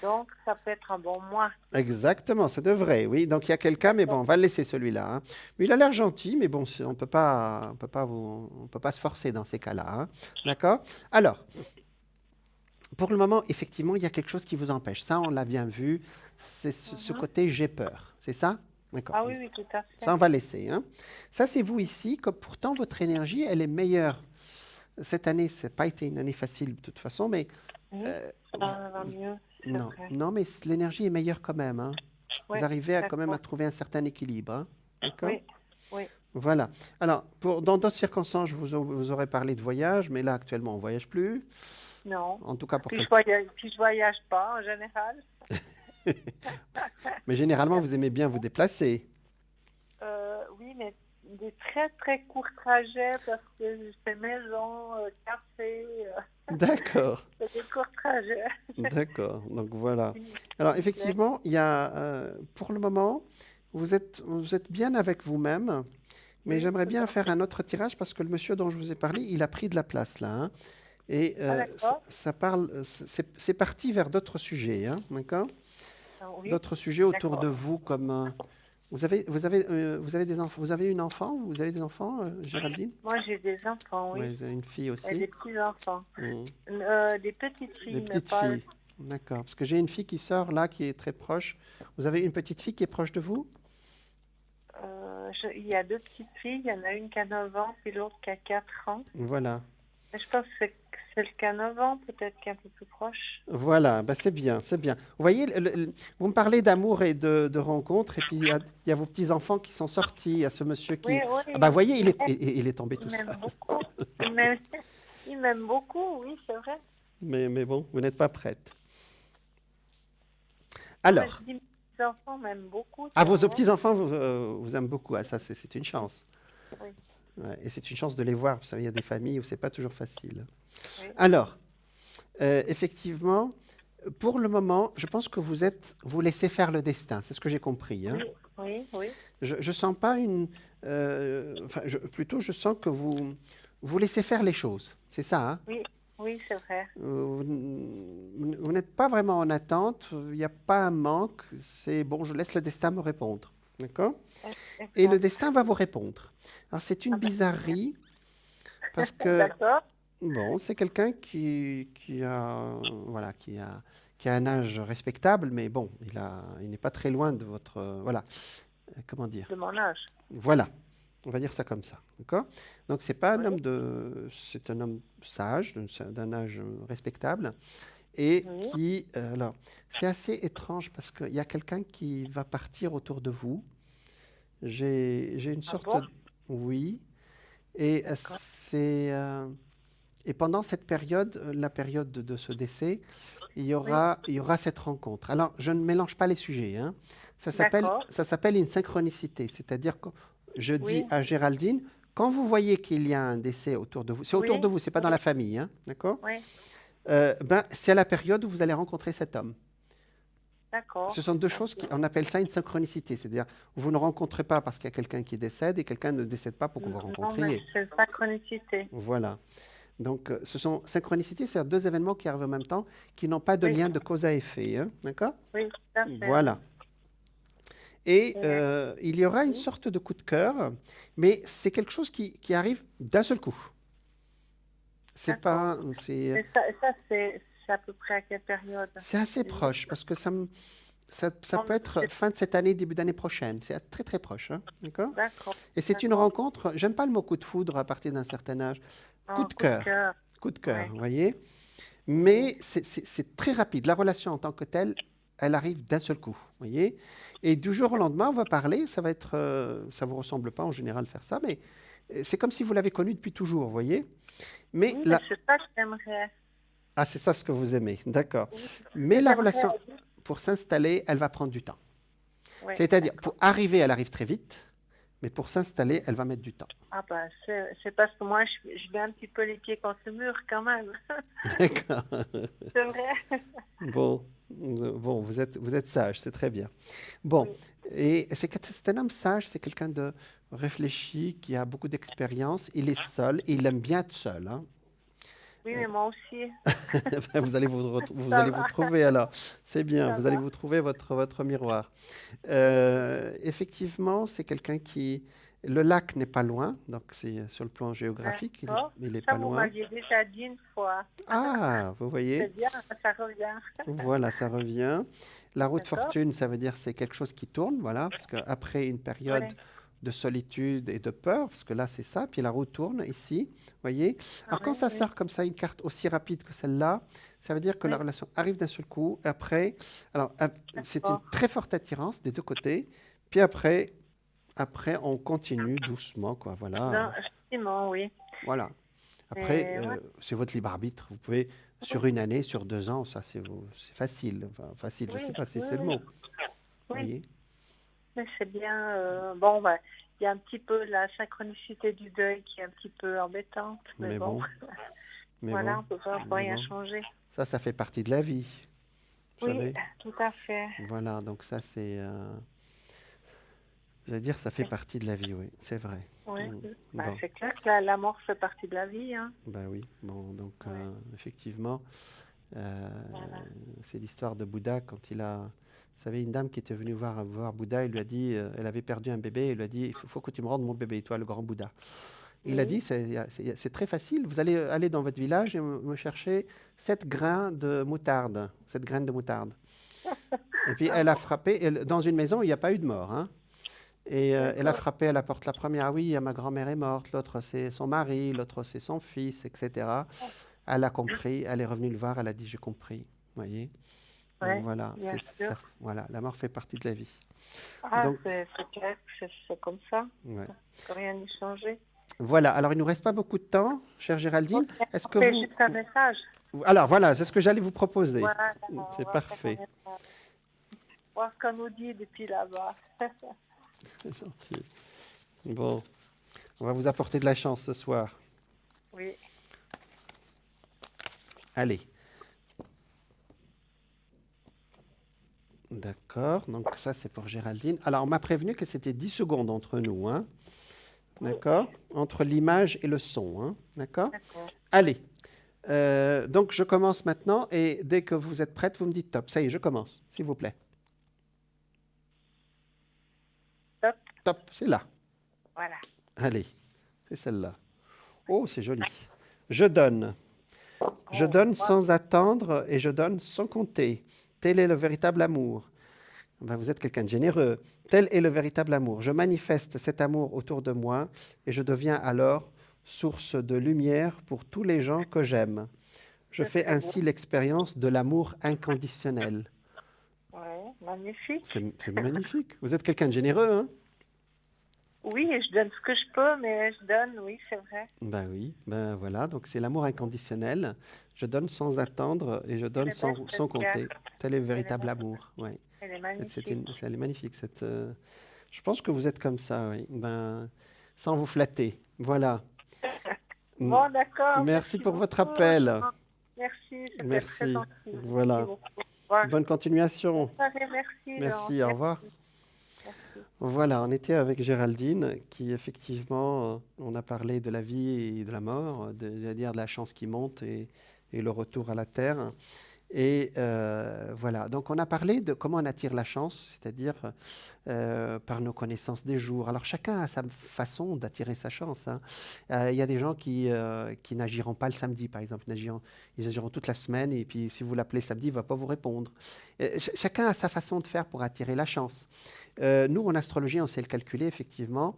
Donc, ça peut être un bon mois. Exactement, ça devrait, oui. Donc il y a quelqu'un, mais bon, on va le laisser celui-là, hein. Mais il a l'air gentil, mais bon, on peut pas se forcer dans ces cas-là, hein. D'accord? Alors, pour le moment, effectivement, il y a quelque chose qui vous empêche. Ça, on l'a bien vu. C'est ce côté j'ai peur. C'est ça? D'accord. Ah oui, oui, tout à fait. Ça, on va laisser, hein. Ça, c'est vous ici. Comme pourtant, votre énergie, elle est meilleure. Cette année, ça n'a pas été une année facile de toute façon, mais... Ça va mieux. Non, non, mais l'énergie est meilleure quand même, hein. Ouais, vous arrivez quand même à d'accord. trouver un certain équilibre, hein. D'accord? Oui, oui. Voilà. Alors, dans d'autres circonstances, je vous aurais parlé de voyage, mais là, actuellement, on ne voyage plus. Non. En tout cas, pour Puis je voyage pas en général. Mais généralement, vous aimez bien vous déplacer. Oui, mais des très très courts trajets parce que je fais maison, café, D'accord, c'est des courts trajets. d'accord. Donc voilà. Alors effectivement, il y a, pour le moment, vous êtes bien avec vous-même, mais Oui, j'aimerais tout bien à faire un autre tirage parce que le monsieur dont je vous ai parlé, il a pris de la place là, hein. Et d'accord. ça parle, c'est parti vers d'autres sujets, hein, d'accord? Ah, oui. D'autres sujets autour D'accord. de vous, comme vous avez des enfants, vous avez une enfant, vous avez des enfants, Géraldine? Moi, j'ai des enfants, oui. Ouais, vous avez une fille Et aussi. des petits-enfants. Mmh. Des petites filles, Des mais petites pas... filles. D'accord. Parce que j'ai une fille qui sort là, qui est très proche. Vous avez une petite fille qui est proche de vous? Il y a deux petites filles. Il y en a une qui a 9 ans, puis l'autre qui a 4 ans. Voilà. Mais je pense que c'est celle qui a 9 ans, peut-être qui est un peu plus proche. Voilà, ben c'est bien, c'est bien. Vous voyez, vous me parlez d'amour et de rencontres, et puis il y a vos petits-enfants qui sont sortis, il y a ce monsieur qui... Oui, oui. Ah ben, vous voyez, il est tombé tout Il seul. m'aime beaucoup. Il m'aime beaucoup, oui, c'est vrai. Mais bon, vous n'êtes pas prête. Alors, Mes petits-enfants m'aiment beaucoup. vos c'est vrai. petits-enfants vous aiment beaucoup. Ah, ça, c'est une chance. Oui. Ouais, et c'est une chance de les voir. Vous savez, il y a des familles où c'est pas toujours facile. Oui. Alors, effectivement, pour le moment, je pense que vous laissez faire le destin. C'est ce que j'ai compris, hein. Oui, oui, oui. Je sens pas une... plutôt, je sens que vous laissez faire les choses. C'est ça, hein? Oui, oui, c'est vrai. vous n'êtes pas vraiment en attente, il n'y a pas un manque, c'est bon, je laisse le destin me répondre. D'accord? Et le destin va vous répondre. Alors, c'est une bizarrerie parce que, D'accord. bon, c'est quelqu'un voilà, qui a un âge respectable, mais bon, il n'est pas très loin de votre, voilà, comment dire? De mon âge. Voilà, on va dire ça comme ça, d'accord? Donc c'est pas un Oui. c'est un homme sage, d'un âge respectable, et Oui. alors, c'est assez étrange parce qu'il y a quelqu'un qui va partir autour de vous. J'ai une Ah sorte, bon? oui, et D'accord. et pendant cette période, la période de ce décès, il y Oui. aura cette rencontre. Alors, je ne mélange pas les sujets, hein. D'accord. Ça s'appelle une synchronicité, c'est-à-dire que je dis Oui. à Géraldine, quand vous voyez qu'il y a un décès autour de vous, c'est autour Oui. de vous, c'est pas dans Oui. la famille, hein, d'accord? Oui. Ben, c'est à la période où vous allez rencontrer cet homme. D'accord. Ce sont deux choses, Ok. on appelle ça une synchronicité, c'est-à-dire vous ne rencontrez pas parce qu'il y a quelqu'un qui décède et quelqu'un ne décède pas pour que vous Non, mais rencontriez. c'est synchronicité. Voilà. Donc, ce sont synchronicités, c'est deux événements qui arrivent en même temps, qui n'ont pas de Oui. lien de cause à effet, hein, d'accord? Oui, tout à fait. Voilà. Et Et- il y aura une Oui. sorte de coup de cœur, mais c'est quelque chose qui arrive d'un seul coup. C'est pas, D'accord. c'est, Et ça c'est à peu près à quelle période? c'est assez Les proche parce que ça Non, peut mais être fin de cette année, début d'année prochaine. C'est très très proche, hein, d'accord? D'accord. Et c'est une D'accord. rencontre, j'aime pas le mot coup de foudre à partir d'un certain âge, coup Un de coup de cœur, cœur. coup de cœur, Oui. vous voyez? Mais c'est très rapide. La relation en tant que telle, elle arrive d'un seul coup, vous voyez? Et du jour au lendemain, on va parler, ça va être, ça vous ressemble pas en général faire ça, mais c'est comme si vous l'avez connu depuis toujours, vous voyez? Mais Oui, mais c'est ça que j'aimerais. ah, c'est ça ce que vous aimez, d'accord. Oui. Mais la J'aimerais. relation, pour s'installer, elle va prendre du temps. Oui, C'est-à-dire, d'accord. pour arriver, elle arrive très vite, mais pour s'installer, elle va mettre du temps. Ah ben, c'est parce que moi, je mets un petit peu les pieds contre le mur quand même. D'accord. C'est vrai. Bon, vous êtes sage, c'est très bien. Bon, Oui. et c'est un homme sage, c'est quelqu'un de réfléchi, qui a beaucoup d'expérience. Il est seul, et il aime bien être seul, hein. Oui, mais moi aussi. Vous allez vous Ça allez vous va. trouver alors. C'est bien, Ça vous allez va. vous trouver votre miroir. Effectivement, c'est quelqu'un qui... Le lac n'est pas loin, donc c'est sur le plan géographique, D'accord. il n'est Ça, pas vous loin. m'aviez déjà dit une fois. Ah, vous C'est voyez, bien, ça revient. voilà, ça revient. La route D'accord. fortune, ça veut dire c'est quelque chose qui tourne, voilà, parce qu'après une période Oui. de solitude et de peur, parce que là c'est ça, puis la roue tourne ici, voyez. Alors quand Oui, ça oui. sort comme ça, une carte aussi rapide que celle-là, ça veut dire que la Oui. relation arrive d'un seul coup. Après, alors c'est une D'accord. très forte attirance des deux côtés. Puis après, on continue doucement, quoi. Voilà, Non, effectivement, oui. voilà. Après, Et ouais. c'est votre libre arbitre. Vous pouvez sur une année, sur 2 ans, ça c'est facile. Enfin, facile, je Oui, sais pas si oui, c'est le oui. mot. Vous Oui, voyez. mais c'est bien. Bon, bah, il y a un petit peu la synchronicité du deuil qui est un petit peu embêtante, mais Mais bon, bon, mais voilà, bon, on peut pas mais rien bon. changer. Ça fait partie de la vie. Vous Oui, savez. tout à fait. Voilà, donc ça c'est, j'allais dire, ça fait partie de la vie, oui, c'est vrai. Oui, bah, Bon, c'est clair que la mort fait partie de la vie, hein. ben oui, bon, donc Ouais. effectivement, Voilà. c'est l'histoire de Bouddha quand il a, vous savez, une dame qui était venue voir Bouddha, il lui a dit, elle avait perdu un bébé, il lui a dit, il faut que tu me rendes mon bébé, toi, le grand Bouddha. Il a dit, c'est très facile, vous allez aller dans votre village et me chercher 7 grains de moutarde, 7 graines de moutarde. Et puis elle a frappé, dans une maison, il n'y a pas eu de mort, hein. Et elle a frappé à la porte. La première, ah oui, ma grand-mère est morte, l'autre c'est son mari, l'autre c'est son fils, etc. Elle a compris, elle est revenue le voir, elle a dit j'ai compris, vous voyez. Donc Ouais, voilà, bien sûr. voilà, la mort fait partie de la vie. Ah, Donc c'est clair que c'est comme ça. ouais. Que rien n'est changé. Voilà, alors il nous reste pas beaucoup de temps, chère Géraldine. Ok, Est-ce on que fait juste un message. Alors voilà, c'est ce que j'allais vous proposer. Voilà, on C'est va faire un parfait. message. Voir ce qu'on nous dit depuis là-bas. C'est gentil. Bon, on va vous apporter de la chance ce soir. Oui. Allez. D'accord, donc ça c'est pour Géraldine. Alors on m'a prévenu que c'était 10 secondes entre nous, hein. D'accord? Entre l'image et le son, hein. D'accord? D'accord. Allez. Donc, je commence maintenant et dès que vous êtes prête, vous me dites top. Ça y est, je commence, s'il vous plaît. Top. Top, c'est là. Voilà. Allez, c'est celle-là. Oh, c'est joli. Je donne. Je donne sans attendre et je donne sans compter. Tel est le véritable amour. Ben, vous êtes quelqu'un de généreux. Tel est le véritable amour. Je manifeste cet amour autour de moi et je deviens alors source de lumière pour tous les gens que j'aime. Je fais ainsi l'expérience de l'amour inconditionnel. Ouais, magnifique. C'est magnifique. Vous êtes quelqu'un de généreux, hein? Oui, je donne ce que je peux, mais je donne, oui, c'est vrai. Ben oui, ben voilà. Donc c'est l'amour inconditionnel. Je donne sans attendre et je donne C'est belle, sans cette compter. carte. Tel est le véritable amour. Ouais. Elle est magnifique. Elle est magnifique. Je pense que vous êtes comme ça, oui. Ben, sans vous flatter. Voilà. Bon, d'accord. Merci pour votre beaucoup. appel. Merci, c'était Merci. très gentil. Voilà. Merci beaucoup. Au revoir. Bonne continuation. Bonne soirée, merci. Merci, Laurent. au revoir. Merci. Voilà, on était avec Géraldine qui effectivement, on a parlé de la vie et de la mort, c'est-à-dire de la chance qui monte et le retour à la terre. Et voilà, donc on a parlé de comment on attire la chance, c'est-à-dire par nos connaissances des jours. Alors chacun a sa façon d'attirer sa chance, hein. Il y a des gens qui n'agiront pas le samedi, par exemple, ils agiront toute la semaine et puis si vous l'appelez samedi, il ne va pas vous répondre. Chacun a sa façon de faire pour attirer la chance. Nous, en astrologie, on sait le calculer, effectivement.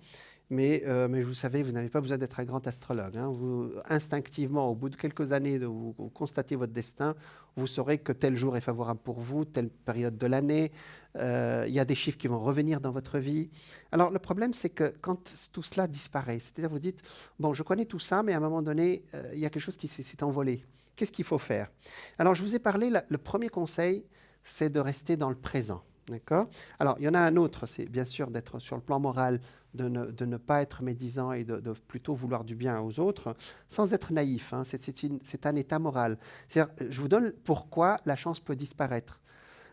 Mais vous savez, vous n'avez pas besoin d'être un grand astrologue, hein. Vous, instinctivement, au bout de quelques années, vous constatez votre destin, vous saurez que tel jour est favorable pour vous, telle période de l'année. Il y a des chiffres qui vont revenir dans votre vie. Alors, le problème, c'est que quand tout cela disparaît, c'est-à-dire vous dites, bon, je connais tout ça, mais à un moment donné, il y a quelque chose qui s'est envolé. Qu'est-ce qu'il faut faire? Alors, je vous ai parlé, le premier conseil, c'est de rester dans le présent. D'accord? Alors, il y en a un autre, c'est bien sûr d'être sur le plan moral, de ne pas être médisant et de plutôt vouloir du bien aux autres, sans être naïf, hein. C'est un état moral. C'est-à-dire, je vous donne pourquoi la chance peut disparaître.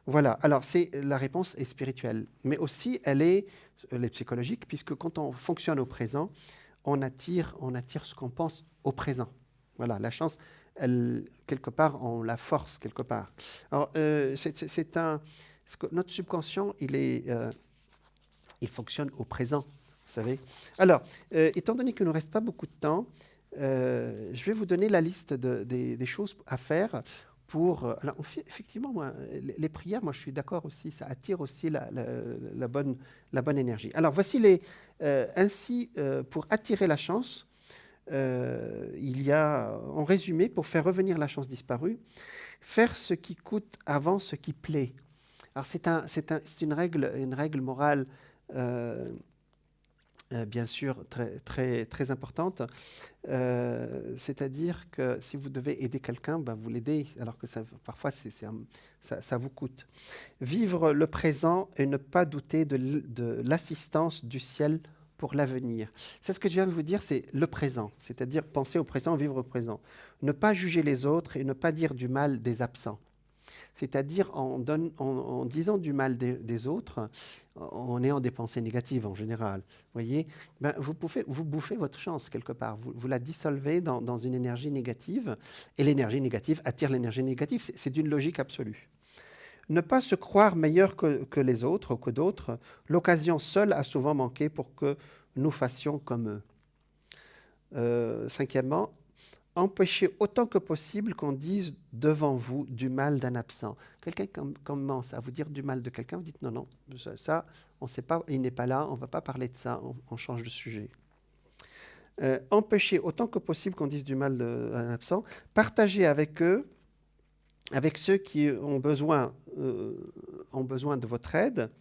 Voilà, alors la réponse est spirituelle, mais aussi elle est psychologique, puisque quand on fonctionne au présent, on attire ce qu'on pense au présent. Voilà, la chance, quelque part, on la force quelque part. Alors, notre subconscient, il fonctionne au présent, vous savez. Alors, étant donné qu'il ne nous reste pas beaucoup de temps, je vais vous donner la liste des choses à faire pour... alors, effectivement, moi, les prières, moi, je suis d'accord aussi, ça attire aussi la bonne énergie. Alors, voici ainsi, pour attirer la chance, il y a, en résumé, pour faire revenir la chance disparue, faire ce qui coûte avant ce qui plaît. Alors, c'est une règle morale, bien sûr, très, très, très importante. C'est-à-dire que si vous devez aider quelqu'un, ben, vous l'aidez, alors que parfois, ça vous coûte. Vivre le présent et ne pas douter de l'assistance du ciel pour l'avenir. C'est ce que je viens de vous dire, c'est le présent, c'est-à-dire penser au présent, vivre au présent. Ne pas juger les autres et ne pas dire du mal des absents. C'est-à-dire en disant du mal des autres, en ayant des pensées négatives en général. Voyez, ben, vous bouffez votre chance quelque part. Vous la dissolvez dans une énergie négative. Et l'énergie négative attire l'énergie négative. C'est d'une logique absolue. Ne pas se croire meilleur que les autres ou que d'autres. L'occasion seule a souvent manqué pour que nous fassions comme eux. Cinquièmement, empêchez autant que possible qu'on dise devant vous du mal d'un absent. Quelqu'un commence à vous dire du mal de quelqu'un, vous dites non, ça on ne sait pas, il n'est pas là, on ne va pas parler de ça, on change de sujet. Empêchez autant que possible qu'on dise du mal d'un absent. Partagez avec eux, avec ceux qui ont besoin de votre aide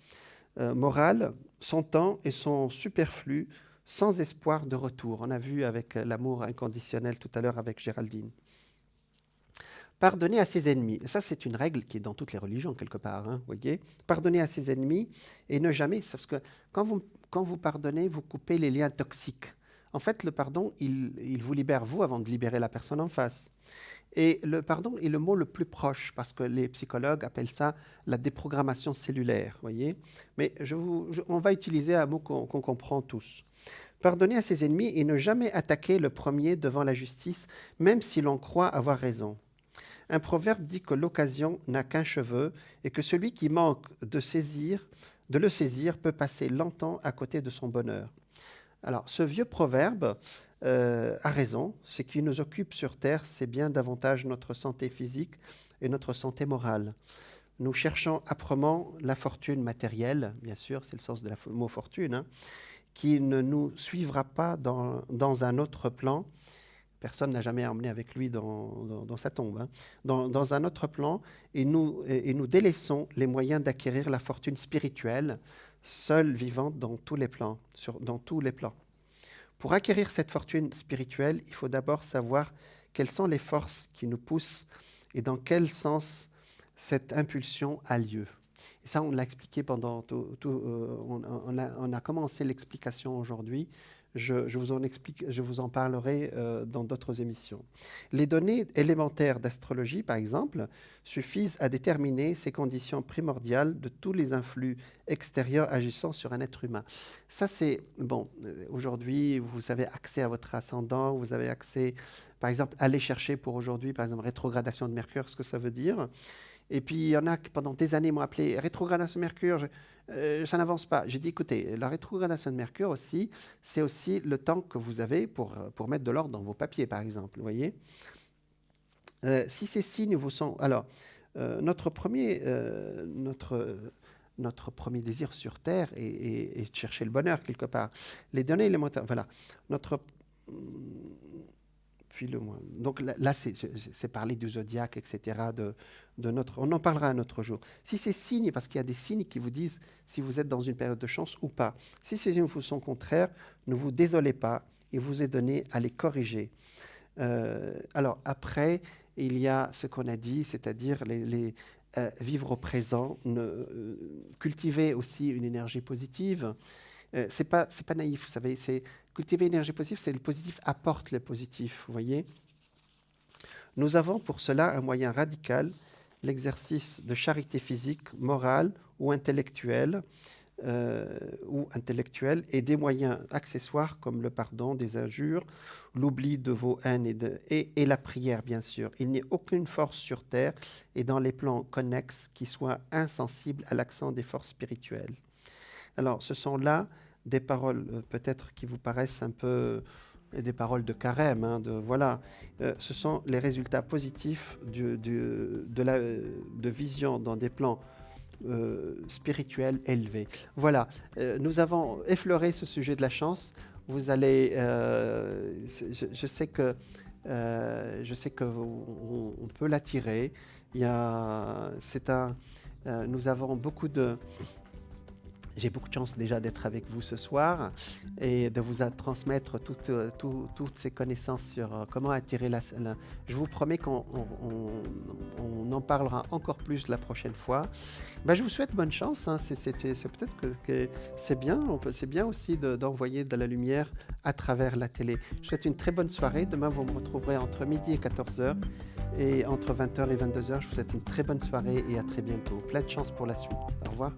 morale, son temps et son superflu, sans espoir de retour. On a vu avec l'amour inconditionnel tout à l'heure avec Géraldine. Pardonner à ses ennemis. Ça, c'est une règle qui est dans toutes les religions, quelque part. Hein, voyez. Pardonner à ses ennemis et ne jamais... Parce que quand vous pardonnez, vous coupez les liens toxiques. En fait, le pardon, il vous libère, vous, avant de libérer la personne en face. Et le pardon est le mot le plus proche, parce que les psychologues appellent ça la déprogrammation cellulaire, voyez. Mais on va utiliser un mot qu'on comprend tous. Pardonner à ses ennemis et ne jamais attaquer le premier devant la justice, même si l'on croit avoir raison. Un proverbe dit que l'occasion n'a qu'un cheveu et que celui qui manque de le saisir peut passer longtemps à côté de son bonheur. Alors, ce vieux proverbe a raison. Ce qui nous occupe sur Terre, c'est bien davantage notre santé physique et notre santé morale. Nous cherchons âprement la fortune matérielle, bien sûr, c'est le sens de mot fortune, hein, qui ne nous suivra pas dans un autre plan. Personne n'a jamais emmené avec lui dans sa tombe. Hein. Dans un autre plan, et nous délaissons les moyens d'acquérir la fortune spirituelle, seule vivante dans tous les plans. Pour acquérir cette fortune spirituelle, il faut d'abord savoir quelles sont les forces qui nous poussent et dans quel sens cette impulsion a lieu. Et ça, on l'a expliqué pendant on a commencé l'explication aujourd'hui. Je vous en parlerai dans d'autres émissions. Les données élémentaires d'astrologie, par exemple, suffisent à déterminer ces conditions primordiales de tous les influx extérieurs agissant sur un être humain. Ça, c'est... Bon, aujourd'hui, vous avez accès à votre ascendant, vous avez accès, par exemple, aller chercher pour aujourd'hui, par exemple, rétrogradation de Mercure, ce que ça veut dire. Et puis, il y en a qui, pendant des années, m'ont appelé rétrogradation de Mercure, ça n'avance pas. J'ai dit, écoutez, la rétrogradation de Mercure aussi, c'est aussi le temps que vous avez pour mettre de l'ordre dans vos papiers, par exemple. Vous voyez, si ces signes vous sont... Alors, notre premier désir sur Terre est de chercher le bonheur, quelque part. Les données élémentaires... Voilà. Donc là, c'est parler du zodiaque, etc. On en parlera un autre jour. Si ces signes, parce qu'il y a des signes qui vous disent si vous êtes dans une période de chance ou pas. Si ces signes vous sont contraires, ne vous désolez pas, il vous est donné à les corriger. Alors après, il y a ce qu'on a dit, c'est-à-dire vivre au présent, cultiver aussi une énergie positive. C'est pas naïf, vous savez, cultiver l'énergie positive, c'est le positif apporte le positif, vous voyez. Nous avons pour cela un moyen radical, l'exercice de charité physique, morale ou intellectuelle, et des moyens accessoires comme le pardon des injures, l'oubli de vos haines et la prière, bien sûr. Il n'y a aucune force sur Terre et dans les plans connexes qui soit insensible à l'accent des forces spirituelles. Alors, ce sont là des paroles peut-être qui vous paraissent un peu des paroles de carême. Hein, voilà. Ce sont les résultats positifs de vision dans des plans spirituels élevés. Voilà. Nous avons effleuré ce sujet de la chance. Vous allez... je sais que on peut l'attirer. Nous avons beaucoup de... J'ai beaucoup de chance déjà d'être avec vous ce soir et de vous transmettre toutes ces connaissances sur comment attirer Je vous promets qu'on en parlera encore plus la prochaine fois. Je vous souhaite bonne chance. Hein. C'est peut-être que c'est bien. C'est bien aussi d'envoyer de la lumière à travers la télé. Je vous souhaite une très bonne soirée. Demain, vous me retrouverez entre midi et 14h. Et entre 20h et 22h, je vous souhaite une très bonne soirée et à très bientôt. Plein de chance pour la suite. Au revoir.